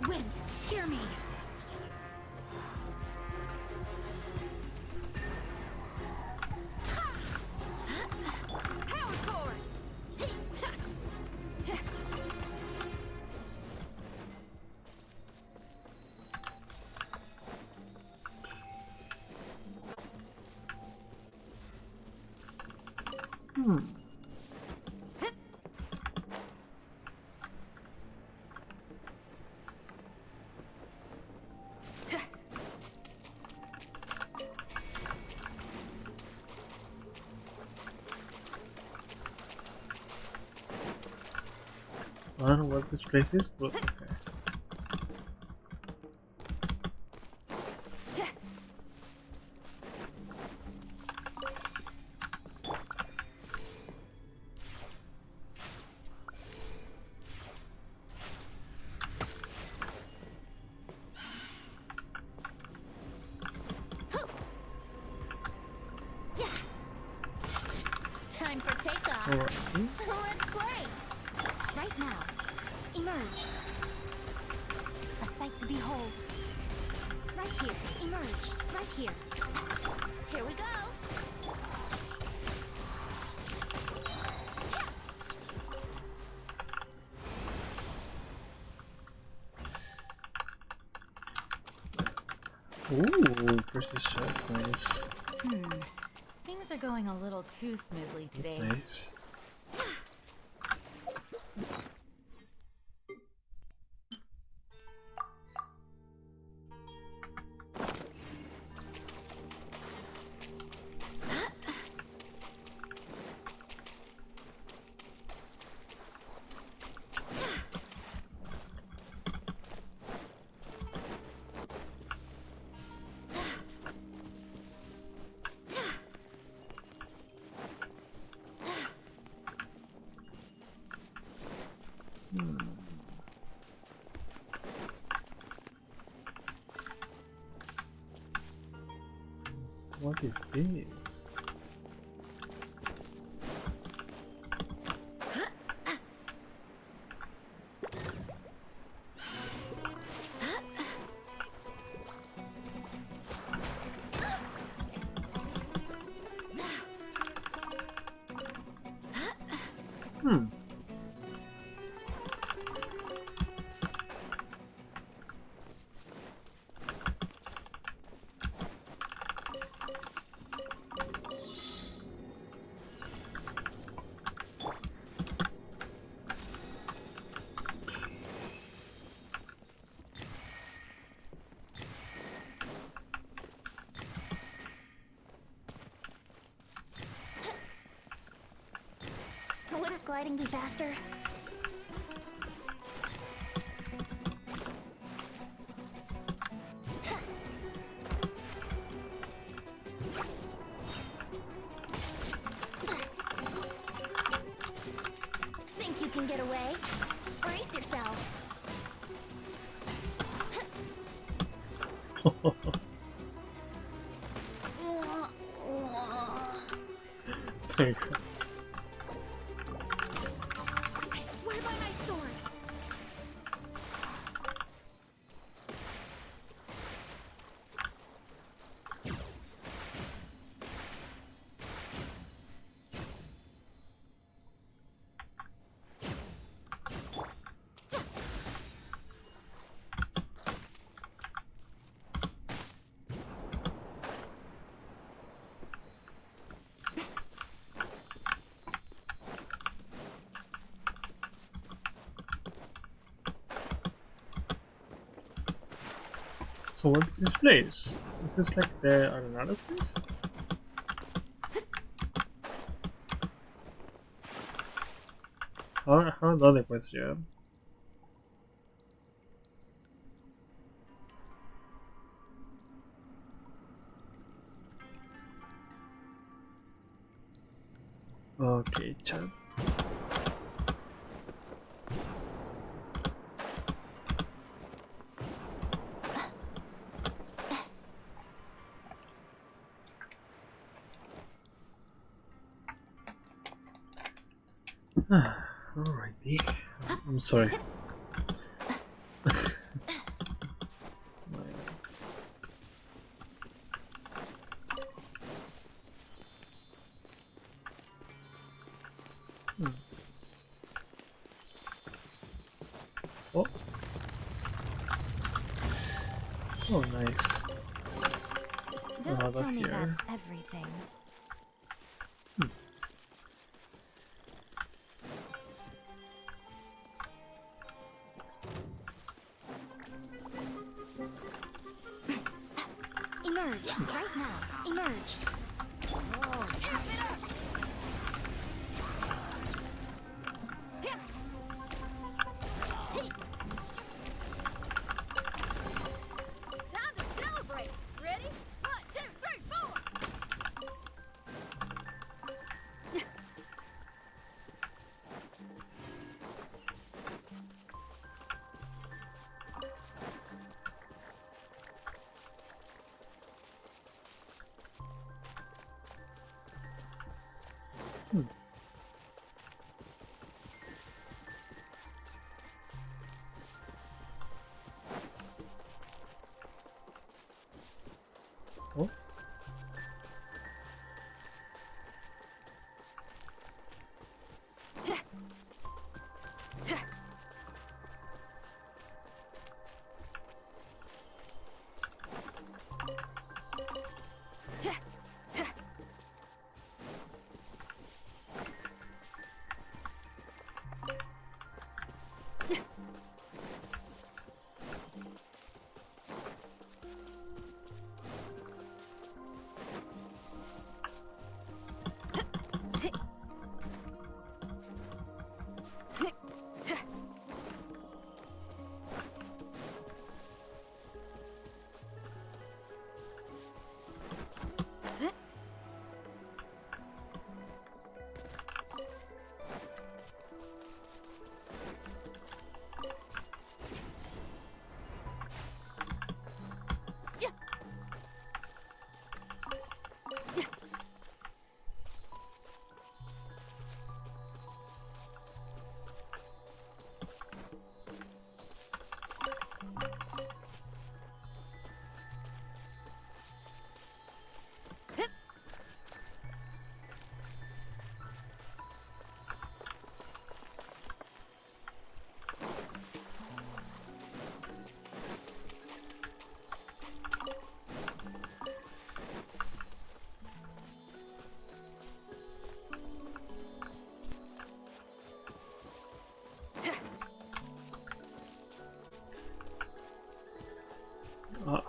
S17: Wind, hear me. Power cord.
S1: I don't know what this place is, but okay.
S10: Time for takeoff.
S1: Alright.
S10: Let's play. Right now. Emerge. A sight to behold. Right here. Emerge. Right here. Here we go.
S1: Ooh, precious chest, nice.
S18: Things are going a little too smoothly today.
S1: Nice. What is this?
S10: Wouldn't gliding be faster? Think you can get away? Brace yourself.
S1: There you go.
S10: I swear by my sword.
S1: So what is this place? Is this like the Arena's place? How the other question? Okay, chat. Alrighty. I'm sorry. Oh. Oh, nice.
S10: Don't tell me that's everything. Emerge, right now. Emerge.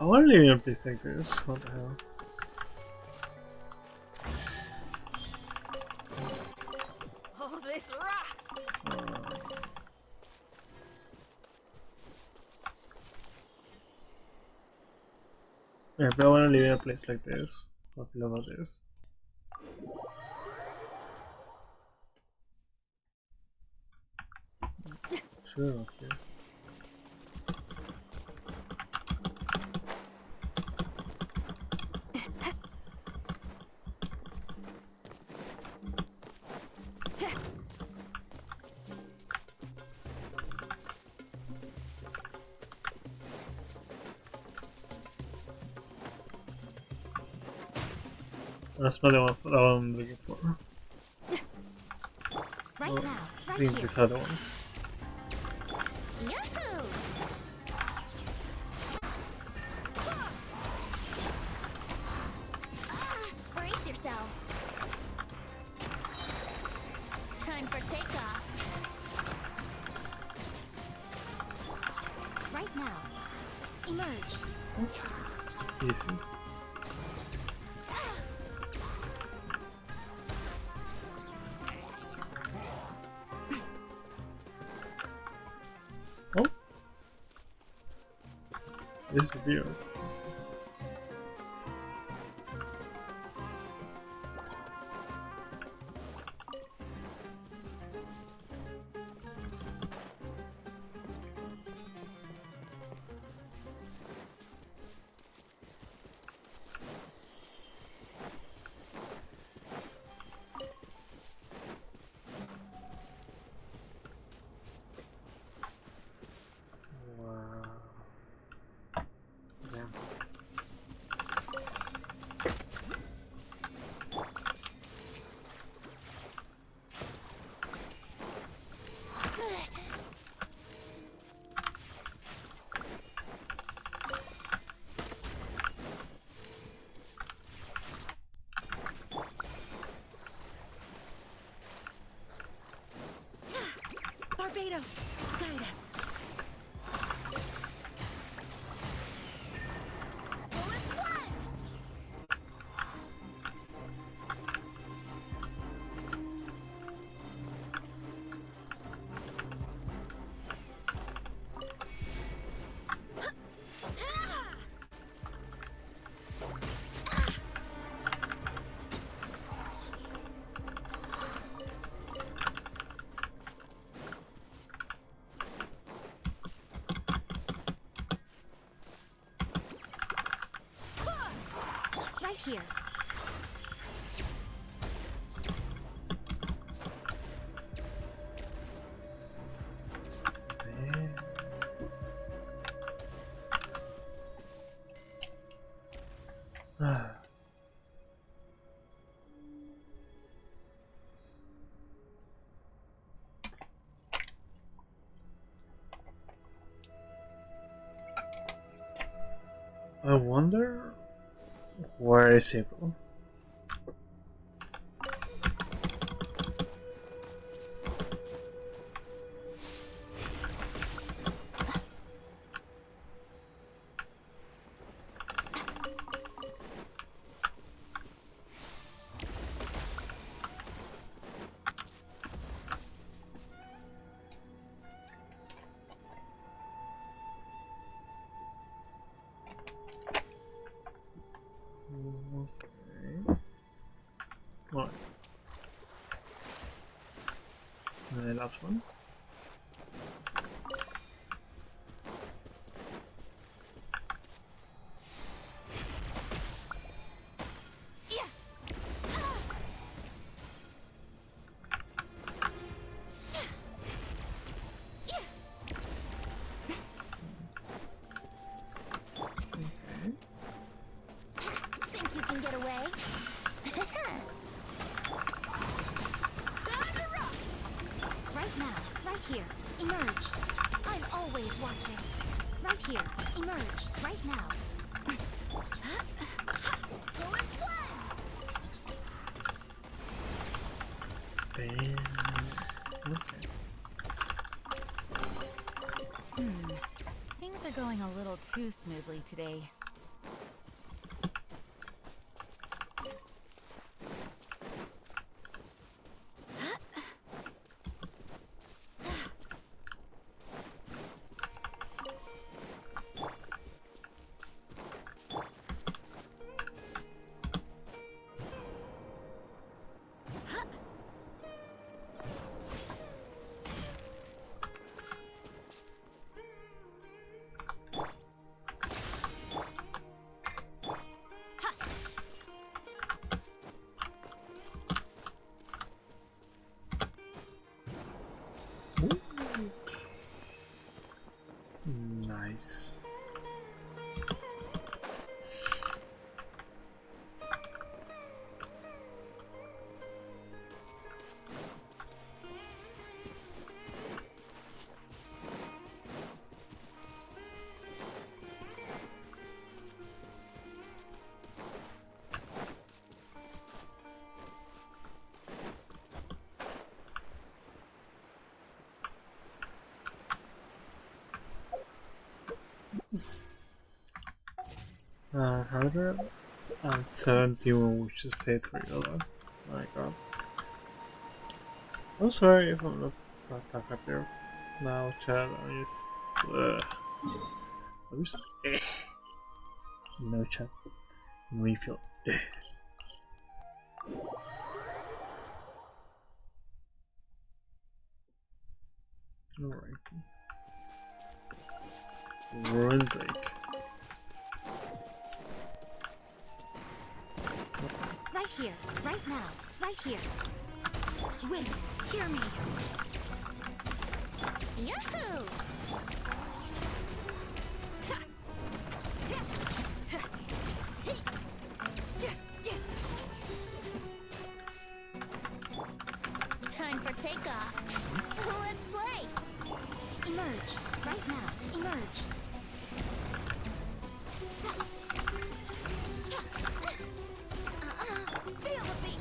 S1: I want to live in a place like this. What the hell?
S6: Oh, this rocks!
S1: Yeah, but I want to live in a place like this. What about this? Sure, not here. That's not the one I'm looking for.
S10: Right
S1: Well,
S10: now,
S1: I
S10: right
S1: think
S10: here.
S1: these are the ones.
S10: Yahoo! Brace yourselves. Time for takeoff. Right now. Emerge.
S1: Easy. Oh, this is the view.
S6: Barbados, guide us. Right here.
S1: I wonder where is April? last one.
S10: Things are going a little too smoothly today.
S1: Nice. However, 71 which is saved for you. My god. I'm sorry if I'm not back up there. Now, chat, I'm just no chat. Refill. Alright. Run break.
S4: Right here, right now, right here. Wait, hear me. Yahoo! Time for takeoff. Let's play. Emerge, right now, emerge. Feel the beat.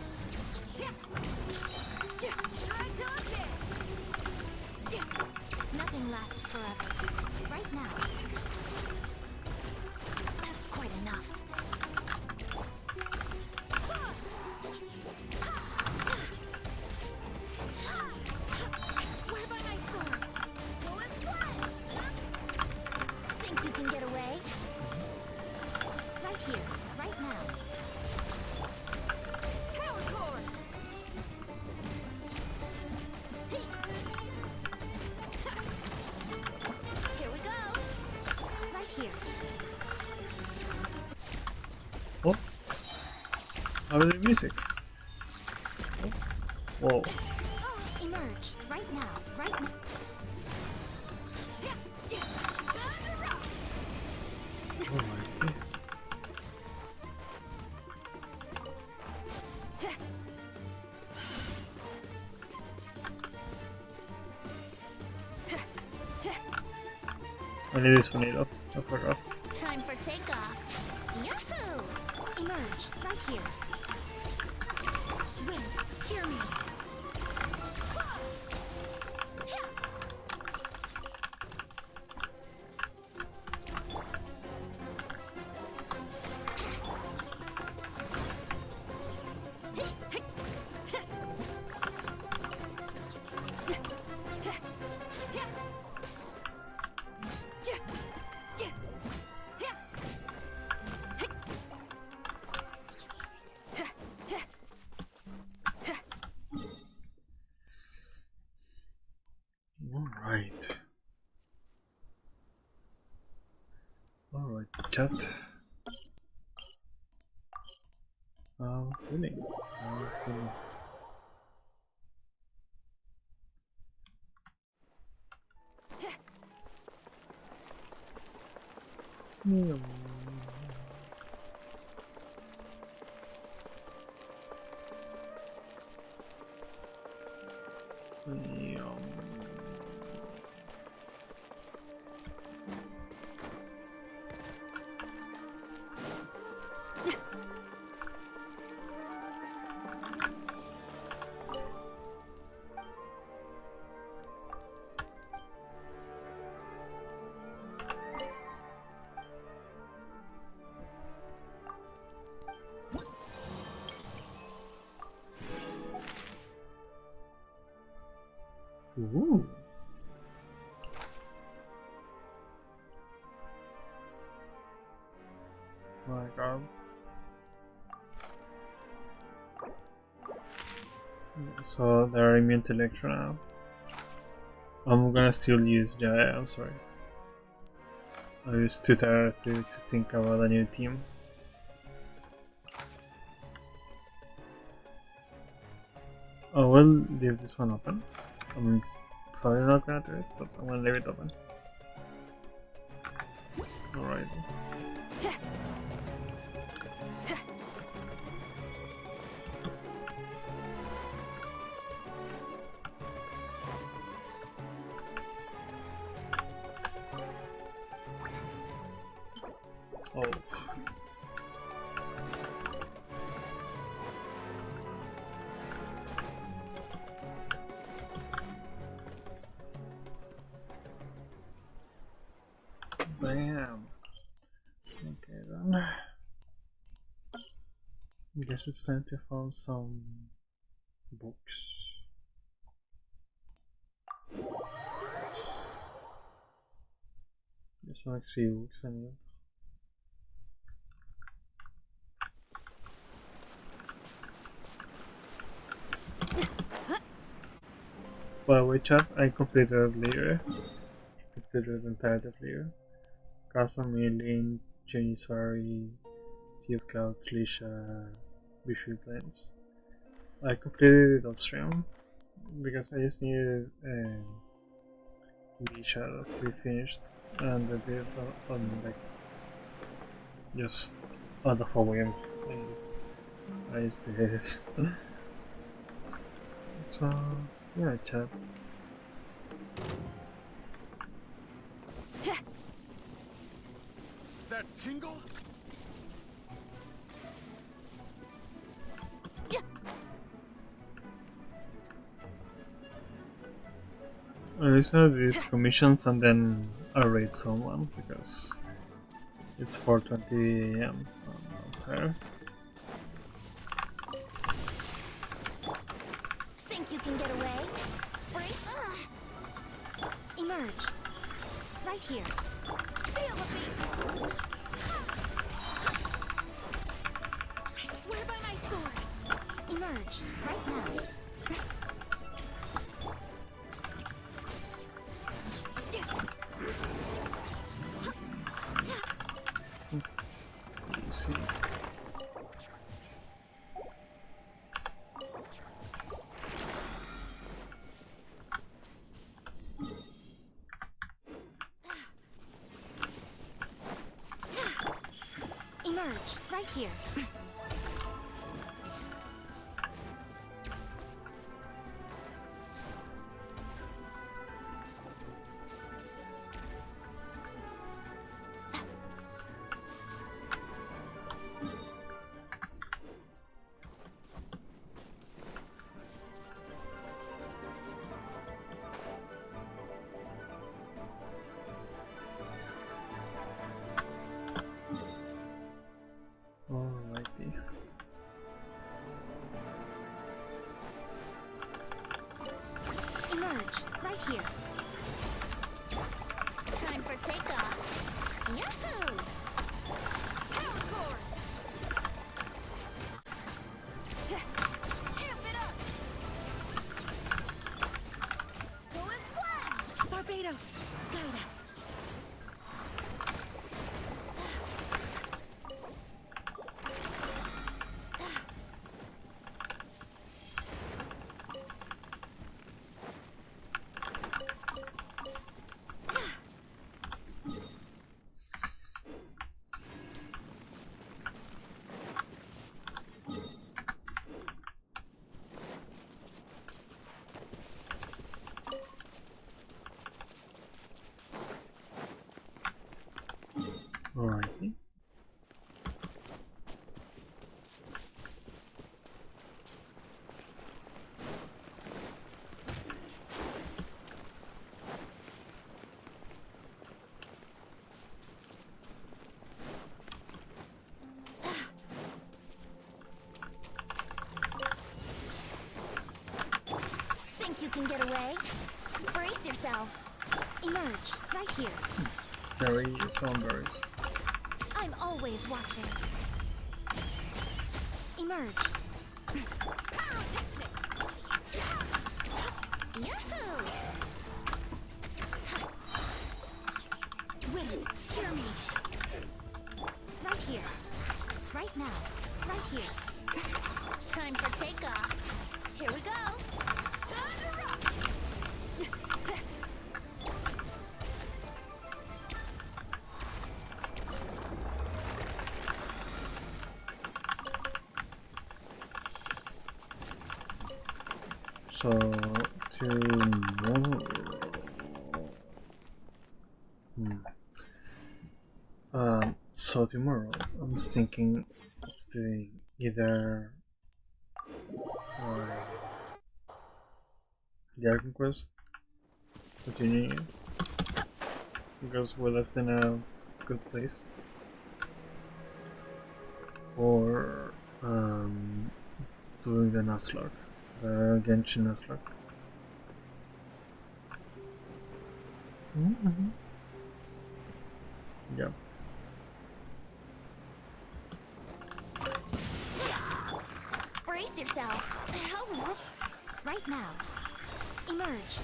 S4: Nothing lasts forever. Right now. That's quite enough. I swear by my sword. Go and fly. Think you can get away? Right here, right now. Power cord. Here we go. Right here.
S1: Oh, how is the music? Whoa.
S4: Emerge right now, right now.
S1: Oh my god. I need this one, I forgot.
S4: Time for takeoff. Yahoo! Emerge right here. Wind, hear me.
S1: chat. Oh, really? Oh, really? Ooh. My god. So they're immune to Electro now. I'm gonna still use Jaya, I'm sorry. I was too tired to think about a new team. I will leave this one open. I'm probably not gonna do it, but I'm gonna leave it open. Alright. Oh. Bam. Okay then. I guess it's time to find some books. Yes. There's some XP books I need. By the way, chat, I completed later. Completed the entirety of later. Castle Merlin, Janiswari, Sea of Clouds, Lisha, Bishu Plains. I completed it on stream because I just needed Lisha to be finished, and I did it on like just on the following. I just did it. So yeah, chat.
S7: That tingle?
S1: I just have these commissions and then I raid someone because it's 4:20 AM. I'm tired.
S17: Think you can get away? Break? Emerge. Right here. Feel the beat. I swear by my sword. Emerge. Right now.
S1: You see.
S17: Emerge. Right here.
S1: Alrighty.
S17: Emerge. Right here. Time for takeoff. Yahoo! Power core! Amp it up! Go as planned! Barbados, guide us.
S1: Alrighty.
S10: Think you can get away? Brace yourself. Emerge, right here.
S1: Berry is on berries.
S10: I'm always watching. Emerge. Yahoo! Wait, hear me. Right here. Right now. Right here. Time for takeoff. Here we go. Time to rock.
S1: So tomorrow. So tomorrow I'm thinking of doing either the Archon quest, continuing it, because we left in a good place, or doing the Nuzlocke, the Genshin Nuzlocke. Yeah.
S10: Brace yourself. Help. Right now. Emerge.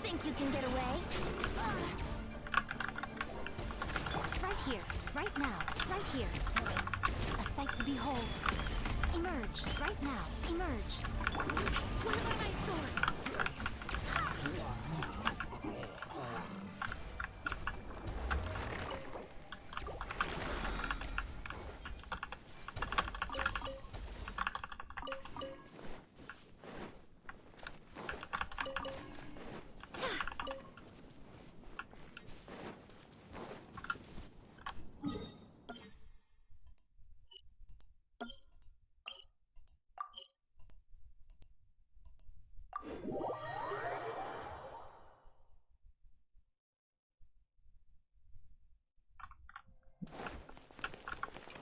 S10: Think you can get away? Right here. Right now. Right here. A sight to behold. Emerge. Right now. Emerge. I swear by my sword.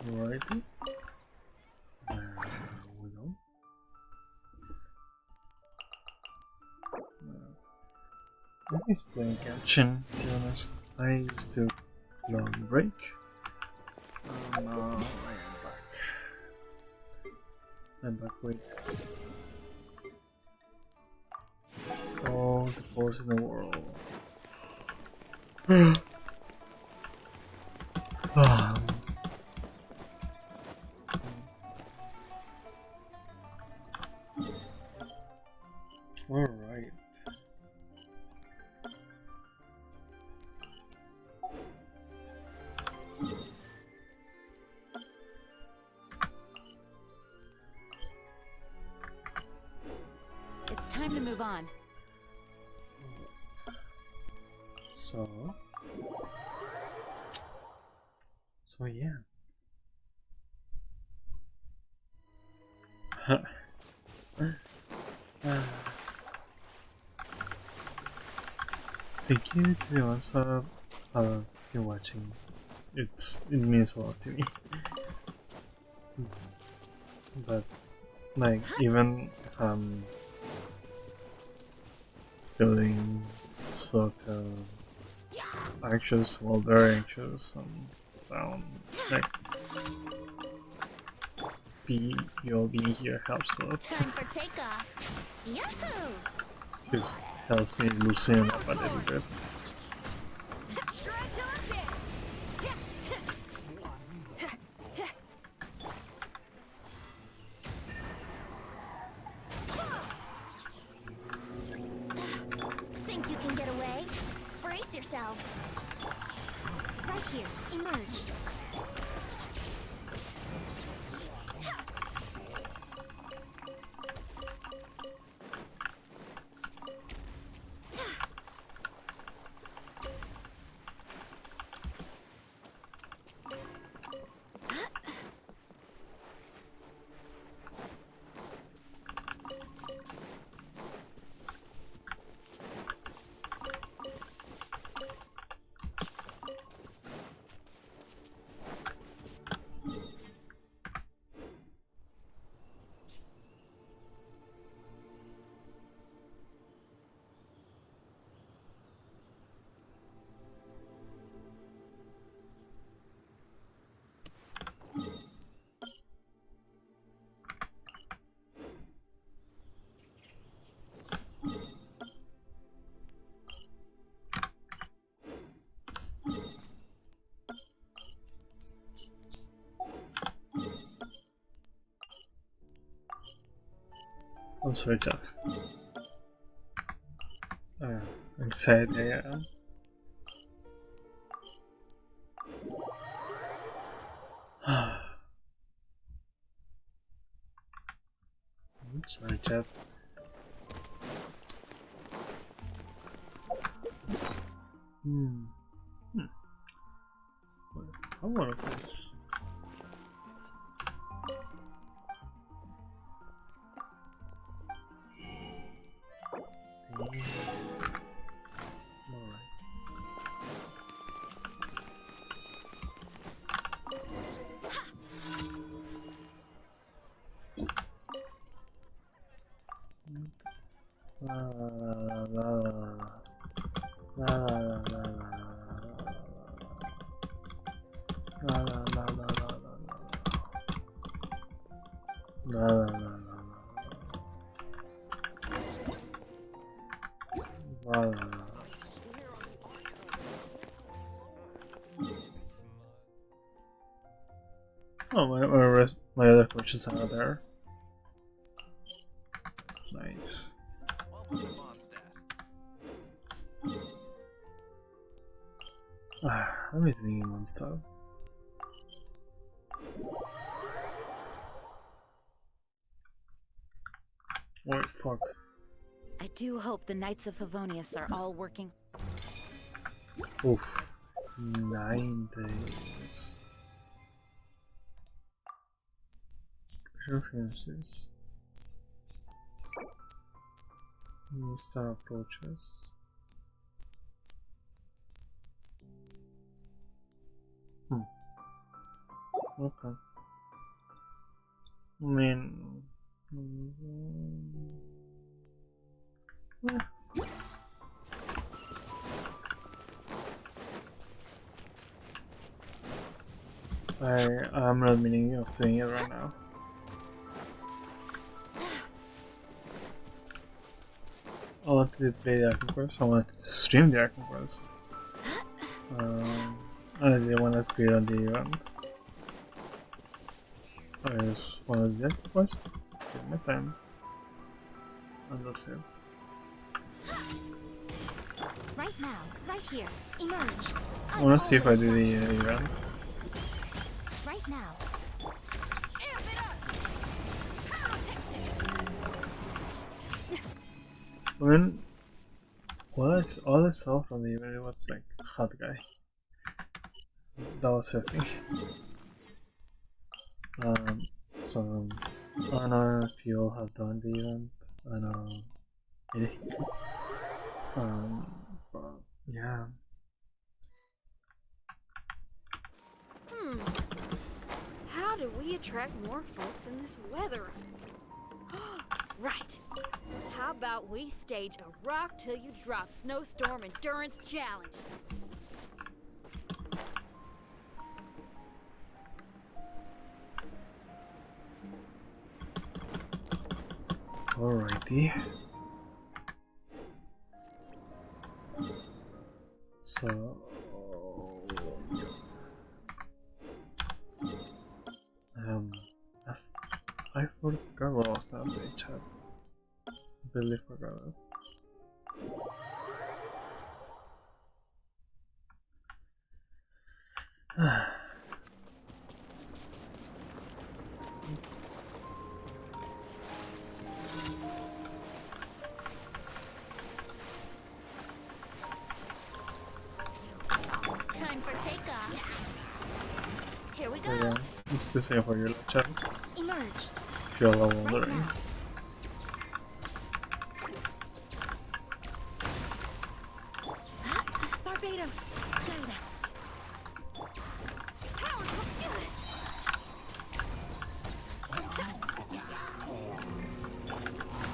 S1: Alrighty. There we go. I miss playing Genshin, to be honest. I used to long break. Now I am back. I'm back with all the force in the world. Alright.
S13: It's time to move on.
S1: So yeah. Thank you to the ones that have been watching. It means a lot to me. But like even feeling sort of anxious, well, very anxious and down, like you'll be here helps a lot.
S10: Time for takeoff. Yahoo!
S1: Just helps me loosen up a little bit.
S10: Think you can get away? Brace yourself. Right here. Emerge.
S1: I'm sorry, Jeff. Anxiety, I am. I'm sorry, Jeff. I want this. Oh, my other coaches are there. That's nice. Let me think one stuff. Wait, fuck.
S4: I do hope the Knights of Favonius are all working.
S1: Oof. 9 days. References. New star approaches. Okay. I mean... I'm not meaning of doing it right now. I wanted to play the Archon Quest, I wanted to stream the Archon Quest. I didn't want to speed on the event. I just wanted to do the quest, take my time, and that's it.
S4: Right now, right here, emerge.
S1: I want to see if I do the event.
S4: Right now.
S1: I mean, what all I saw from the event was like hot guy. That was her thing. So I don't know if you all have done the event. I don't know anything. But yeah.
S13: How do we attract more folks in this weather? Right. How about we stage a rock till you drop snowstorm endurance challenge?
S1: Alrighty. So I forgot what was that in chat. Really forgot it.
S4: Time for takeoff. Here we go.
S1: Yeah, I'm still saying for your chat.
S4: Emerge.
S1: If you're all wondering.
S4: Barbados, guide us.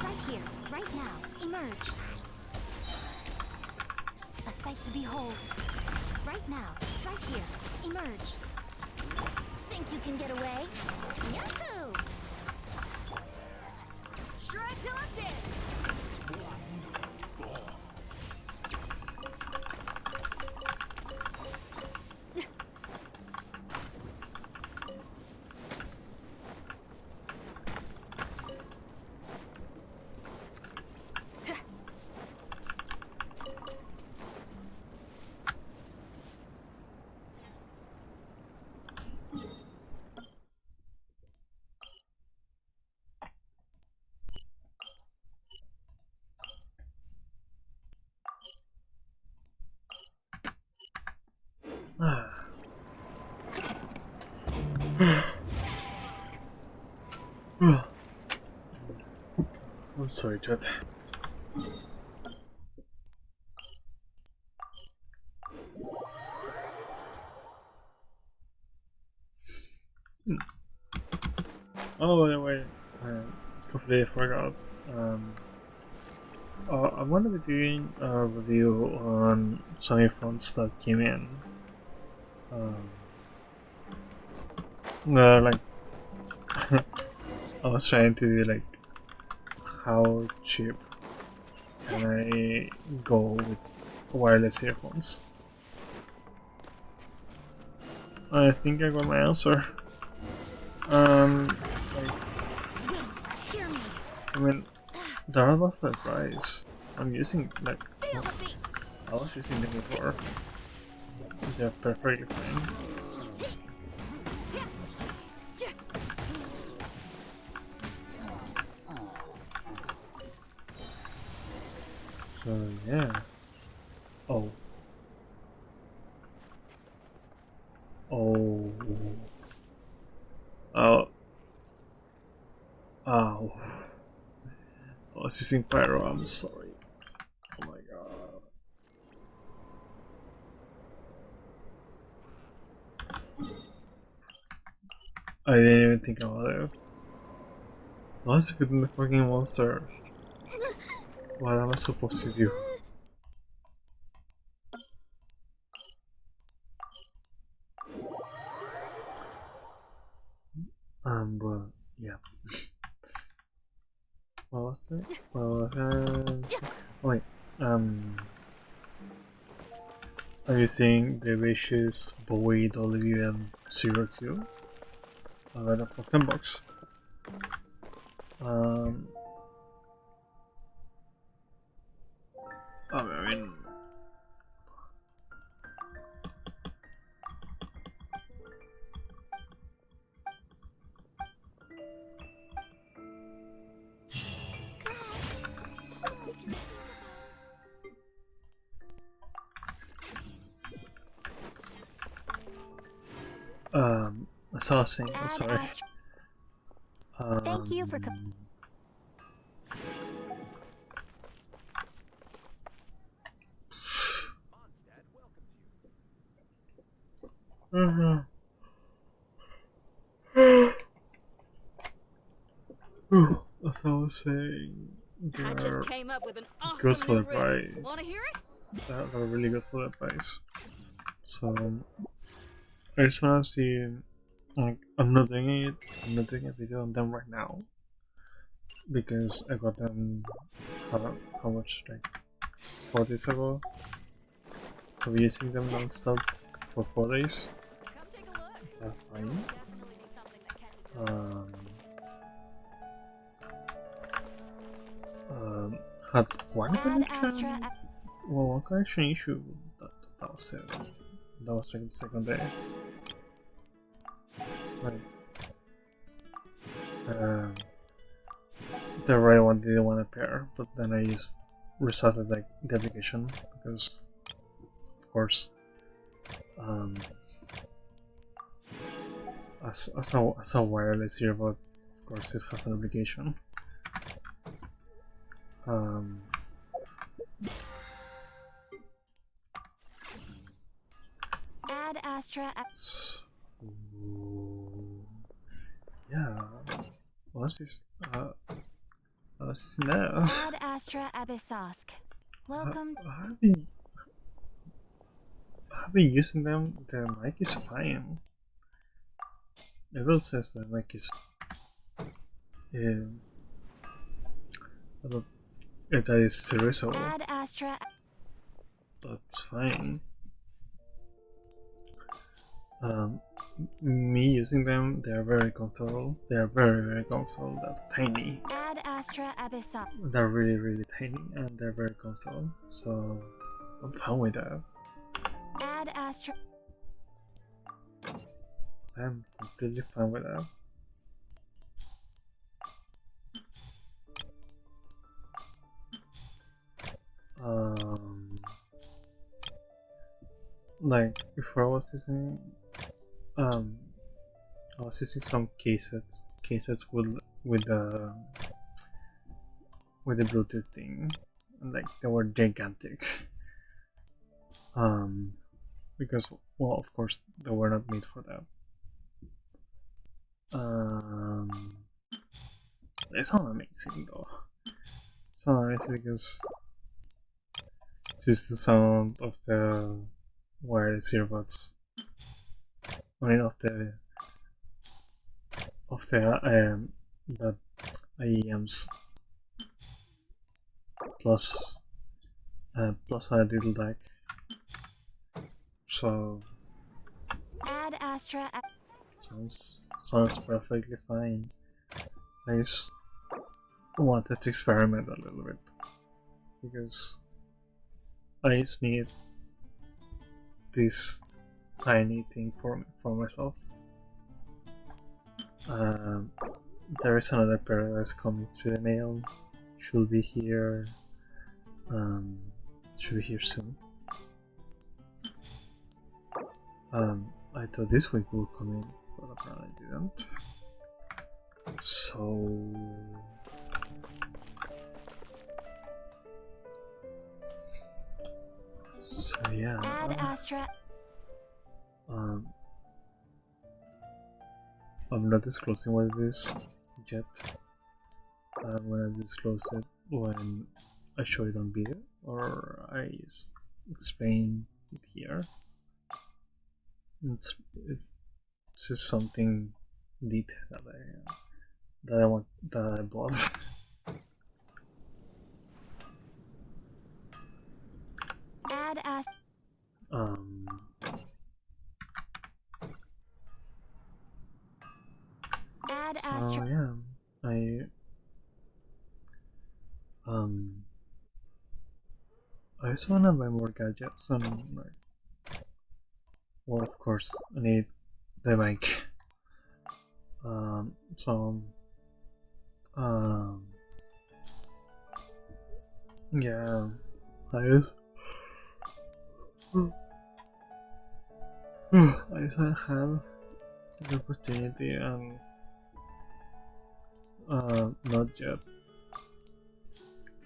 S4: Right here, right now, emerge. A sight to behold. Right now, right here, emerge. Think you can get away? Yahoo! Shred till I'm dead.
S1: I'm sorry, chat. Oh, by the way, I completely forgot. I'm gonna be doing a review on some phones that came in. Like, I was trying to do like, how cheap can I go with wireless earphones? I think I got my answer. Like, I mean, they're about the price. I'm using like, I was using them before. They're perfectly fine. So yeah. Oh. Oh. Oh. Ow. I was using pyro, I'm sorry. Oh my god. I didn't even think about it. I was feeding the fucking monster. What am I supposed to do? But yeah. What was it? What was it? Oh, wait. I'm using the Vicious Boy WM02. I got it for $10. I mean, that's all I was saying, I'm sorry.
S10: Thank you for
S1: As I was saying,
S13: I
S1: they're
S13: just came up with an
S1: good
S13: awesome
S1: for the
S13: new riff.
S1: price.
S13: Wanna hear it?
S1: They're really good for the price. So I just wanna see, like, I'm not doing it. I'm not doing a video on them right now because I got them how much, like 4 days ago. I've been using them non-stop for 4 days. They're fine. Had one connection. Well, one connection issue. That was it. That was like the second day. Like, the right one didn't want to pair, but then I just restarted like the application because, of course, as a wireless earbud, of course, it has an application.
S10: Ad Astra.
S1: Yeah. What's this? What's this now?
S10: Ad Astra Abyssosk. Welcome.
S1: I've been using them. The mic is fine. It will says the mic is. That is serviceable.
S10: Ad Astra.
S1: That's fine. Me using them, they are very comfortable. They are very comfortable. They're tiny.
S10: Ad Astra Abyssosk.
S1: They're really tiny and they're very comfortable. So I'm fine with that.
S10: Ad Astra.
S1: I'm completely fine with that. Like before I was using some cassettes with with the Bluetooth thing, and like they were gigantic. Because well, of course, they were not made for that. They sound amazing though. Sound amazing because this is the sound of the wireless earbuds. I mean, of the IEMs plus plus a little deck. So
S4: Add Astra.
S1: sounds perfectly fine. I just wanted to experiment a little bit because I just need this tiny thing for myself. There is another pair that's coming through the mail. Should be here. Should be here soon. I thought this week would come in, but apparently didn't. So yeah.
S4: Add Astra.
S1: I'm not disclosing what it is yet. I'm gonna disclose it when I show it on video, or I just explain it here. It's just something neat that I bought.
S4: Add Astra. Add
S1: So
S4: Astra.
S1: yeah, I just wanna buy more gadgets and like, well, of course I need the mic. So yeah, I just have the opportunity and not yet.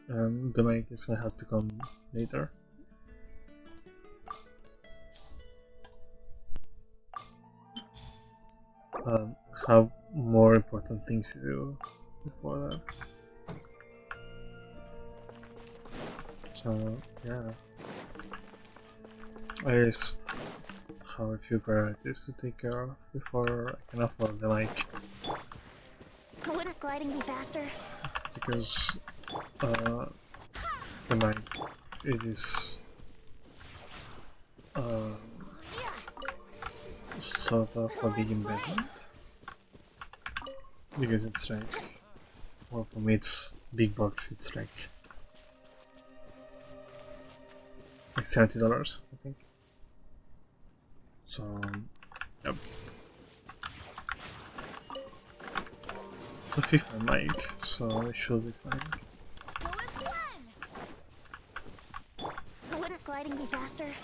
S1: The mic is gonna have to come later. Have more important things to do before that. So yeah, I just have a few priorities to take care of before I can afford the mic.
S4: Wouldn't gliding be faster?
S1: Because the mic, it is sort of a big investment, because it's like, well, for me it's big box, it's like $70, I think. So yep. It's a FIFA mic, so it should be fine.
S4: Wouldn't gliding be faster?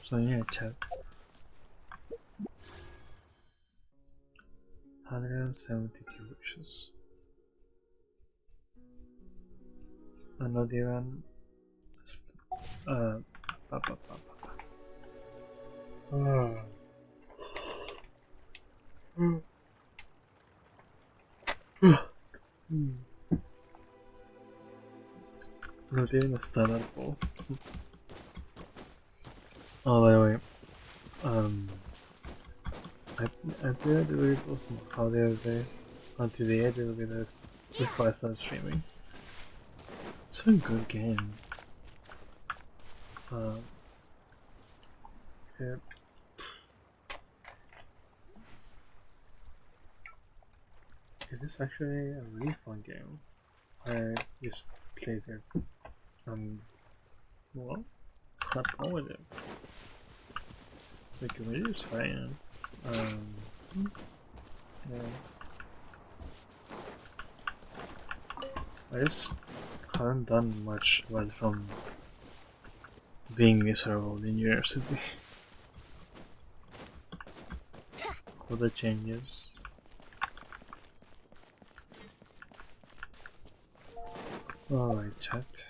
S1: So yeah, chat. 172 wishes. And not even not even a standard ball. Oh, by the way, I played a little bit of how the other day, until the end of it before I started streaming. It's a good game. Yeah. It is actually a really fun game. I just played it. Well, not wrong with it. The community is fine. Yeah. I just haven't done much well from being miserable in university. Other changes Alright, chat.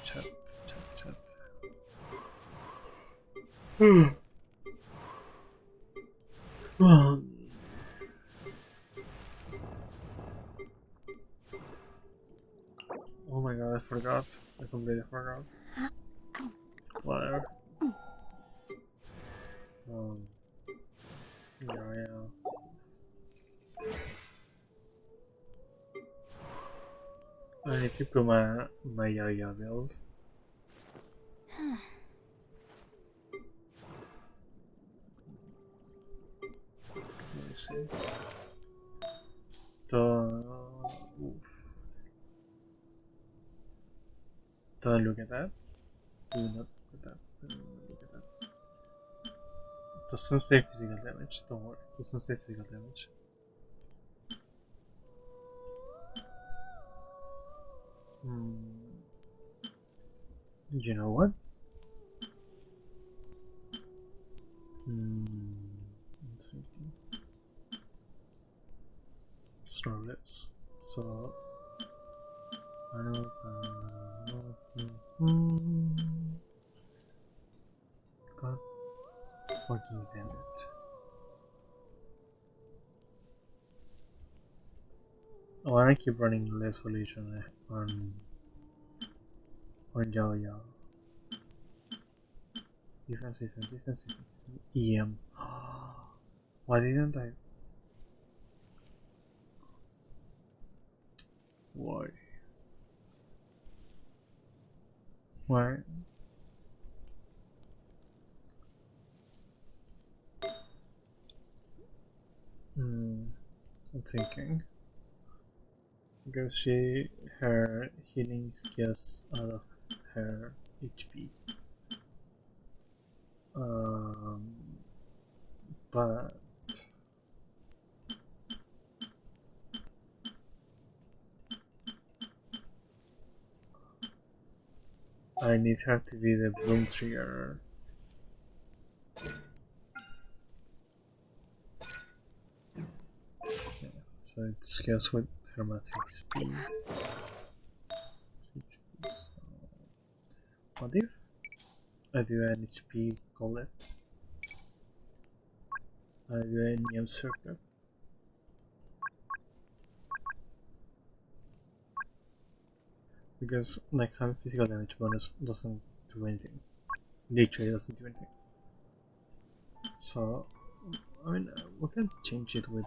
S1: Chat. Oh my god, I forgot. I completely forgot. Whatever. Yeah. I need to put my Yaya build. Let me see. Don't look at that. Do not look at that. Do not look at that. Doesn't say physical damage. Don't worry. Doesn't say physical damage. You know what? I'm thinking. Starless. So I know. God, fucking damn it! I wanna keep running less relation on Yao. Defense. EM. Why didn't I? Why? Why? I'm thinking. Because her healing gets out of her HP. But I need her to be the bloom trigger. Yeah, so it scales with her magic speed. What if I do an HP collet? I do an EM circuit. Because like having physical damage bonus doesn't do anything. Literally doesn't do anything. So I mean we can change it with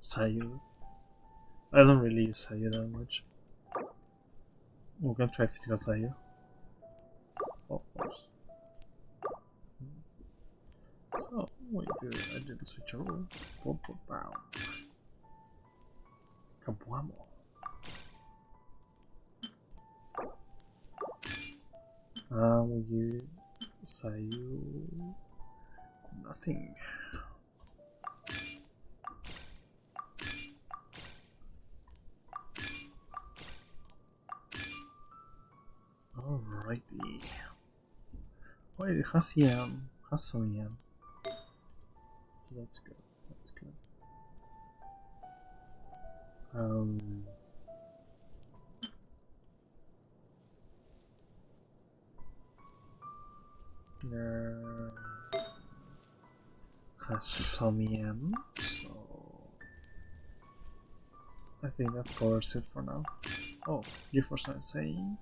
S1: Sayu. I don't really use Sayu that much. We can try physical Sayu. Of course. So what do I do the switcheroo? Bow. Kabuamo. We use Sayu. Nothing. Alrighty. Wait, it has EM. Has some EM. So that's good. That's good. Has some EM, so I think that covers it for now. Oh, GeForce is saying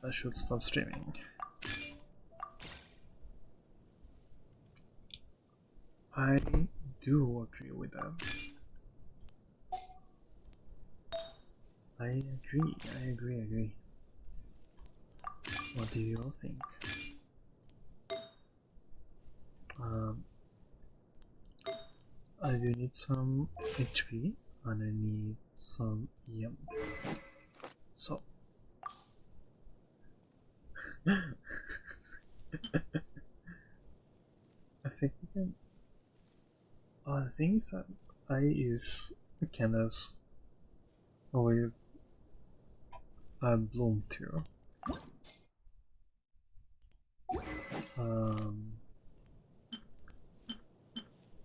S1: I should stop streaming. I do agree with that. I agree. What do you all think? I do need some HP and I need some EM. So I think we can. The thing is that I use candles with bloom too.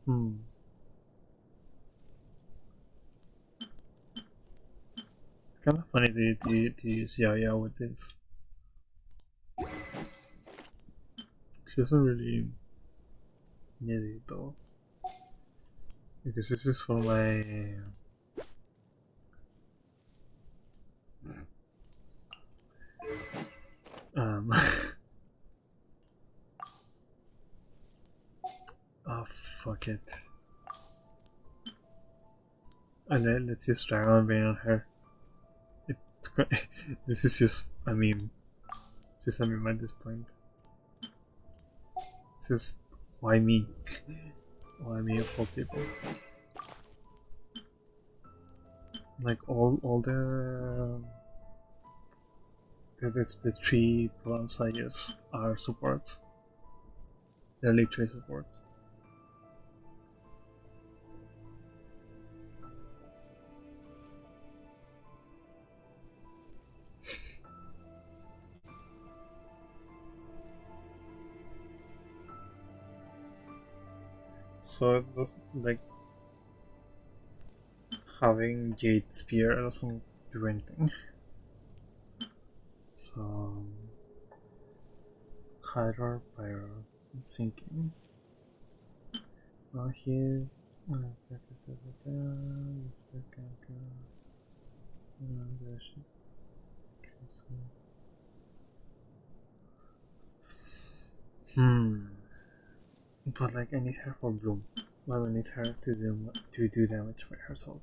S1: Hmm. It's kind of funny to use Yaya with this. She doesn't really need it though. Because this is for my oh fuck it. And then let's use Dragon Bane on her. This is just a meme. It's just a meme at this point. It's just why me? Why me of all people? Like all the three programs I use are supports. They're literally supports. So it was like having Jade Spear doesn't do anything. So Hydro Pyro, I'm thinking. Well here but like I need her for Bloom. Well, I need her to do damage by herself.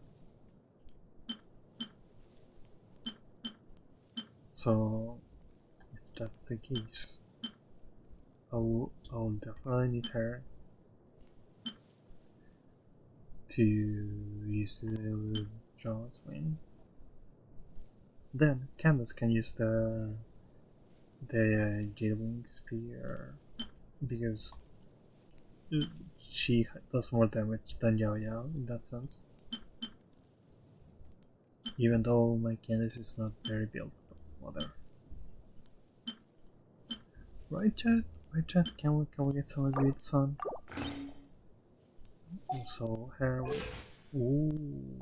S1: So if that's the case, I'll definitely need her to use the Jaws Wing. Then Candace can use the Jadewing Spear because she does more damage than Yao Yao in that sense. Even though my Candace is not very built, whatever. Right, chat? Right, chat? Can we get some updates on? So here, ooh,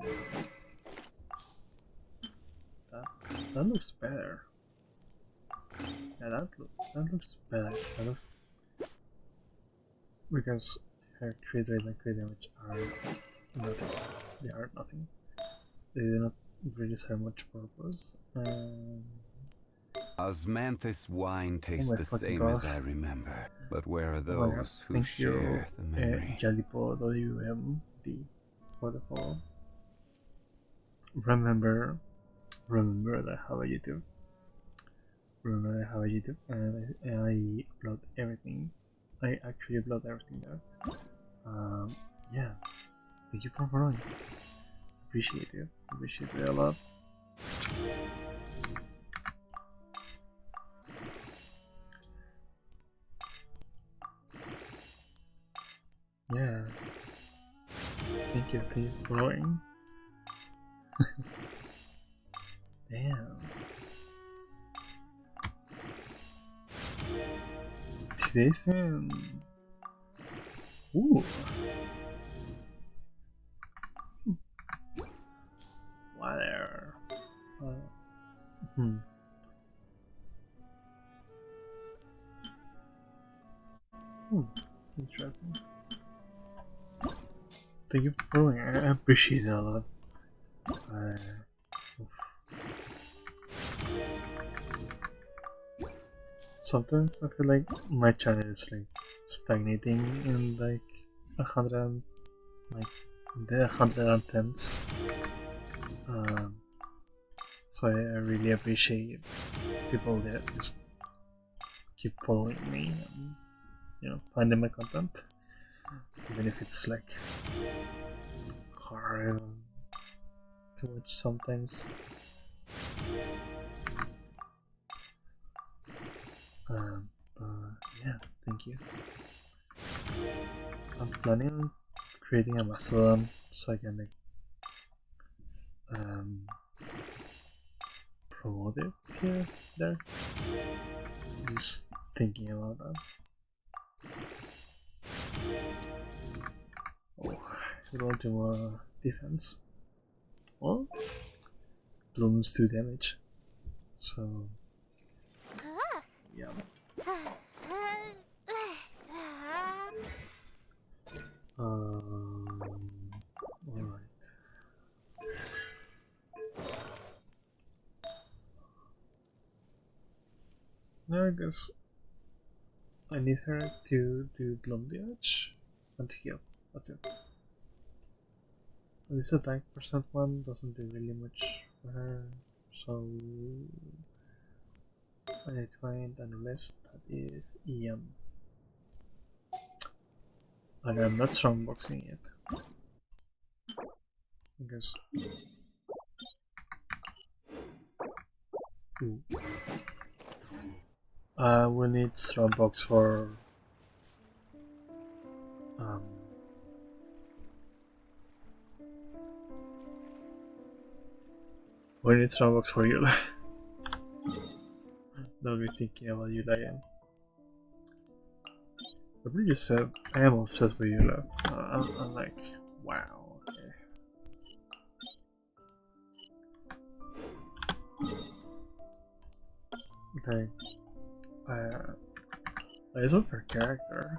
S1: that looks better. Yeah, that looks better. That looks because her crit rate and crit damage are nothing. They are nothing. They do not really serve much purpose.
S15: Osmanthus wine tastes
S1: my
S15: the
S1: fucking
S15: same
S1: god.
S15: as I remember, but where are
S1: Oh my god,
S15: those who
S1: thank
S15: share
S1: you,
S15: the memory?
S1: Jalipo WMD for the follow. Remember that I have a YouTube. Remember that I have a YouTube and I upload everything. I actually upload everything there. Yeah, thank you for following. Appreciate it. Appreciate it a lot. Yeah. Thank you for following. Damn. Today's one. Ooh. Whatever. Interesting. Thank you for following. I appreciate it a lot. Sometimes I feel like my channel is like stagnating in like 100, like the 110s. So I really appreciate people that just keep following me and finding my content, even if it's like hard to watch sometimes. But yeah, thank you. I'm planning on creating a Mastodon so I can like promote it there. Just thinking about that. roll to more defense. Well, blooms 2 damage. So, yeah. Alright. Now I guess I need her to do Bloom the Edge and heal. That's it. This attack percent one doesn't do really much for her, so I need to find an list that is EM. And I'm not strongboxing it. Because we need strongbox for we need strongbox for you. Don't be thinking about you lying. I really just said I am obsessed with you. I'm like, wow. Okay. I love her character.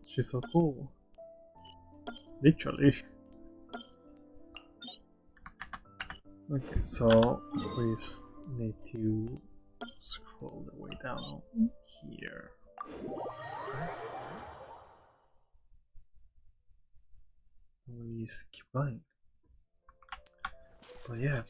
S1: She's so cool. Literally. Okay, so we just need to scroll the way down here. We just keep going. But yeah.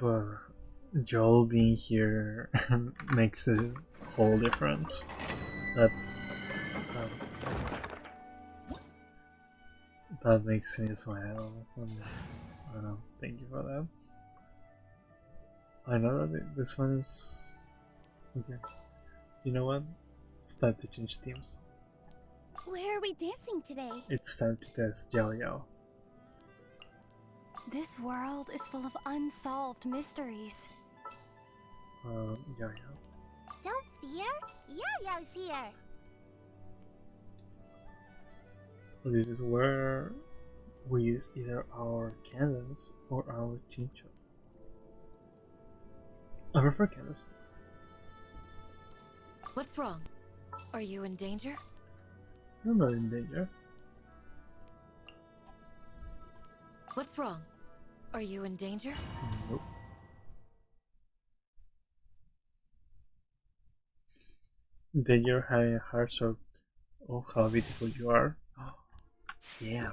S1: But Joel being here makes a whole difference. That makes me smile. I don't know. Thank you for that. I know that this one is okay. You know what? It's time to change teams.
S2: Where are we dancing today?
S1: It's time to test Yao Yao.
S10: This world is full of unsolved mysteries.
S1: Yao Yao.
S2: Don't fear, Yao Yao's here.
S1: This is where we use either our candles or our chincho. I prefer candles.
S18: What's wrong? Are you in danger?
S1: I'm not in danger.
S18: What's wrong? Are you in danger?
S1: Nope. Danger having a heart shock. Oh, how beautiful you are. Yeah.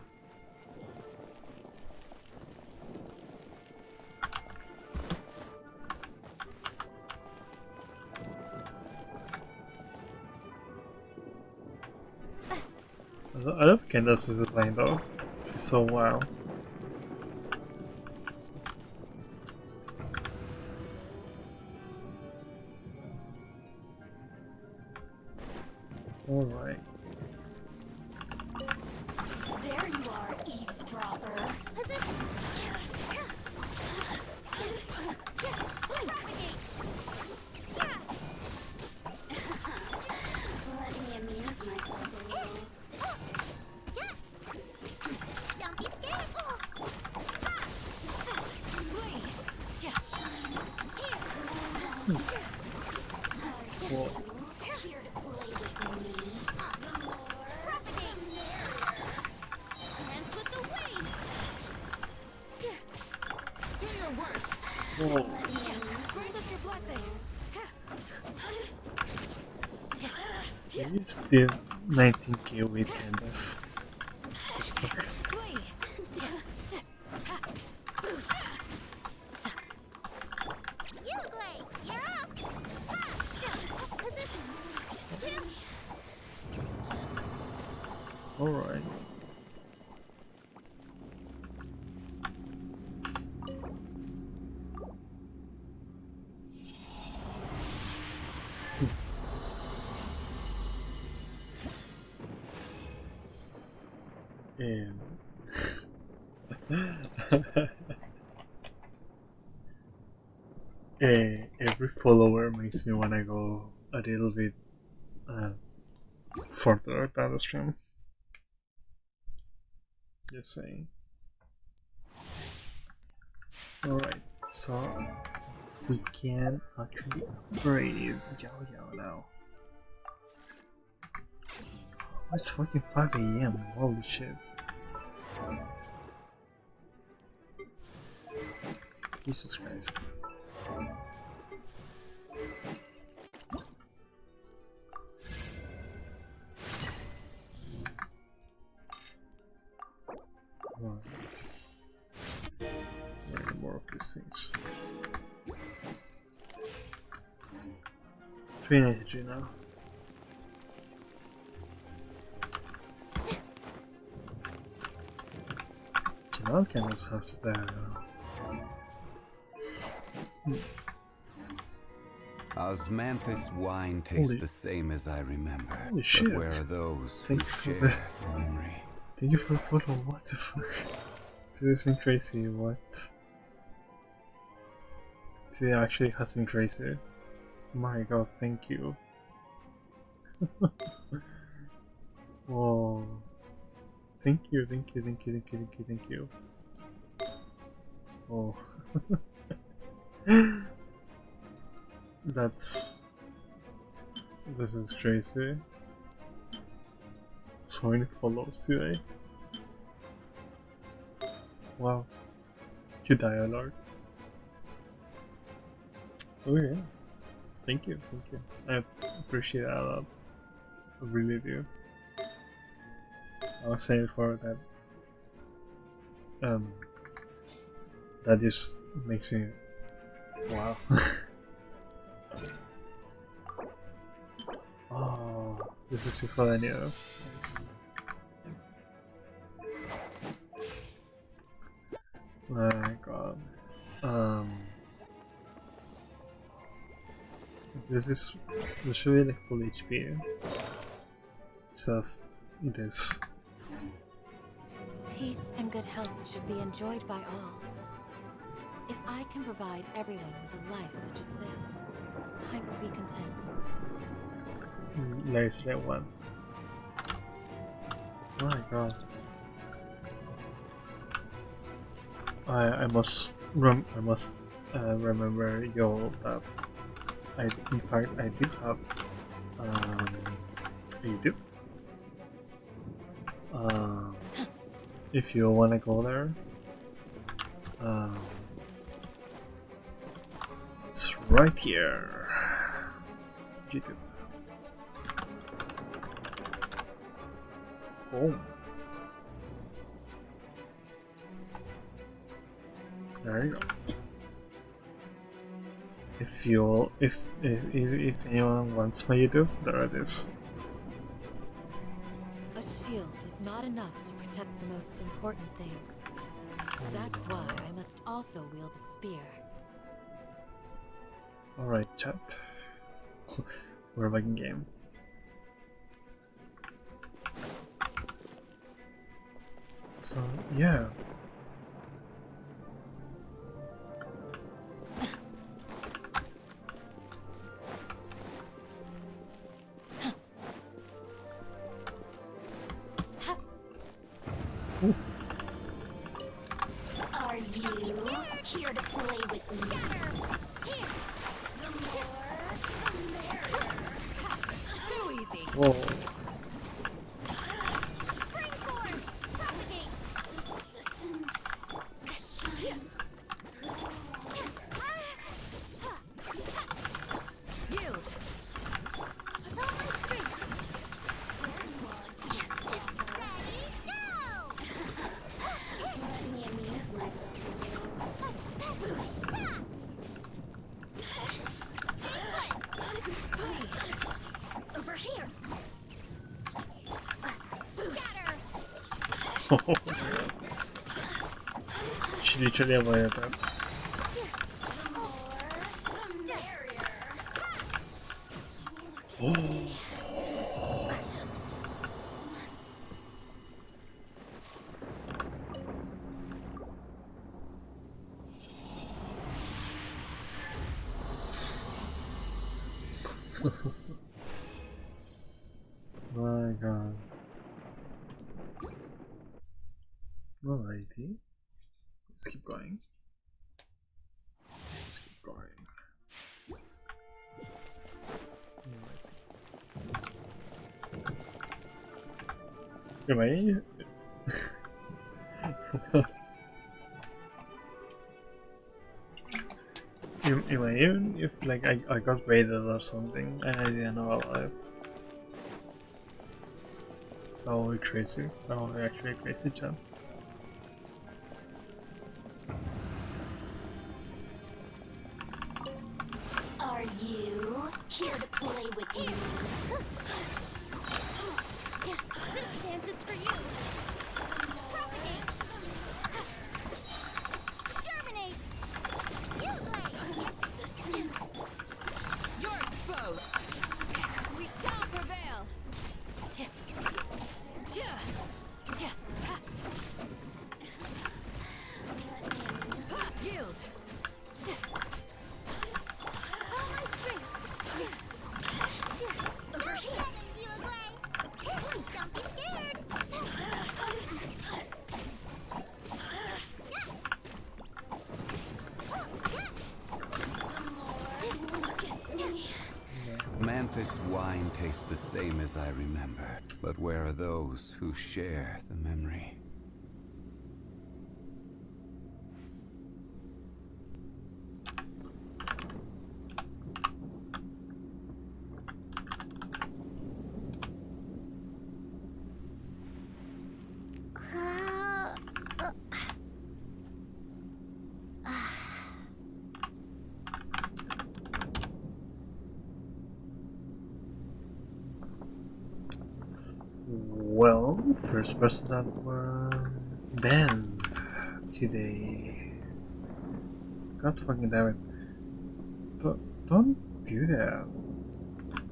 S1: I love Candace's design though. She's so wild. Alright.
S17: There you are, eavesdropper. Positions. Let me amuse myself a little. Don't be scared.
S1: Cool.
S17: Here to play with me. Dance with the waves. Do your work.
S1: Whoa.
S17: Grant us your blessing.
S1: You just did 19k with Candace. Alright. Every follower makes me wanna go a little bit further down the stream. Just saying. Alright, so we can actually upgrade Yao Yao now. It's fucking 5 AM, holy shit. Jesus Christ. Right. More of these things. 393 now. Alchemist has the
S15: Osmanthus wine tastes the same as I remember.
S1: Holy shit.
S15: But where are those
S1: Thank
S15: who
S1: you
S15: share
S1: for
S15: the memory?
S1: Thank you for the photo. What the fuck? Dude, it's been crazy. What? Today actually has been crazy. My god, thank you. Whoa. Thank you, thank you, thank you, thank you, thank you, thank you. Oh. This is crazy. So many followers today. Wow. You dialogue. Oh yeah. Thank you, thank you. I appreciate that a lot. I really do. I was saying before that that just makes me wow. Oh, this is just what I knew. Nice. My god. This is literally like full HP stuff. This.
S18: Peace and good health should be enjoyed by all. If I can provide everyone with a life such as this, I will be content.
S1: Nice red one. Oh my god. I must remember yo that in fact I did have YouTube. If you wanna go there, it's right here. YouTube. Oh. There you go. If anyone wants my YouTube, there it is.
S18: A shield is not enough to protect the most important things. That's why I must also wield a spear.
S1: Alright, chat. We're back in game. So, yeah.
S17: Are you here to play with me? Here. The more, the merrier.
S6: Too easy.
S1: Whoa.
S17: Springform! Propagate! Resistance.
S6: Yield.
S17: With all my strength. Ready, go! Let me amuse myself a little. Over here.
S1: She literally avoided that. Oh. My god. Alrighty. Let's keep going. Let's keep going. Am I? Am I even if like I got raided or something and I didn't know about it? Oh, we crazy. Oh, we actually crazy, chat.
S17: Are you here to play with me? This dance is for you. Propagate. Germinate. Assistance.
S3: You're exposed. We shall prevail. Yield.
S17: All my strength. Over here. You away. Don't be scared. Look at me.
S15: Mantis wine tastes the same as I remember. But where are those who share the memory?
S1: Well, first person that was banned today. God fucking damn it. Don't do that.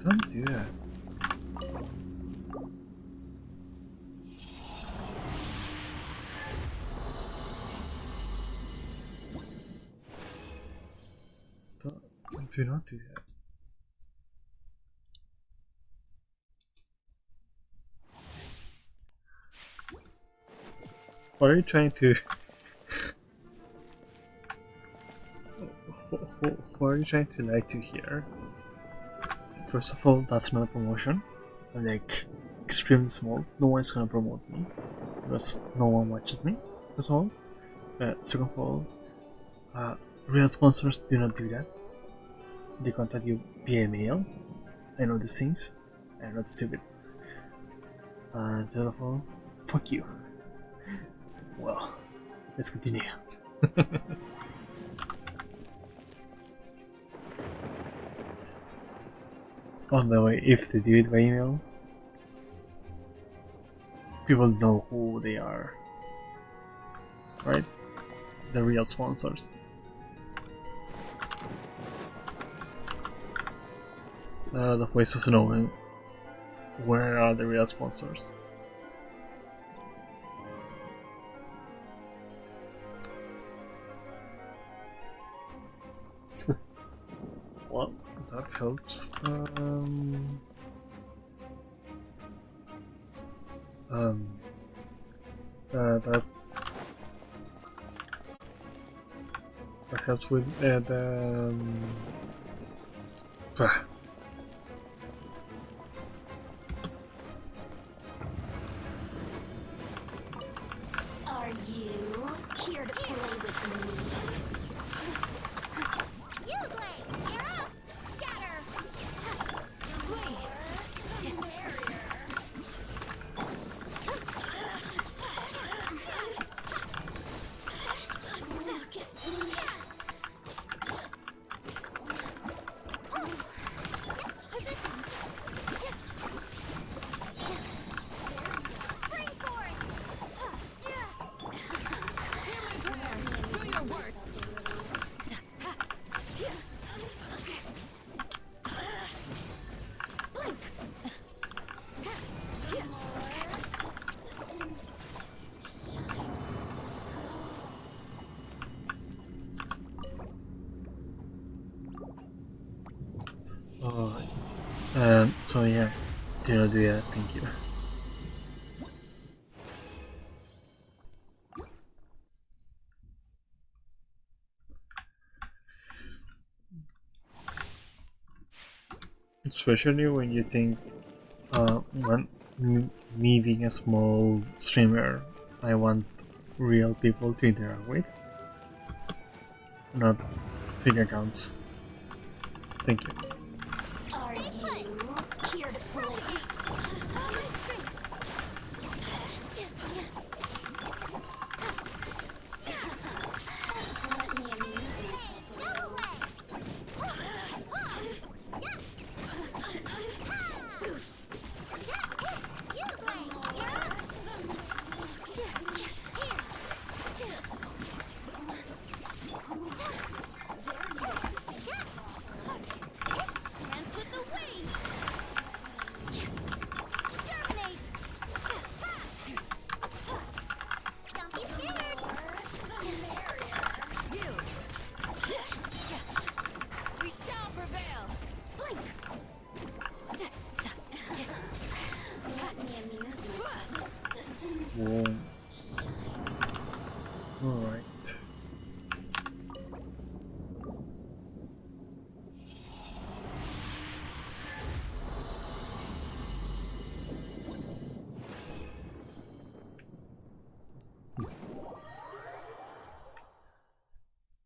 S1: Don't do that. Do not do that. What are you trying to... What are you trying to lie to here? First of all, that's not a promotion. I'm like extremely small. No one's gonna promote me because no one watches me. That's all. Second of all, real sponsors do not do that. They contact you via mail. I know these things. I'm not stupid. And third of all, fuck you. Well, let's continue. On the way, if they do it by email, people know who they are, right? The real sponsors. The ways of knowing where are the real sponsors. Well, that helps. That helps with the.
S17: Are you here to play with me? You play. You're up. Scatter. Look at me. Positions. Spring forward.
S3: Do your work.
S17: Blink.
S1: Alright. So yeah, do thank you. Especially when you think, when me being a small streamer, I want real people to interact with, not fake accounts. Thank you.
S17: Are you here to play? Let me amuse myself a
S2: Dance with the wings! Germinate! Don't be scared!
S5: We shall prevail!
S2: Blink! Let me amuse myself, citizens.
S1: Whoa. Alright.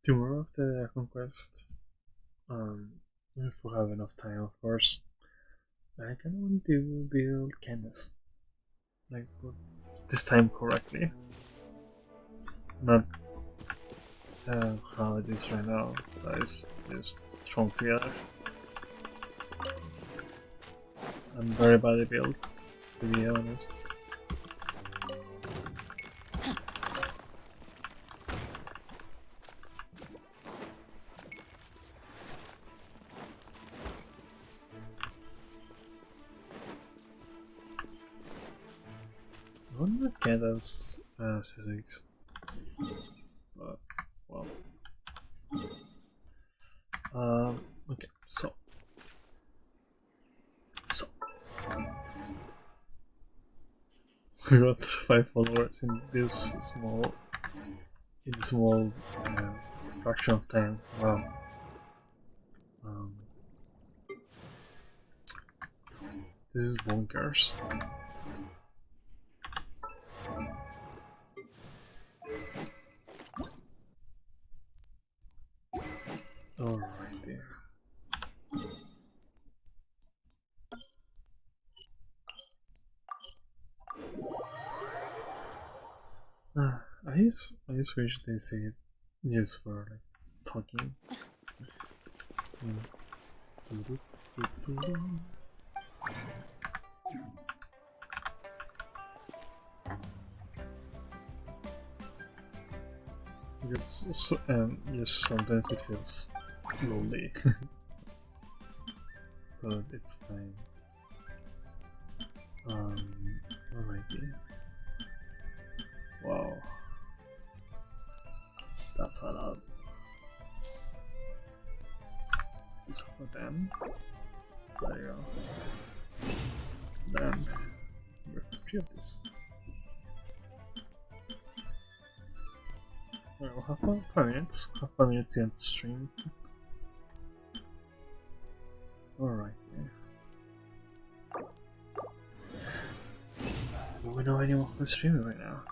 S1: Tomorrow after the conquest, if we have enough time, of course, I kind of want to build Candace. Like, put this time correctly. Not how it is right now, that is just thrown together. I'm very badly built, to be honest. I wonder if Candace physics. But, well. Okay, so. We got 5 followers in this small fraction of time. Wow. This is bonkers. Alright there. I just wish they say it just for like talking. Just sometimes it feels lonely, but it's fine. Alrighty. Wow, that's a lot. This is for them. There you go. Then we're free of this. Well, half 5 minutes. Half 5 minutes in the stream. Alright, yeah. Do we know anyone who's streaming right now?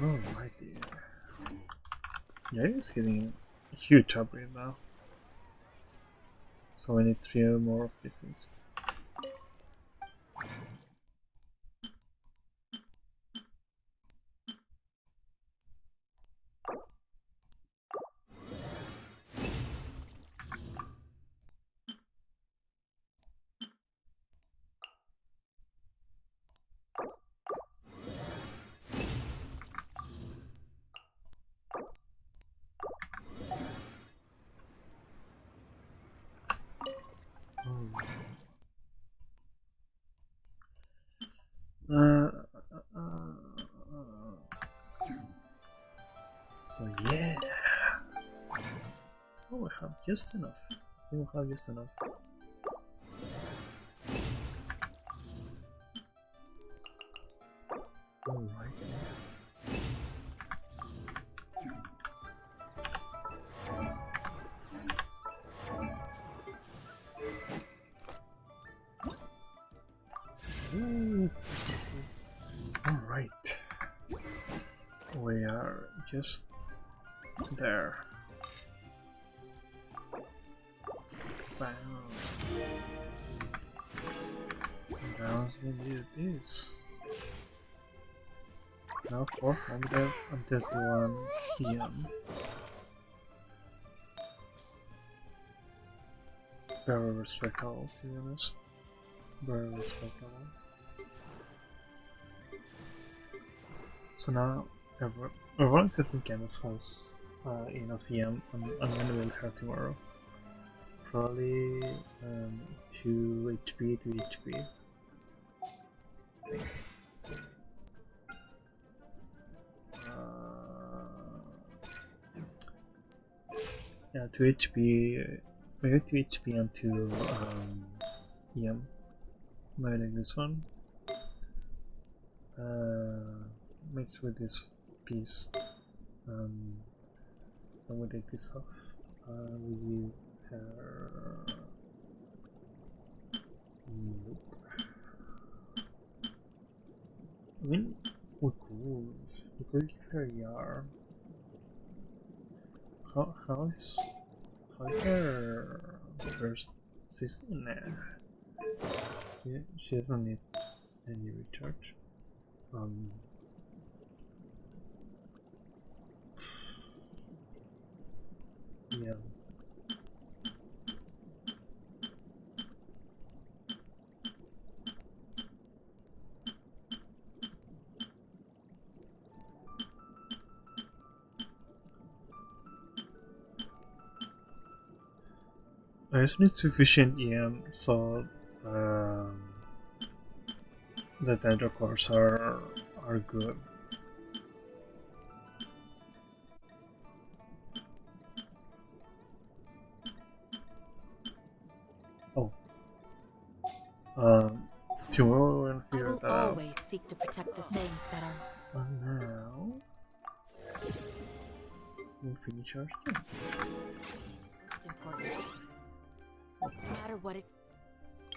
S1: Alright, yeah, it's getting a huge upgrade now. So I need 3 more of these things. So yeah. Oh, we have just enough. I think we have just enough. Alright. Alright. We are just there. Wow. Now we need this. Now 431 PM. Very respectable, to be honest. Very respectable. So now everyone except in Candace has enough EM. I'm gonna build her tomorrow. Probably 2 HP, 2 HP. Yeah, 2 HP. Maybe 2 HP and 2 EM. Maybe like this one. Mixed with this piece. And we take this off. We give her. Nope. I mean, we could give her a yarn. How is her first 16? Nah. Yeah, she doesn't need any recharge. Yeah. I just need sufficient EM so the dendro cores are good. Oh. Tomorrow we'll figure that out.
S18: I will always seek to protect the things that are.
S1: And now we'll finish our thing.
S18: Most important. No matter what it's.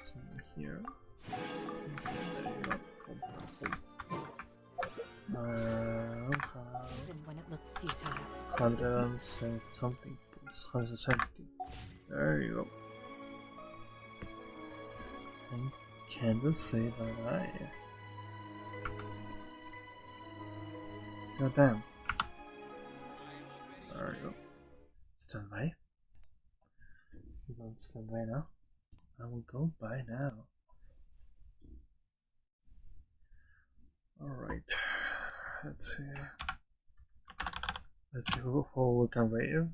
S1: Somewhere here.
S18: Even when it looks futile.
S1: 100 something. 170. There you go. And Candace say bye. God damn. There you go. Stand by. We don't stand by now. I will go by now. Alright. Let's see. Let's see who we can wave.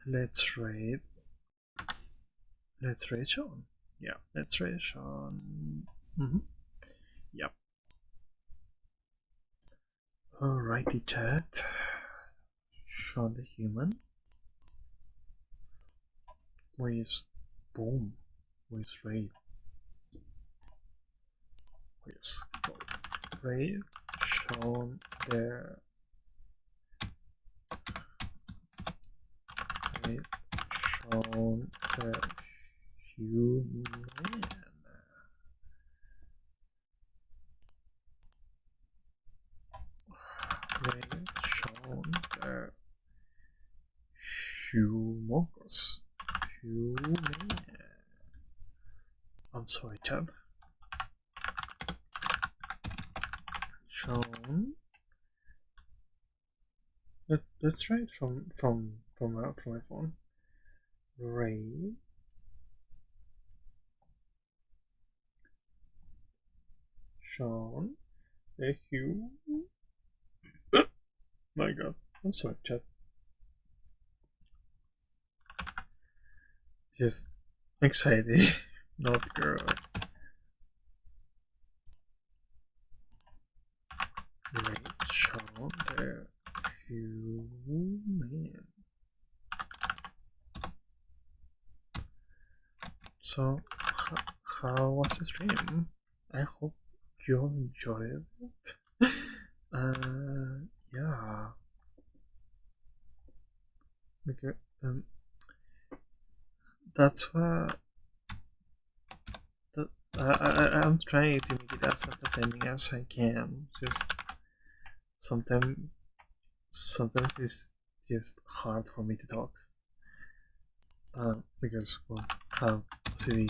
S1: Let's raid Sean. Yeah, let's raid Sean. Yep. Alrighty, chat. Sean the human. Where's boom? Where's raid? Where's raid? Sean there. Raid Sean the human. Raid Sean the humongous. Human. I'm sorry, Chad. Sean. Let's try it from from my phone. Ray. Sean. Hugh. My god. I'm sorry, chat. Just anxiety, not girl. Right, Sean. There. Hugh. Man. So, how was the stream? I hope you all enjoyed it. Yeah. Okay. That's what. I'm trying to make it as entertaining as I can. Just sometimes it's just hard for me to talk. Because well, how silly.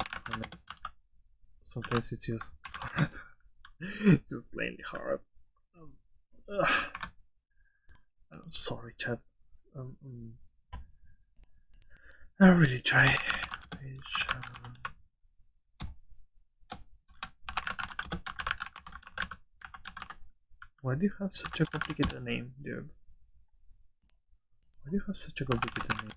S1: Sometimes it's just hard. It's just plainly hard. I'm sorry, chat. I really try. Why do you have such a complicated name, dude? Why do you have such a complicated name?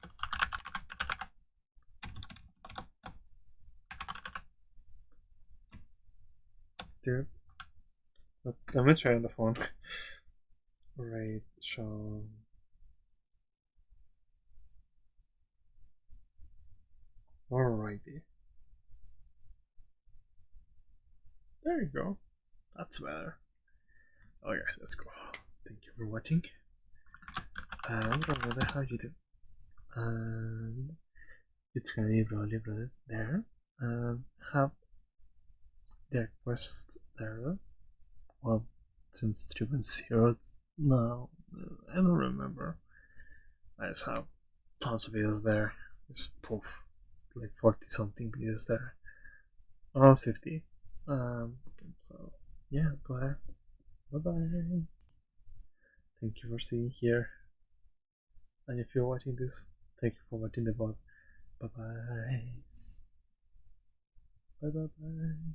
S1: Dude, let me try on the phone. Right, Sean. Alrighty. There you go. That's better. Okay, let's go. Thank you for watching. And remember how you do. And it's gonna be Broly Brother there. Have their quest there. Well, since 3.0, no, I don't remember. I just have tons of videos there. Just poof, like 40 something videos there. Around 50. So yeah, go there. Bye bye. Thank you for seeing here. And if you're watching this, thank you for watching the VOD. Bye bye. Bye bye bye.